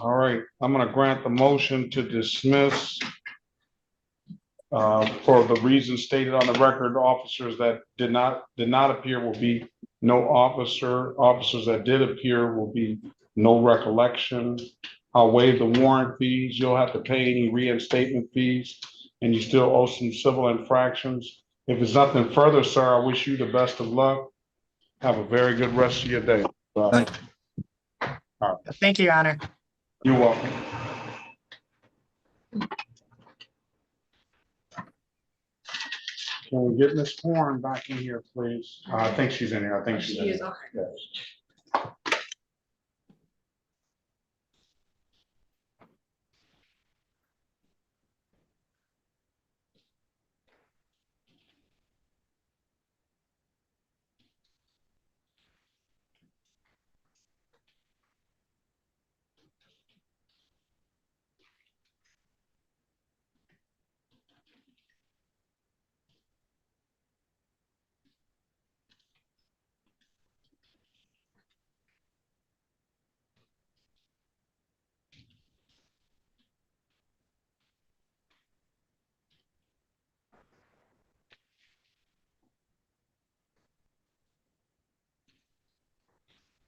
All right, I'm gonna grant the motion to dismiss for the reasons stated on the record. Officers that did not appear will be no officer. Officers that did appear will be no recollection. I'll waive the warrant fees. You'll have to pay any reinstatement fees, and you still owe some civil infractions. If it's nothing further, sir, I wish you the best of luck. Have a very good rest of your day. Bye. Thank you, Your Honor. You're welcome. Can we get Ms. Horn back in here, please? I think she's in here. I think she's in here. Yes.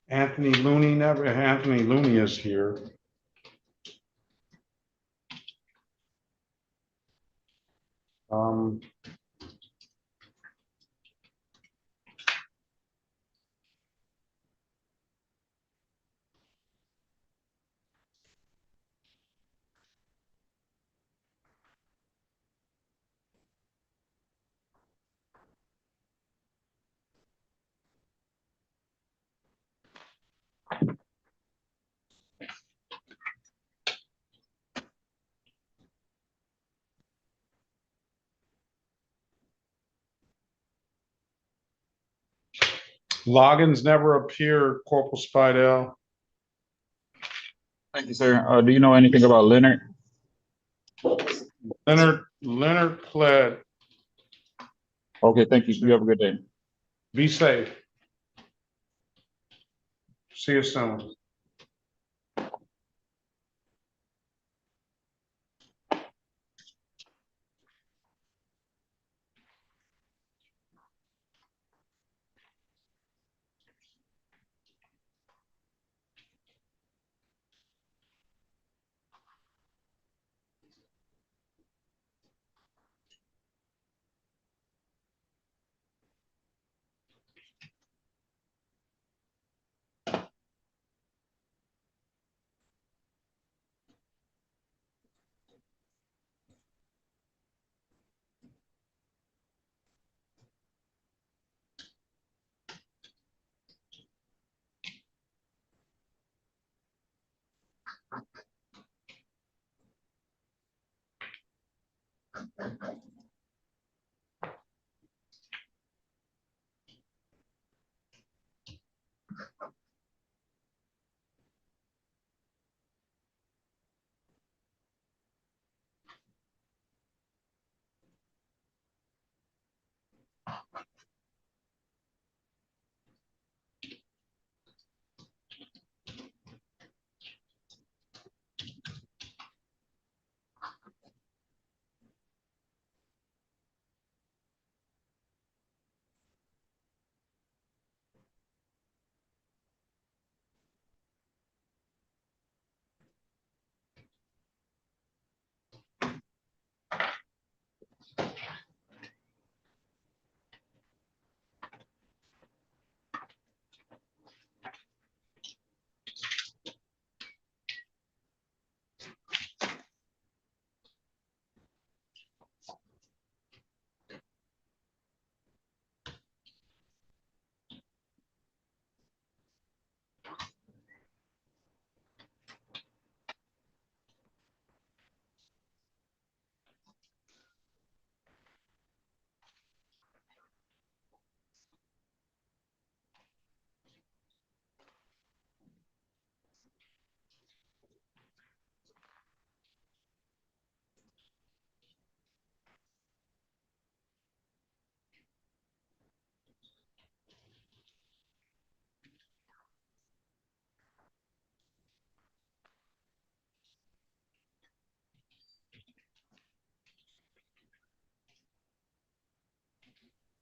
Anthony Looney is here. Loggins never appeared, Corporal Spidell. Thank you, sir. Do you know anything about Leonard? Leonard pled. Okay, thank you. You have a good day. Be safe. See you soon.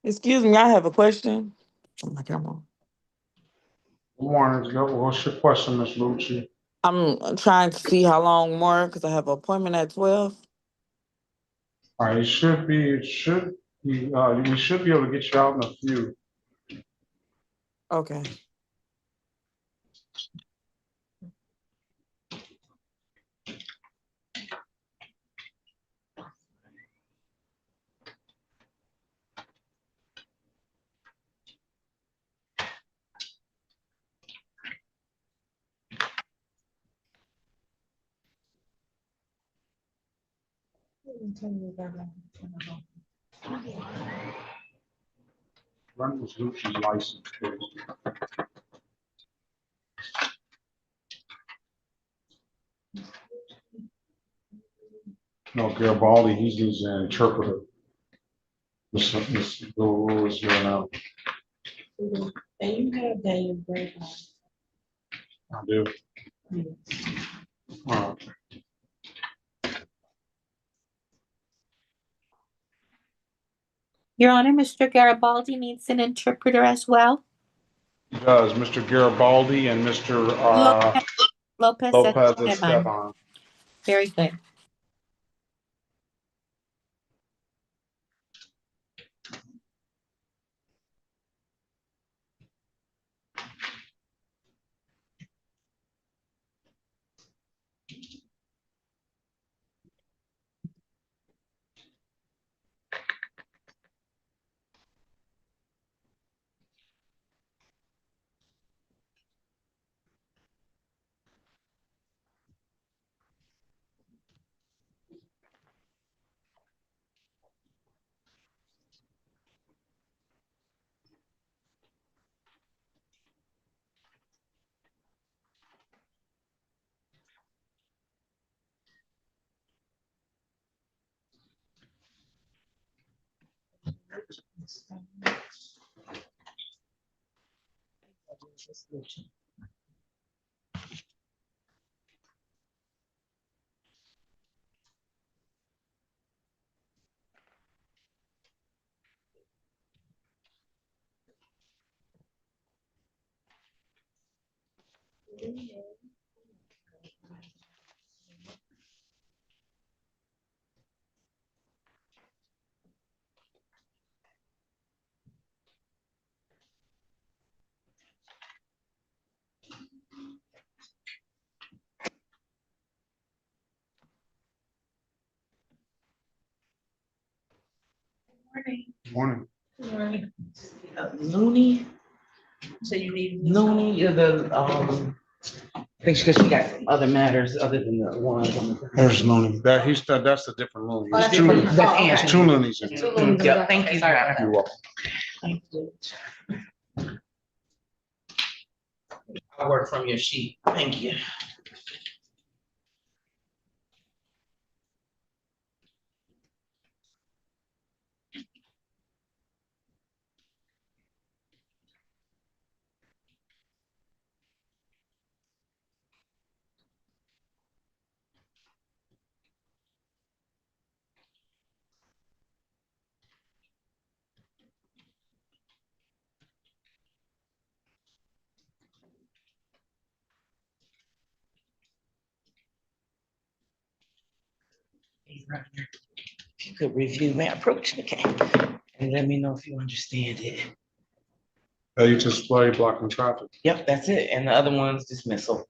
Excuse me, I have a question. Oh my camera. Good morning. What's your question, Ms. Lucci? I'm trying to see how long more because I have an appointment at 12. All right, we should be able to get you out in a few. Okay. Run Ms. Lucci's license, please. No, Garibaldi, he's using an interpreter. The rule is here now. And you have Daniel Break. I do. All right. Your Honor, Mr. Garibaldi needs an interpreter as well. He does, Mr. Garibaldi and Mr. Lopez Lopez Esteban. Esteban. Very good. Morning. Looney. So you need Looney, you're the, I think because she got some other matters other than the one. There's Looney. That's a different Looney. Oh, There's that's two, different. That's there's Ann. two Loonies in Two here. Loonies. Yep. Thank you. Sorry about that. You're welcome. Thank you. I'll work from your sheet. Thank you. If you could review my approach, okay, and let me know if you understand it. You display blocking traffic. Yep, that's it, and the other one's dismissal.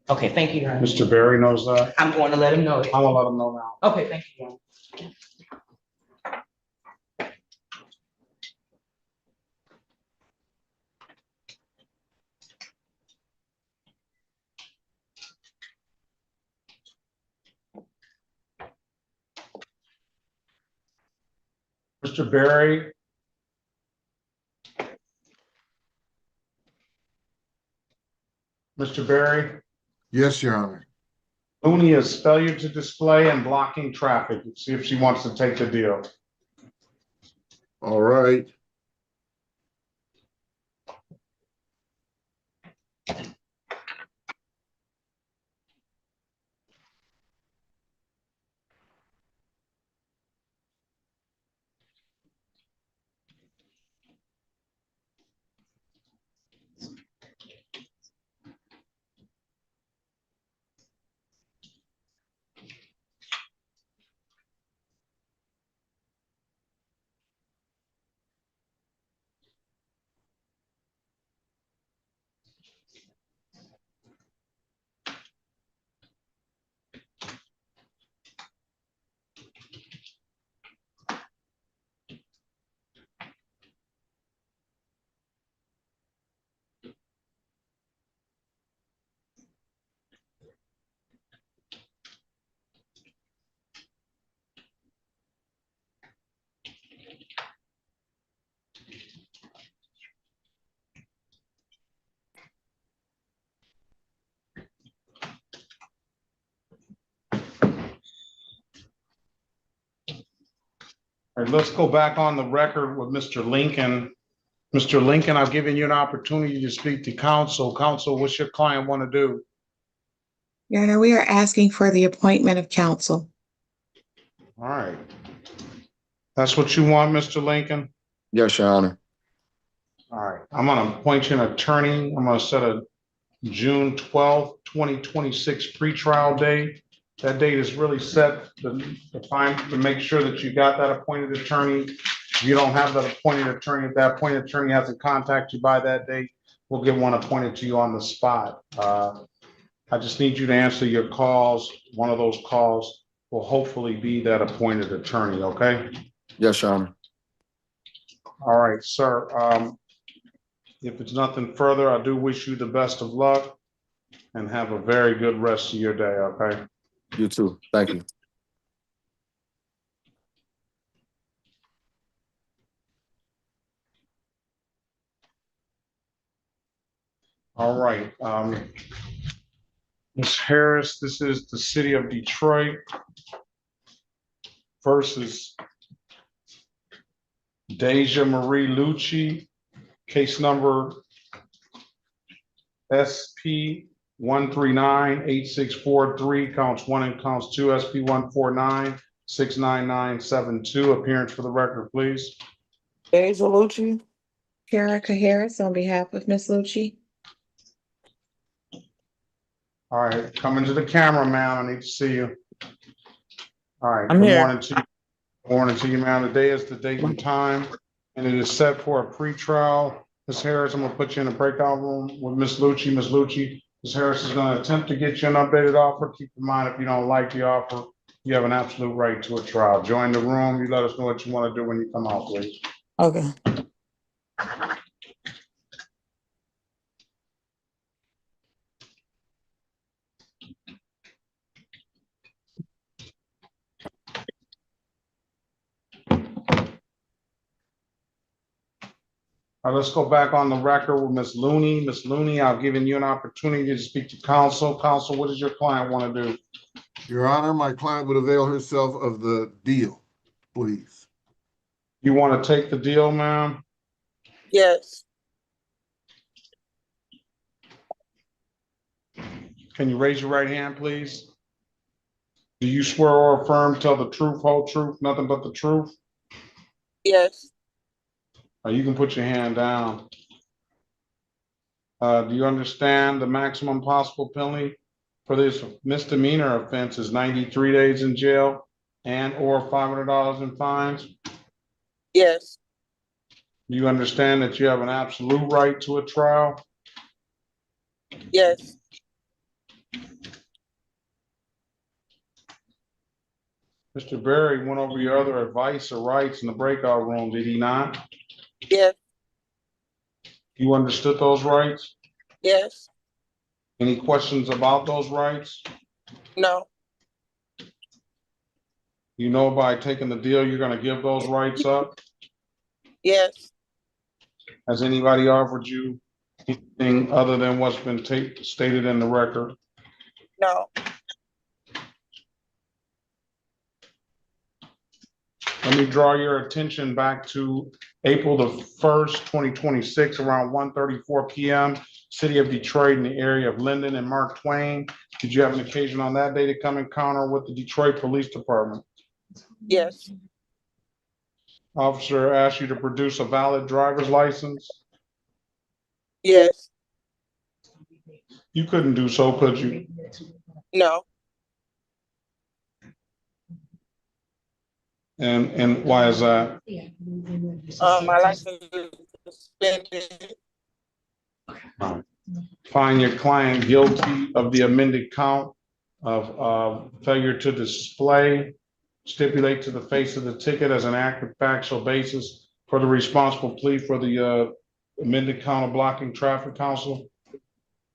Okay, thank you. Your Honor. Mr. Berry knows that. I'm going to let him know. I'm gonna let him know now. Okay, thank you. Your Honor. Mr. Berry. Mr. Berry. Yes, Your Honor. Looney is failure to display and blocking traffic. See if she wants to take the deal. All right. All right, let's go back on the record with Mr. Lincoln. Mr. Lincoln, I've given you an opportunity to speak to counsel. Counsel, what's your client want to do? Your Honor, we are asking for the appointment of counsel. All right. That's what you want, Mr. Lincoln? Yes, Your Honor. All right, I'm gonna appoint you an attorney. I'm gonna set a June 12th, 2026 pretrial date. That date is really set to make sure that you got that appointed attorney. If you don't have that appointed attorney, if that appointed attorney hasn't contacted you by that date, we'll get one appointed to you on the spot. I just need you to answer your calls. One of those calls will hopefully be that appointed attorney, okay? Yes, Your Honor. All right, sir. If it's nothing further, I do wish you the best of luck and have a very good rest of your day, okay? You too. Thank you. All right. Ms. Harris, this is the city of Detroit versus Deja Marie Lucci, case number SP 1398643, counts 1 and counts 2, SP 149-69972. Appearance for the record, please. Deja Lucci. Erica Harris on behalf of Ms. Lucci. All right, come into the camera, ma'am. I need to see you. All right, I'm good here. morning to you. Good morning to you, ma'am. Today is the date and time, and it is set for a pretrial. Ms. Harris, I'm gonna put you in a breakout room with Ms. Lucci. Ms. Lucci, Ms. Harris is gonna attempt to get you an updated offer. Keep in mind, if you don't like the offer, you have an absolute right to a trial. Join the room. You let us know what you want to do when you come out, please. Okay. All right, let's go back on the record with Ms. Looney. Ms. Looney, I've given you an opportunity to speak to counsel. Counsel, what does your client want to do? Your Honor, my client would avail herself of the deal, please. You want to take the deal, ma'am? Yes. Can you raise your right hand, please? Do you swear or affirm, tell the truth, whole truth, nothing but the truth? Yes. You can put your hand down. Do you understand the maximum possible penalty for this misdemeanor offense is 93 days in jail and or $500 in fines? Yes. Do you understand that you have an absolute right to a trial? Yes. Mr. Berry went over your other advice or rights in the breakout room, did he not? Yes. You understood those rights? Yes. Any questions about those rights? No. You know by taking the deal, you're gonna give those rights up? Yes. Has anybody offered you anything other than what's been stated in the record? No. Let me draw your attention back to April the 1st, 2026, around 1:34 p.m., city of Detroit in the area of Linden and Mark Twain. Did you have an occasion on that day to come encounter with the Detroit Police Department? Yes. Officer asked you to produce a valid driver's license? Yes. You couldn't do so, could you? No. And why is that? My license is suspended. Find your client guilty of the amended count of failure to display, stipulate to the face of the ticket as an active factual basis for the responsible plea for the amended count of blocking traffic, counsel.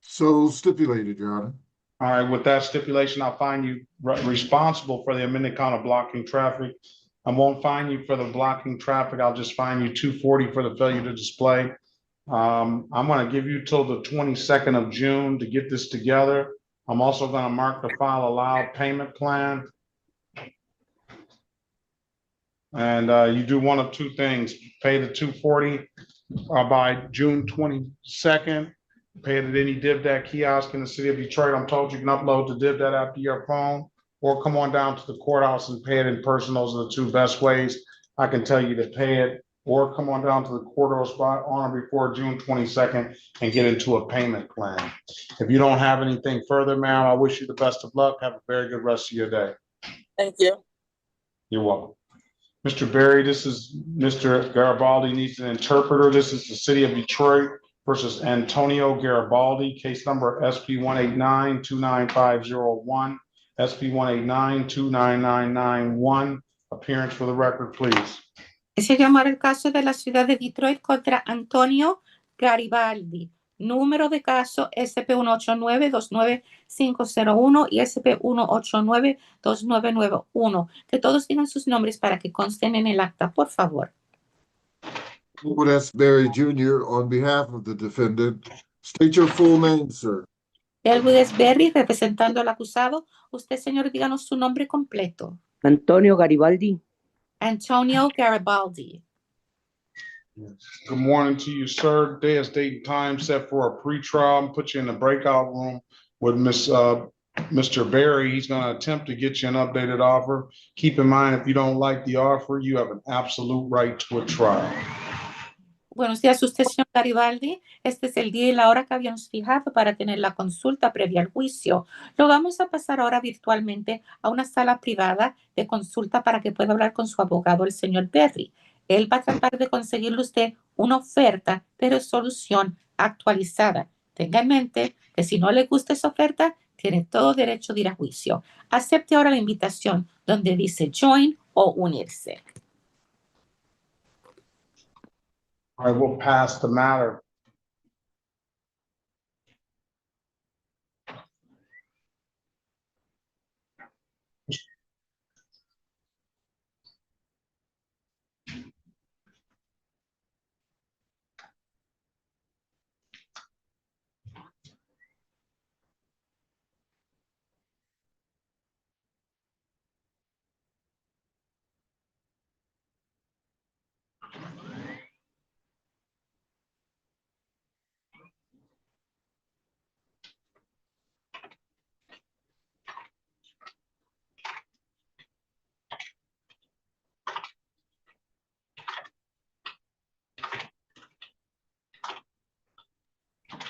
So stipulated, Your Honor. All right, with that stipulation, I'll find you responsible for the amended count of blocking traffic. I won't fine you for the blocking traffic. I'll just fine you $240 for the failure to display. I'm going to give you till the 22nd of June to get this together. I'm also going to mark the file allowed payment plan. And you do one of two things, pay the $240 by June 22nd. Pay it at any DivDat kiosk in the city of Detroit. I'm told you can upload the DivDat app to your phone, or come on down to the courthouse and pay it in person. Those are the two best ways I can tell you to pay it. Or come on down to the courthouse on or before June 22nd and get into a payment plan. If you don't have anything further, ma'am, I wish you the best of luck. Have a very good rest of your day. Thank you. You're welcome. Mr. Berry, this is Mr. Garibaldi needs an interpreter. This is the city of Detroit versus Antonio Garibaldi, case number SP 189-29501, SP 189-29991. Appearance for the record, please. Se llamar el caso de la ciudad de Detroit contra Antonio Garibaldi. Número de caso SP189-29501 y SP189-2991. Que todos digan sus nombres para que consten en el acta, por favor. Edward S. Berry Jr. on behalf of the defendant. State your full name, sir. Elwood S. Berry, representando al acusado. Usted, señor, díganos su nombre completo. Antonio Garibaldi. Antonio Garibaldi. Good morning to you, sir. Day is date and time set for a pretrial. Put you in the breakout room with Mr. Berry. He's going to attempt to get you an updated offer. Keep in mind, if you don't like the offer, you have an absolute right to a trial. Buenos días, usted, señor Garibaldi. Este es el día y la hora que habíamos fijado para tener la consulta previa al juicio. Lo vamos a pasar ahora virtualmente a una sala privada de consulta para que pueda hablar con su abogado, el señor Berry. Él va a tratar de conseguirle a usted una oferta de resolución actualizada. Tenga en mente que si no le gusta esa oferta, tiene todo derecho de ir a juicio. Acepte ahora la invitación donde dice join o unirse. I will pass the matter.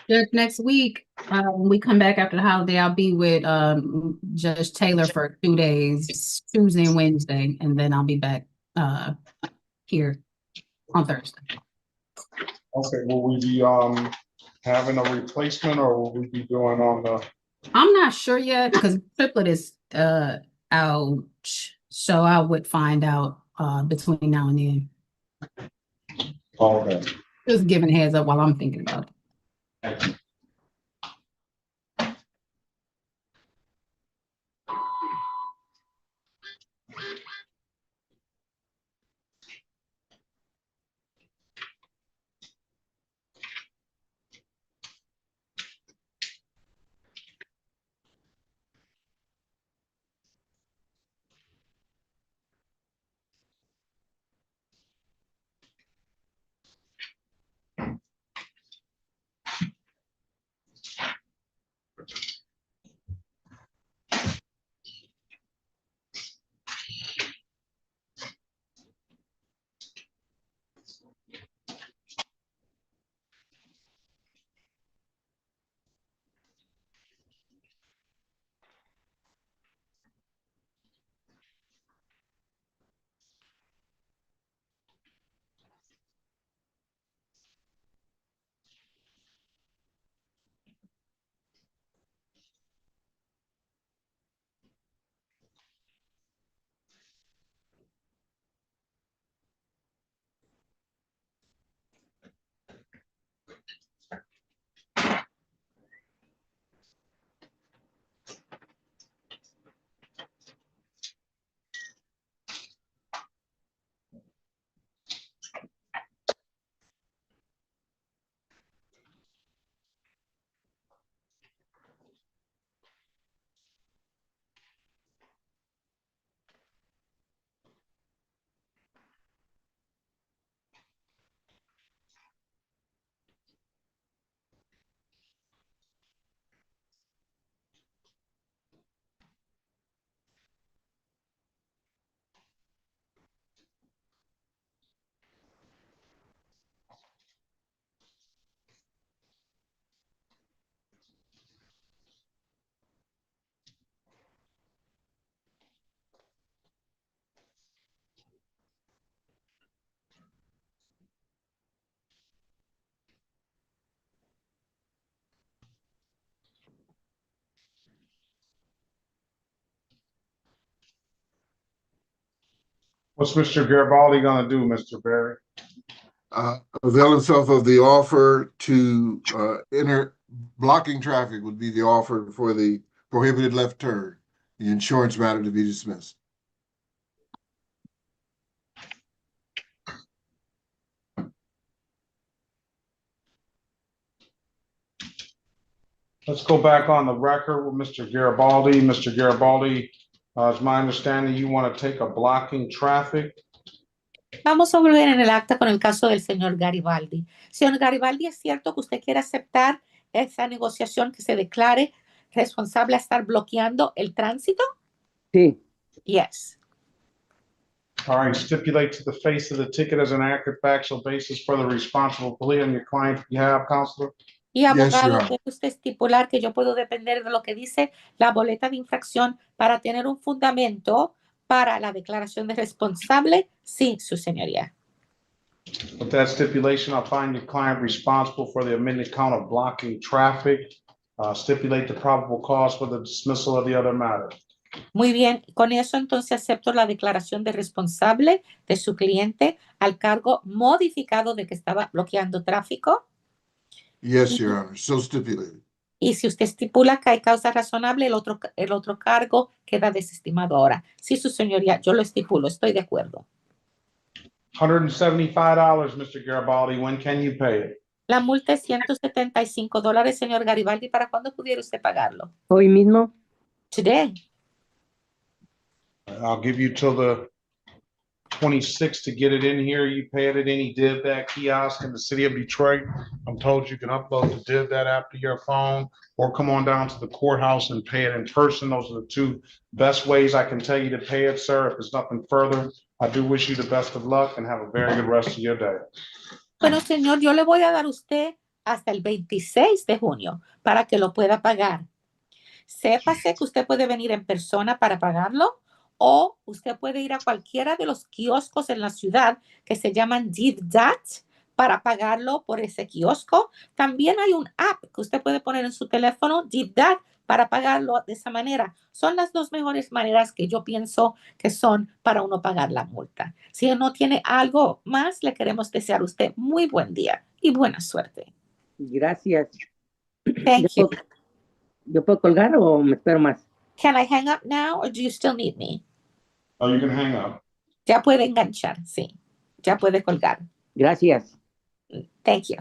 Judge, next week, when we come back after the holiday, I'll be with Judge Taylor for 2 days, Tuesday and Wednesday, and then I'll be back here on Thursday. Okay, will we be having a replacement, or will we be doing on the? I'm not sure yet because Triplet is out, so I would find out between now and then. Okay. Just giving a heads up while I'm thinking about it. What's Mr. Garibaldi gonna do, Mr. Berry? Avail himself of the offer to enter, blocking traffic would be the offer for the prohibited left turn, the insurance matter to be dismissed. Let's go back on the record with Mr. Garibaldi. Mr. Garibaldi, it's my understanding you want to take a blocking traffic. Vamos a volver en el acta con el caso del señor Garibaldi. Señor Garibaldi, ¿es cierto que usted quiere aceptar esa negociación que se declare responsable a estar bloqueando el tránsito? Sí. Yes. All right, stipulate to the face of the ticket as an accurate factual basis for the responsible plea on your client's behalf, Counselor. Y abogado, ¿puede usted estipular que yo puedo depender de lo que dice la boleta de infracción para tener un fundamento para la declaración de responsable? Sí, su señoría. With that stipulation, I'll find your client responsible for the amended count of blocking traffic. Stipulate the probable cause for the dismissal of the other matter. Muy bien, con eso entonces acepto la declaración de responsable de su cliente al cargo modificado de que estaba bloqueando tráfico. Yes, Your Honor, so stipulated. Y si usted estipula que hay causa razonable, el otro cargo queda desestimado ahora. Sí, su señoría, yo lo estipulo, estoy de acuerdo. $175, Mr. Garibaldi. When can you pay it? La multa es $175, señor Garibaldi. ¿Para cuándo pudiera usted pagarlo? Hoy mismo. Today. I'll give you till the 26th to get it in here. You pay it at any DivDat kiosk in the city of Detroit. I'm told you can upload the DivDat app to your phone or come on down to the courthouse and pay it in person. Those are the two best ways I can tell you to pay it, sir. If there's nothing further, I do wish you the best of luck and have a very good rest of your day. Bueno, señor, yo le voy a dar a usted hasta el 26 de junio para que lo pueda pagar. Sépase que usted puede venir en persona para pagarlo o usted puede ir a cualquiera de los kioscos en la ciudad que se llaman DivDat para pagarlo por ese kiosco. También hay un app que usted puede poner en su teléfono, DivDat, para pagarlo de esa manera. Son las dos mejores maneras que yo pienso que son para uno pagar la multa. Si no tiene algo más, le queremos desear a usted muy buen día y buena suerte. Gracias. Thank you. ¿Yo puedo colgar o me espero más? Can I hang up now or do you still need me? Oh, you can hang up. Ya puede enganchar, sí. Ya puede colgar. Gracias. Thank you.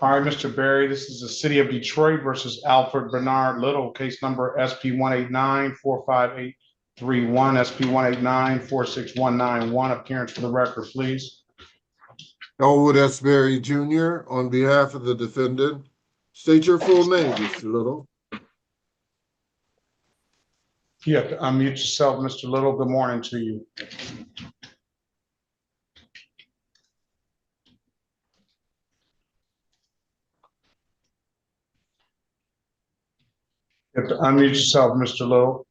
All right, Mr. Berry, this is the city of Detroit versus Alfred Bernard Little, case number SP 189-45831, SP 189-46191. Appearance for the record, please. Elwood S. Berry Jr., on behalf of the defendant, state your full name, Mr. Little. You have to unmute yourself, Mr. Little. Good morning to you. You have to unmute yourself, Mr. Little.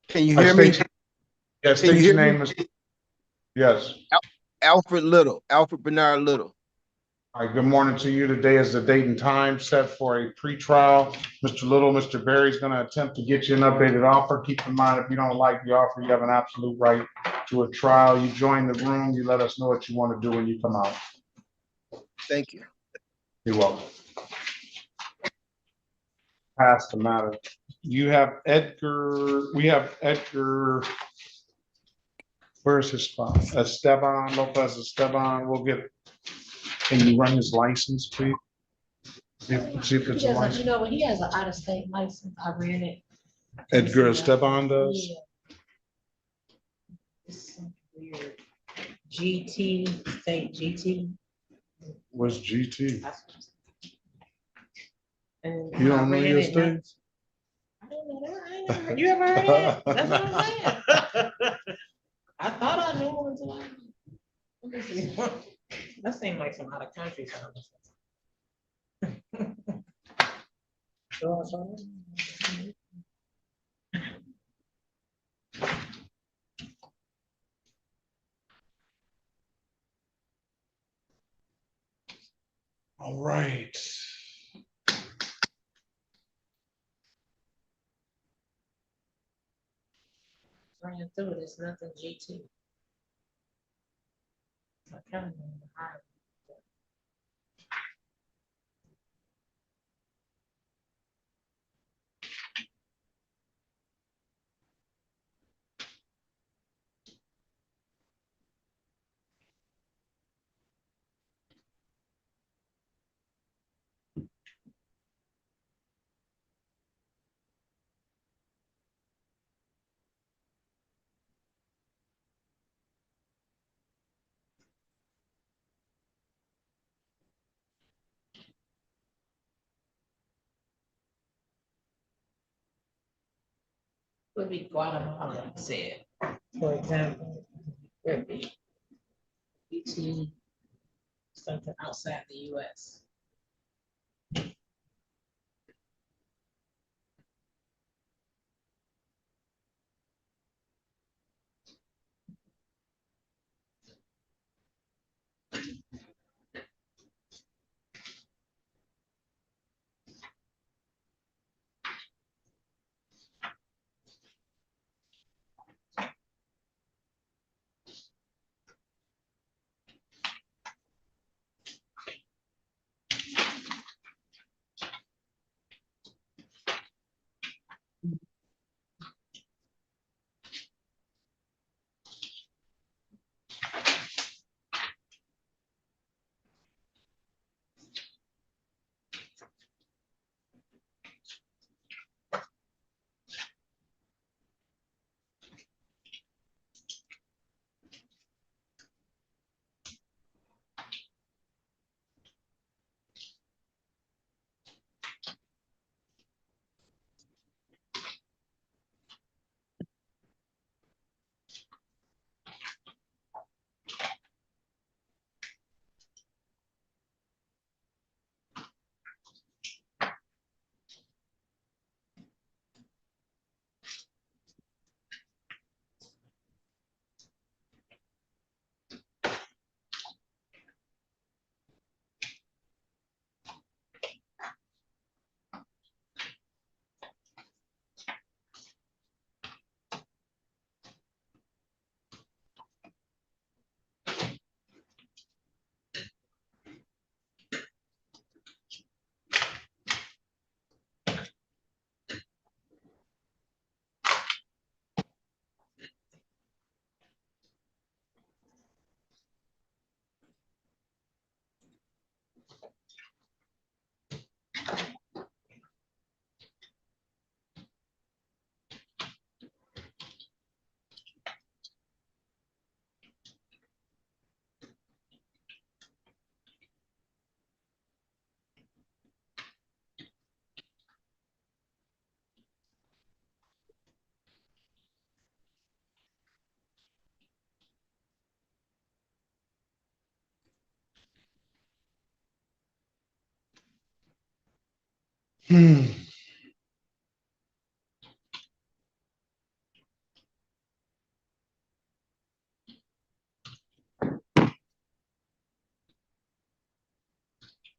Can you hear me? Yes, Can you state hear your me? name, Mr. Yes. Alfred Little, Alfred Bernard Little. All right, good morning to you. Today is the date and time set for a pretrial. Mr. Little, Mr. Berry's going to attempt to get you an updated offer. Keep in mind, if you don't like the offer, you have an absolute right to a trial. You join the room, you let us know what you want to do when you come out. Thank you. You're welcome. Pass the matter. You have Edgar, we have Edgar, where's his spot? Esteban, Lopez Esteban. We'll get, can you run his license, please? See if it's a license. You know, he has an out-of-state license. I ran it. Edgar Esteban does? It's weird. GT, St. GT. What's GT? And You I don't know ran your it, and I- states? I don't know that. I ain't never heard- You ever heard that? That's what I'm saying. I thought I knew until I. Let me see. That seemed like some out of country stuff. All right. Running through, there's nothing G2. I kind of know the high. Would be Guatemala, said, for example, would be BT, something outside the US.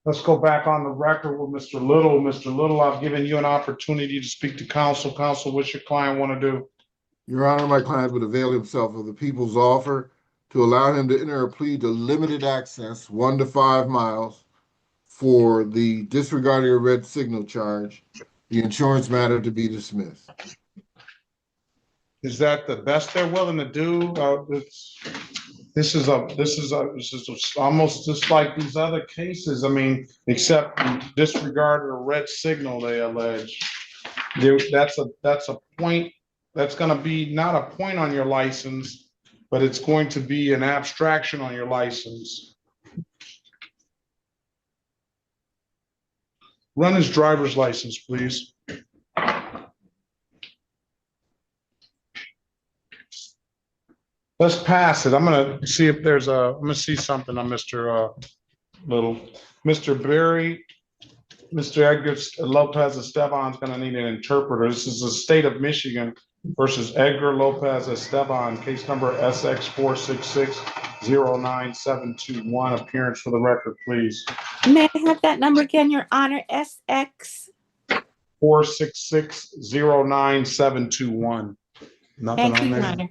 Let's go back on the record with Mr. Little. Mr. Little, I've given you an opportunity to speak to counsel. Counsel, what's your client want to do? Your Honor, my client would avail himself of the people's offer to allow him to enter a plea to limited access, 1 to 5 miles, for the disregarding a red signal charge, the insurance matter to be dismissed. Is that the best they're willing to do? This is almost just like these other cases. I mean, except disregard a red signal, they allege. That's a point. That's going to be not a point on your license, but it's going to be an abstraction on your license. Run his driver's license, please. Let's pass it. I'm gonna see if there's I'm gonna see something on Mr. Little. Mr. Berry, Mr. Edgar Lopez Esteban is gonna need an interpreter. This is the state of Michigan versus Edgar Lopez Esteban, case number SX 09-721. Appearance for the record, please. May I have that number again, Your Honor? SX. 466-09721. Nothing Thank you, on Your there? Honor.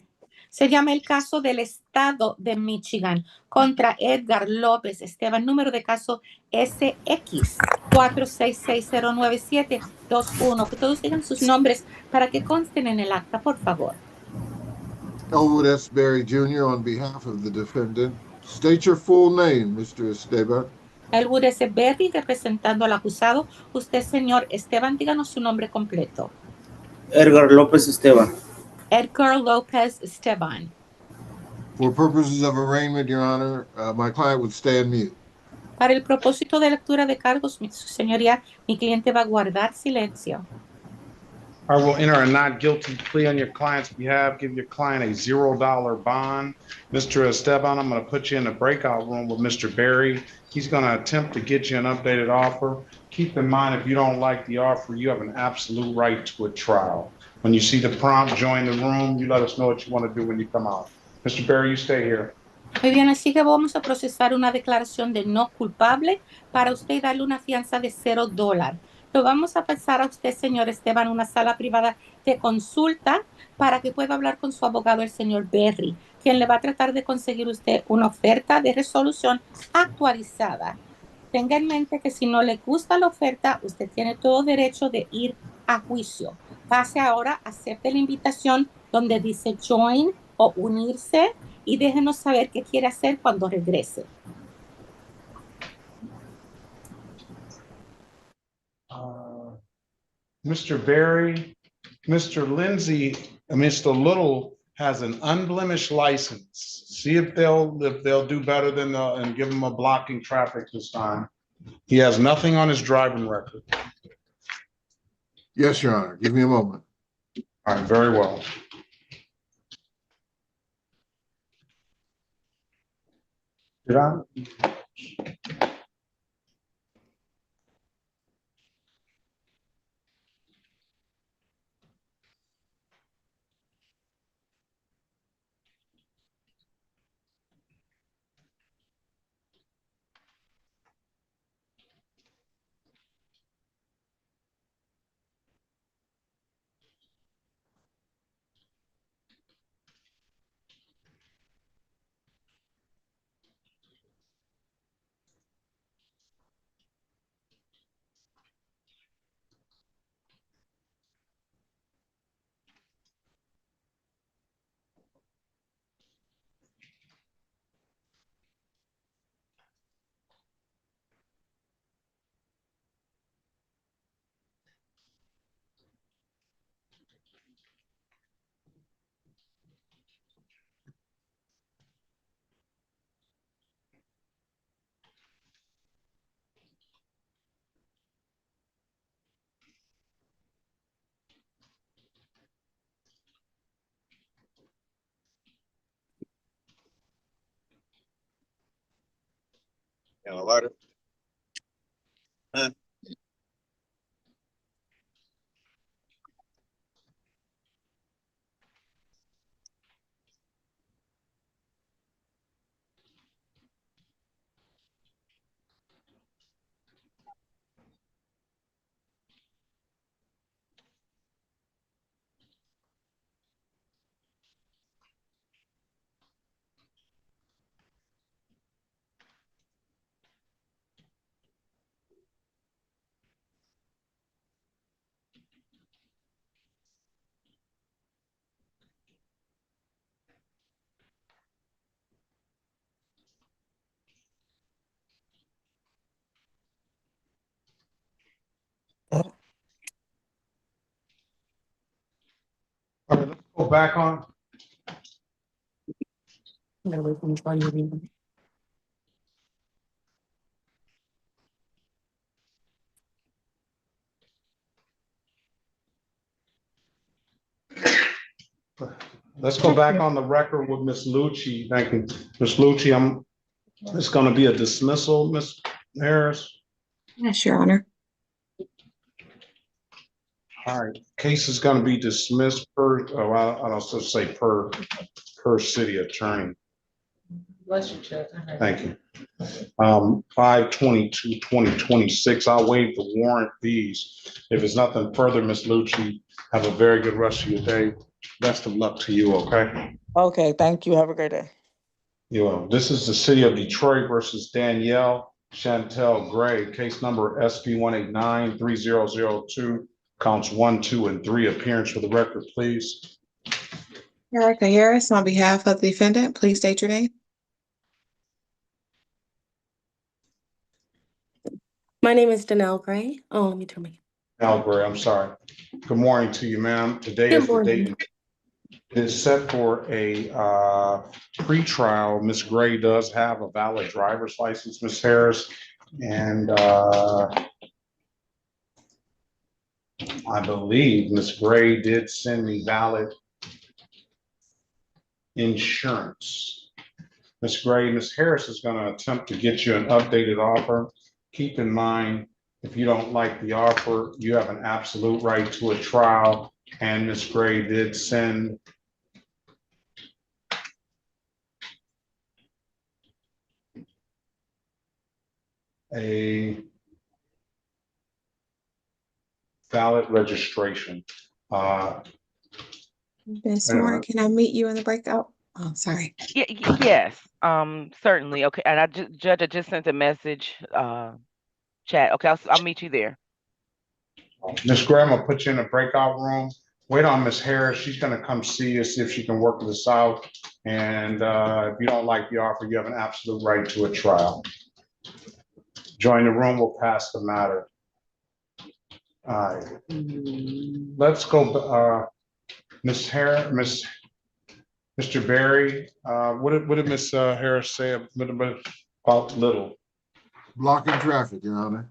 Se llama el caso del Estado de Michigan contra Edgar López Esteban, número de caso SX 4660921. Que todos digan sus nombres para que consten en el acta, por favor. Elwood S. Berry Jr. on behalf of the defendant. State your full name, Mr. Esteban. Elwood S. Berry, representando al acusado. Usted, señor Esteban, díganos su nombre completo. Edgar López Esteban. Edgar López Esteban. For purposes of arraignment, Your Honor, my client would stand mute. Para el propósito de lectura de cargos, su señoría, mi cliente va a guardar silencio. I will enter a not guilty plea on your client's behalf, give your client a $0 bond. Mr. Esteban, I'm going to put you in the breakout room with Mr. Berry. He's going to attempt to get you an updated offer. Keep in mind, if you don't like the offer, you have an absolute right to a trial. When you see the prompt, join the room. You let us know what you want to do when you come out. Mr. Berry, you stay here. Muy bien, así que vamos a procesar una declaración de no culpable para usted y darle una fianza de $0. Lo vamos a pasar a usted, señor Esteban, una sala privada de consulta para que pueda hablar con su abogado, el señor Berry, quien le va a tratar de conseguir usted una oferta de resolución actualizada. Tenga en mente que si no le gusta la oferta, usted tiene todo derecho de ir a juicio. Pase ahora, acepte la invitación donde dice join o unirse y déjenos saber qué quiere hacer cuando regrese. Mr. Berry, Mr. Lindsay, Mr. Little has an unblemished license. See if they'll do better than and give him a blocking traffic this time. He has nothing on his driving record. Yes, Your Honor. Give me a moment. All right, very well. Did I? Yeah, a lighter. All right, let's go back on. Let's go back on the record with Ms. Lucci. Thank you. Ms. Lucci, it's going to be a dismissal, Ms. Harris. Yes, Your Honor. All right, case is going to be dismissed per, I don't say per city attorney. Bless you, Chuck. Thank you. 5/22/2026. I'll waive the warrant fees. If there's nothing further, Ms. Lucci, have a very good rest of your day. Best of luck to you, okay? Okay, thank you. Have a great day. You will. This is the City of Detroit versus Danielle Chantel Gray, case number SB 189-3002, counts 1, 2, and 3. Appearance for the record, please. Erica Harris, on behalf of the defendant, please state your name. My name is Danelle Gray. Oh, let me turn my. Al Gray, I'm sorry. Good morning to you, ma'am. Today Good is the morning. date. It is set for a pretrial. Ms. Gray does have a valid driver's license, Ms. Harris, and I believe Ms. Gray did send me valid insurance. Ms. Gray, Ms. Harris is going to attempt to get you an updated offer. Keep in mind, if you don't like the offer, you have an absolute right to a trial. And Ms. Gray did send a valid registration. Ms. Warren, can I meet you in the breakout? Oh, sorry. Yes, certainly. Okay, and Judge, I just sent a message, chat. Okay, I'll meet you there. Ms. Gray, I'm gonna put you in a breakout room. Wait on Ms. Harris. She's gonna come see you, see if she can work this out. And if you don't like the offer, you have an absolute right to a trial. Join the room, we'll pass the matter. All right. Let's go, Ms. Harris, Mr. Barry, what did Ms. Harris say a little bit about Little? Blocking traffic, Your Honor.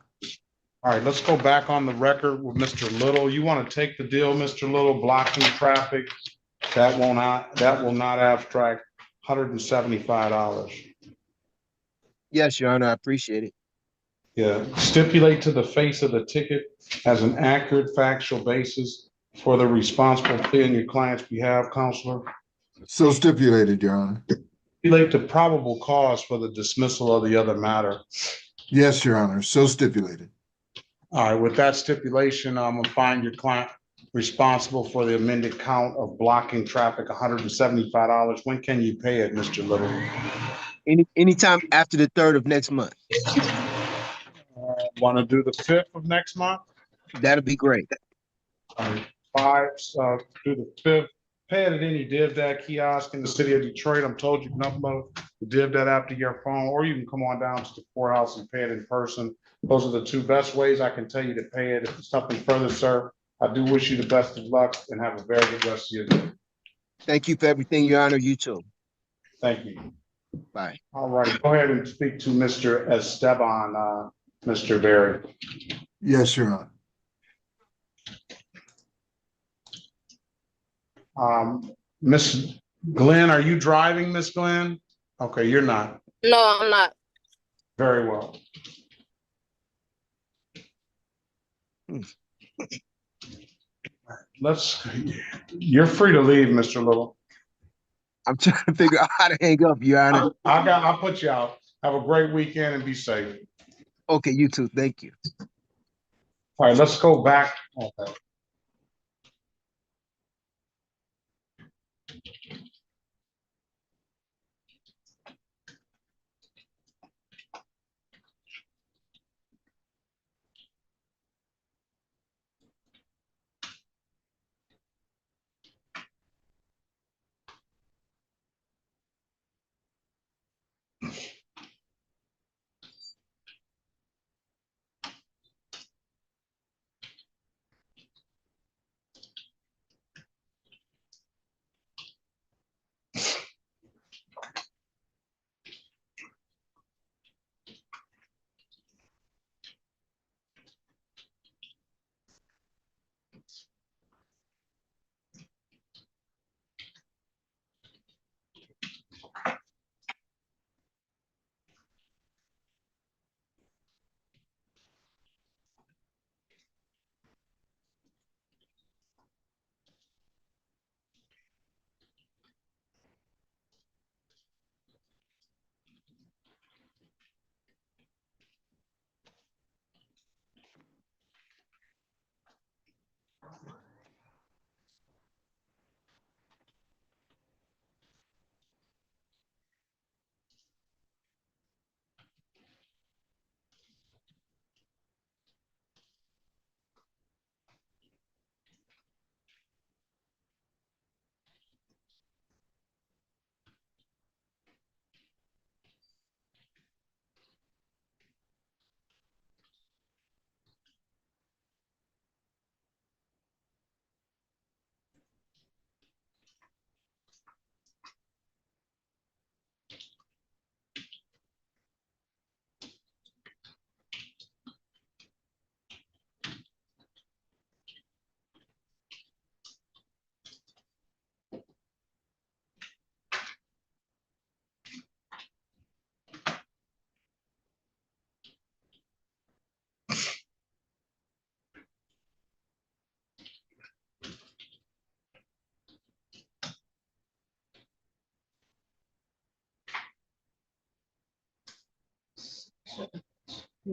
All right, let's go back on the record with Mr. Little. You want to take the deal, Mr. Little, blocking traffic? That will not abstract $175. Yes, Your Honor, I appreciate it. Yeah, stipulate to the face of the ticket as an accurate factual basis for the responsible plea in your client's behalf, Counselor. So stipulated, Your Honor. Stipulate the probable cause for the dismissal of the other matter. Yes, Your Honor, so stipulated. All right, with that stipulation, I'm gonna find your client responsible for the amended count of blocking traffic, $175. When can you pay it, Mr. Little? Anytime after the 3rd of next month. Want to do the 5th of next month? That'll be great. All right, do the 5th. Pay it at any DivDat kiosk in the city of Detroit. I'm told you can upload the DivDat app to your phone, or you can come on down to the courthouse and pay it in person. Those are the two best ways I can tell you to pay it. If it's something further, sir, I do wish you the best of luck and have a very good rest of your day. Thank you for everything, Your Honor. You too. Thank you. Bye. All right, go ahead and speak to Mr. Esteban, Mr. Barry. Yes, Your Honor. Miss Glenn, are you driving, Miss Glenn? Okay, you're not. No, I'm not. Very well. You're free to leave, Mr. Little. I'm trying to figure out how to hang up, Your Honor. I'll put you out. Have a great weekend and be safe. Okay, you too. Thank you. All right, let's go back. Okay.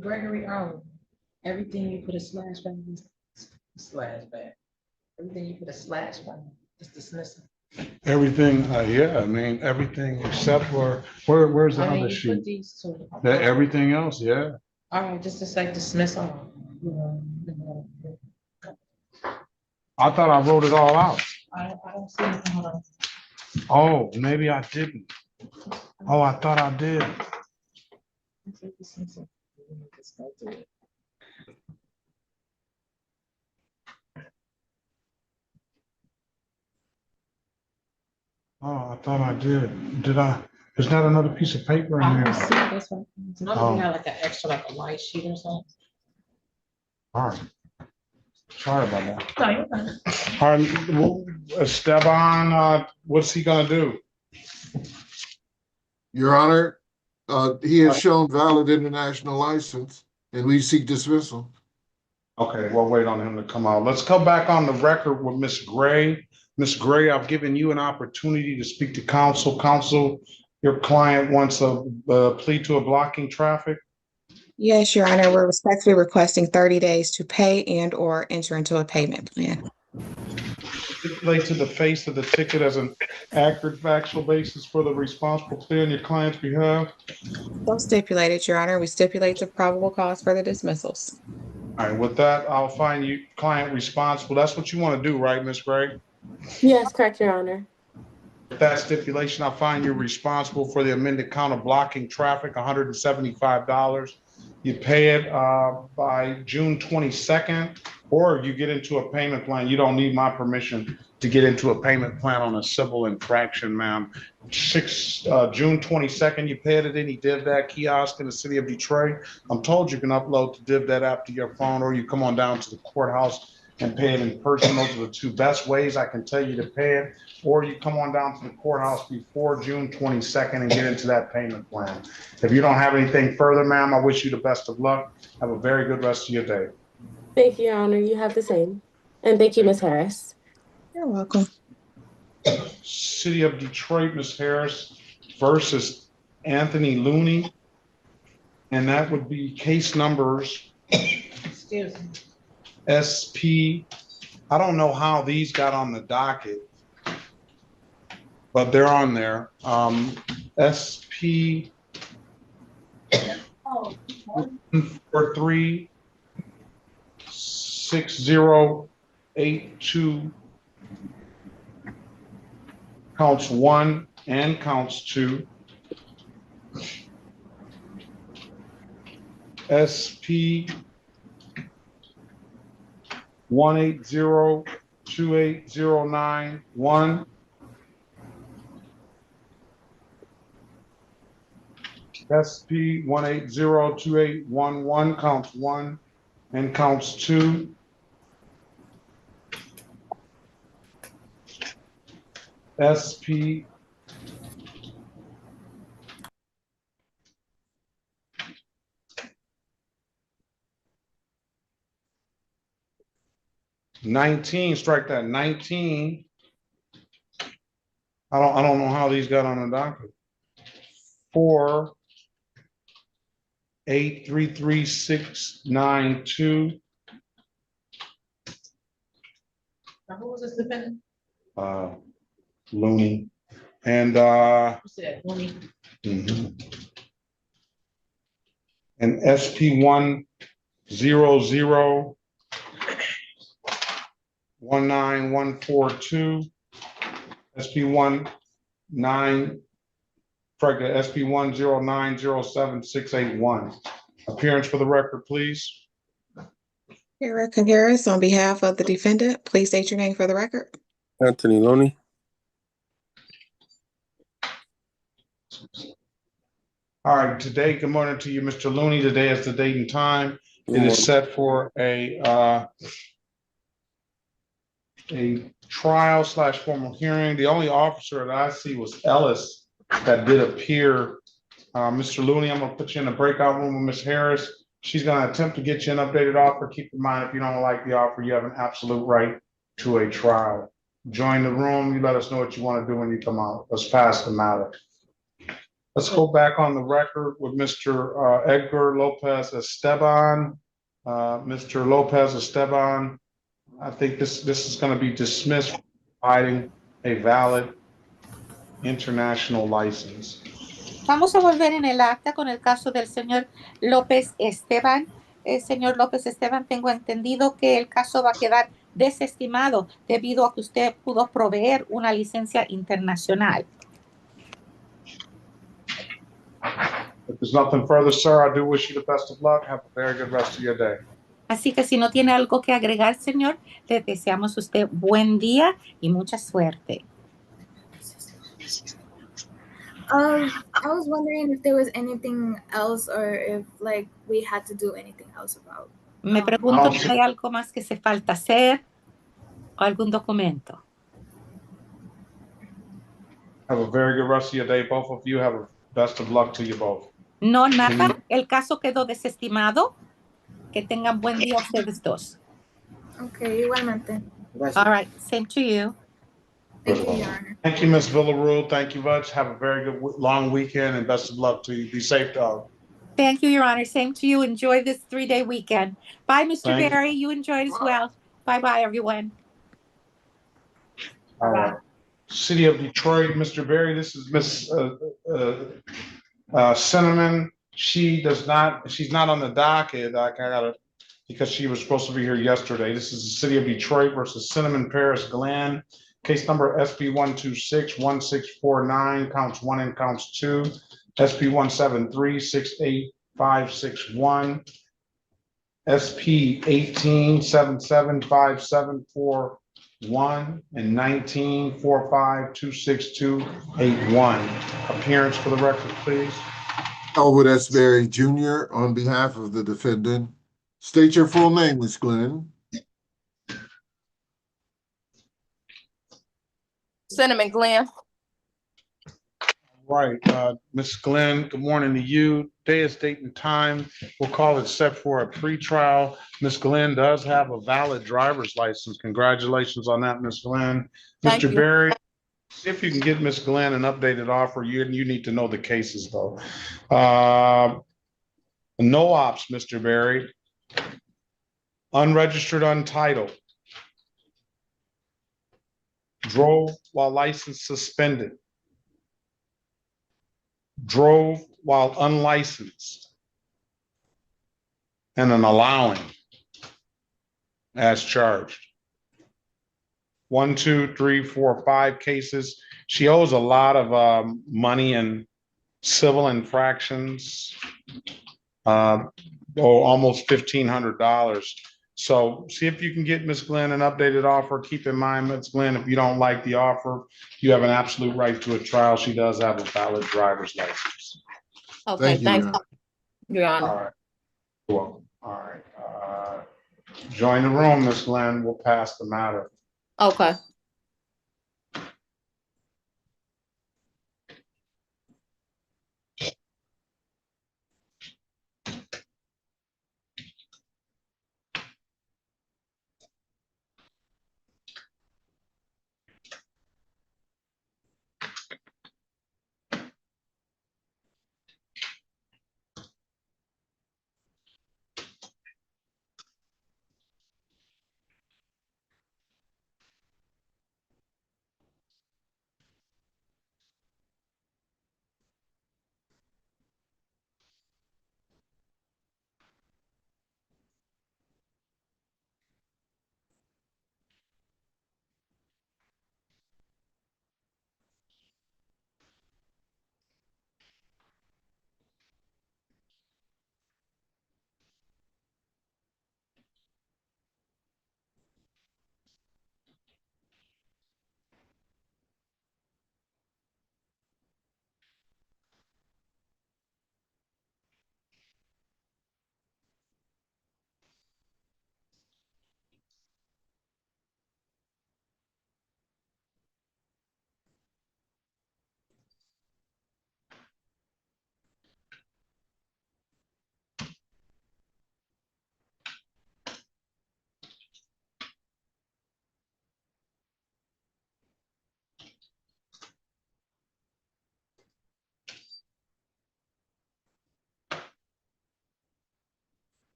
Gregory Arnold, everything you put a slash by is slash back. Everything you put a slash by is dismissal. Everything, yeah, I mean, everything except for, where's the I mean, other you sheet? put these two. Everything else, yeah. All right, just to say dismiss all. I thought I wrote it all out. I don't see anything. Hold on. Oh, maybe I didn't. Oh, I thought I did. Dismissal. Just go through it. Oh, I thought I did. Did I? There's not another piece of paper in I here. don't see it, that's why. None of Oh. them have like an extra, like a white sheet or something. All right. Sorry about that. No, you're fine. All right, well, Esteban, what's he gonna do? Your Honor, he has shown valid international license and we seek dismissal. Okay, we'll wait on him to come out. Let's come back on the record with Ms. Gray. Ms. Gray, I've given you an opportunity to speak to counsel. Counsel, your client wants a plea to a blocking traffic. Yes, Your Honor, we're respectfully requesting 30 days to pay and or enter into a payment plan. Stipulate to the face of the ticket as an accurate factual basis for the responsible plea on your client's behalf. Don't stipulate it, Your Honor. We stipulate the probable cause for the dismissals. All right, with that, I'll find you client responsible. That's what you want to do, right, Ms. Gray? Yes, correct, Your Honor. With that stipulation, I'll find you responsible for the amended count of blocking traffic, $175. You pay it by June 22nd, or you get into a payment plan. You don't need my permission to get into a payment plan on a civil infraction, ma'am. June 22nd, you pay it at any DivDat kiosk in the city of Detroit. I'm told you can upload the DivDat app to your phone, or you come on down to the courthouse and pay it in person. Those are the two best ways I can tell you to pay it. Or you come on down to the courthouse before June 22nd and get into that payment plan. If you don't have anything further, ma'am, I wish you the best of luck. Have a very good rest of your day. Thank you, Your Honor. You have the same. And thank you, Ms. Harris. You're welcome. City of Detroit, Ms. Harris versus Anthony Looney. And that would be case numbers Excuse me. SP. I don't know how these got on the docket, but they're on there. SP 436082 counts 1 and counts 2. SP 1802809-1. SP 1802811 counts 1 and counts 2. SP 19, strike that 19. I don't know how these got on the docket. 4833692. Now, who was this defendant? Looney. And You said Looney. And SP 100-19142, SP 10907-681. Appearance for the record, please. Erica Harris, on behalf of the defendant, please state your name for the record. Anthony Looney. All right, today, good morning to you, Mr. Looney. Today is the date and time. It is set for a trial / formal hearing. The only officer that I see was Ellis that did appear. Mr. Looney, I'm gonna put you in the breakout room with Ms. Harris. She's gonna attempt to get you an updated offer. Keep in mind, if you don't like the offer, you have an absolute right to a trial. Join the room. You let us know what you want to do when you come out. Let's pass the matter. Let's go back on the record with Mr. Edgar Lopez Esteban. Mr. Lopez Esteban, I think this is going to be dismissed for providing a valid international license. Vamos a volver en el acta con el caso del señor López Esteban. Señor López Esteban, tengo entendido que el caso va a quedar desestimado debido a que usted pudo proveer una licencia internacional. If there's nothing further, sir, I do wish you the best of luck. Have a very good rest of your day. Así que si no tiene algo que agregar, señor, le deseamos a usted buen día y mucha suerte. I was wondering if there was anything else or if like we had to do anything else about. Me pregunto si hay algo más que se falta hacer o algún documento. Have a very good rest of your day. Both of you have a best of luck to you both. No, nada. El caso quedó desestimado. Que tengan buen día ustedes dos. Okay, igualmente. All right, same to you. Thank you, Your Honor. Thank you, Ms. Villarreal. Thank you much. Have a very good long weekend and best of luck to you. Be safe, dog. Thank you, Your Honor. Same to you. Enjoy this 3-day weekend. Bye, Mr. Thank you. Berry. You enjoy it as well. Bye-bye, everyone. All right. City of Detroit, Mr. Berry, this is Miss Cinnamon. She's not on the docket. I gotta, because she was supposed to be here yesterday. This is the City of Detroit versus Cinnamon Paris Glenn. Case number SB 126-1649, counts 1 and counts 2. SB 173-68561. SP 18-775741 and 19-45-26281. Appearance for the record, please. Elwood S. Berry Jr. on behalf of the defendant. State your full name, Ms. Glenn. Cinnamon Glenn. Right, Ms. Glenn, good morning to you. Day is date and time. We'll call it set for a pretrial. Ms. Glenn does have a valid driver's license. Congratulations on that, Ms. Glenn. Thank Mr. you. Berry, see if you can get Ms. Glenn an updated offer. You need to know the cases though. No ops, Mr. Berry. Unregistered, untitled. Drove while license suspended. Drove while unlicensed. And an allowing as charged. 1, 2, 3, 4, 5 cases. She owes a lot of money in civil infractions. Almost $1,500. So see if you can get Ms. Glenn an updated offer. Keep in mind, Ms. Glenn, if you don't like the offer, you have an absolute right to a trial. She does have a valid driver's license. Okay, thanks, Your All Honor. right. Well, all right. Join the room, Ms. Glenn. We'll pass the matter. Okay.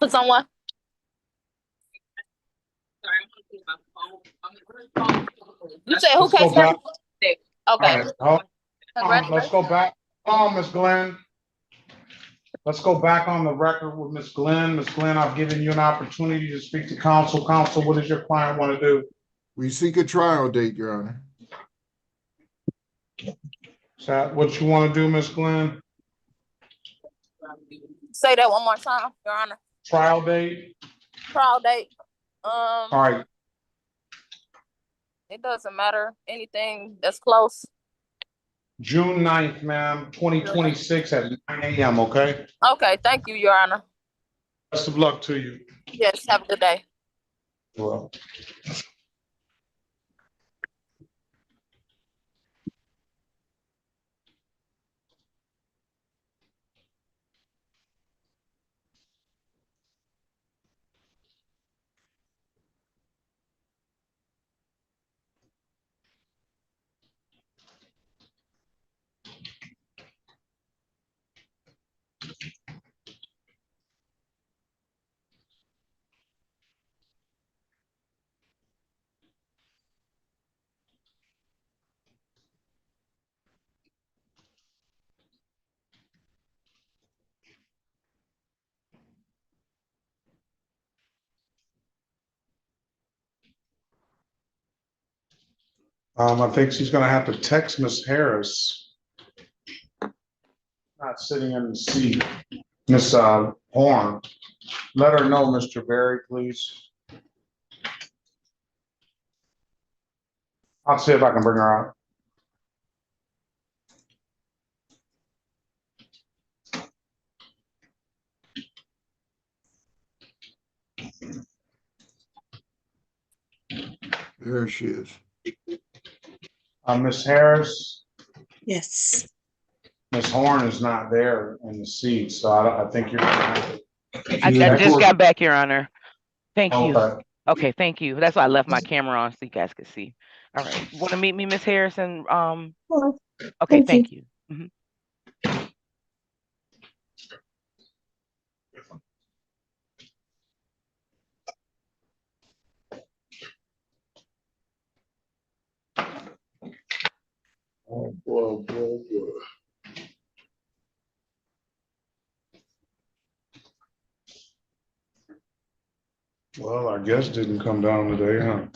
For someone? You said who Let's go case back. Okay. All right, let's go Congratulations. back. Miss Glenn. Let's go back on the record with Miss Glenn. Miss Glenn, I've given you an opportunity to speak to counsel. Counsel, what does your client want to do? We seek a trial date, Your Honor. Is that what you want to do, Miss Glenn? Say that one more time, Your Honor. Trial date? Trial date. All right. It doesn't matter. Anything that's close. June 9th, ma'am, 2026 at 9 a.m., okay? Okay, thank you, Your Honor. Best of luck to you. Yes, have a good day. Well. I think she's gonna have to text Miss Harris. Not sitting in the seat. Miss Horn. Let her know, Mr. Berry, please. I'll see if I can bring her out. There she is. Miss Harris. Yes. Miss Horn is not there in the seat, so I think you're gonna have to. I just got back, Your Honor. Thank you. Okay. Okay, thank you. That's why I left my camera on so you guys could see. All right. Want to meet me, Miss Harrison? Okay, thank you. Mhm. Oh, boy, boy, boy. Well, our guest didn't come down today, huh?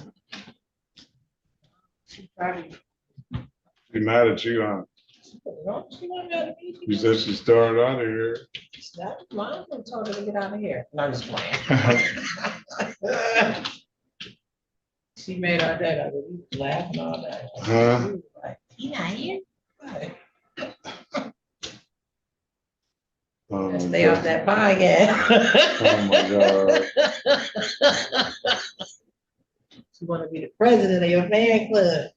She mad at you, huh? She said she started out of here. That was mine. I told her to get out of here. No, I'm just playing. She made our day. I was laughing all day. Huh? Like, he not here? Right. Oh, my Stay God. off that podcast. Oh, my God. You want to be the president of your fan club.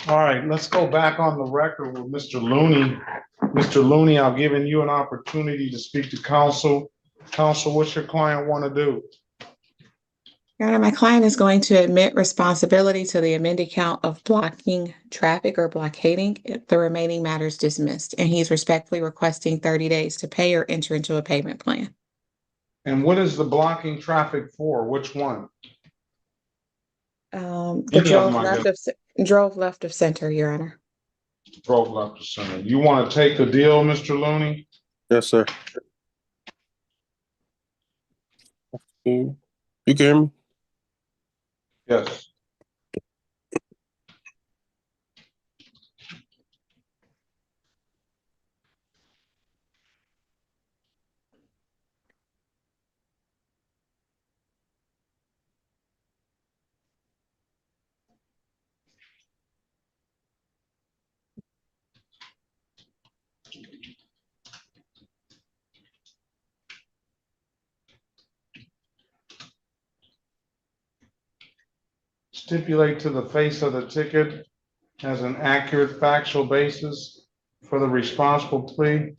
All right, let's go back on the record with Mr. Looney. Mr. Looney, I've given you an opportunity to speak to counsel. Counsel, what's your client want to do? Your Honor, my client is going to admit responsibility to the amended count of blocking traffic or blockading. The remaining matters dismissed, and he's respectfully requesting 30 days to pay or enter into a payment plan. And what is the blocking traffic for? Which one? The drove left of center, Your Honor. Drove left of center. You want to take the deal, Mr. Looney? Yes, sir. You can hear me? Yes. Stipulate to the face of the ticket as an accurate factual basis for the responsible plea.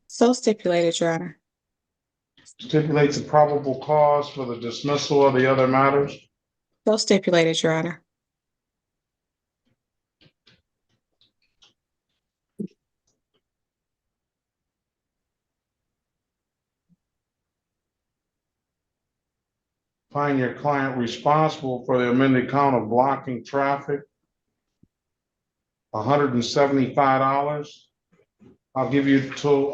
So stipulated, Your Honor. Stipulates a probable cause for the dismissal of the other matters. So stipulated, Your Honor. Find your client responsible for the amended count of blocking traffic. $175. I'll give you till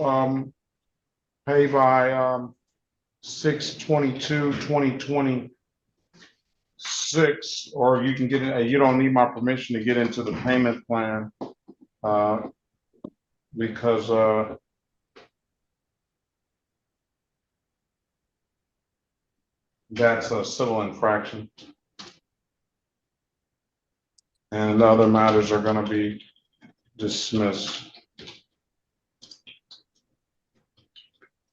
pay by 6/22/2026, or you can get it. You don't need my permission to get into the payment plan because that's a civil infraction. And the other matters are going to be dismissed.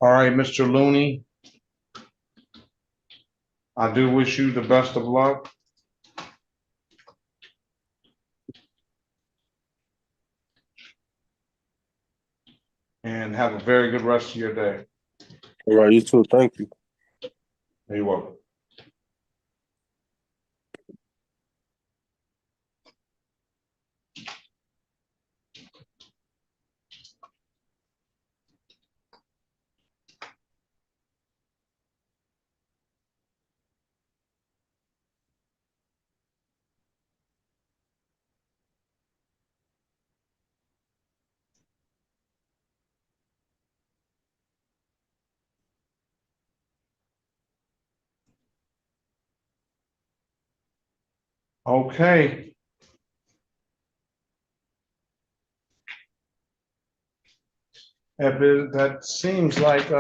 All right, Mr. Looney, I do wish you the best of luck. And have a very good rest of your day. All right, you too. Thank you. You're welcome. Okay. That seems like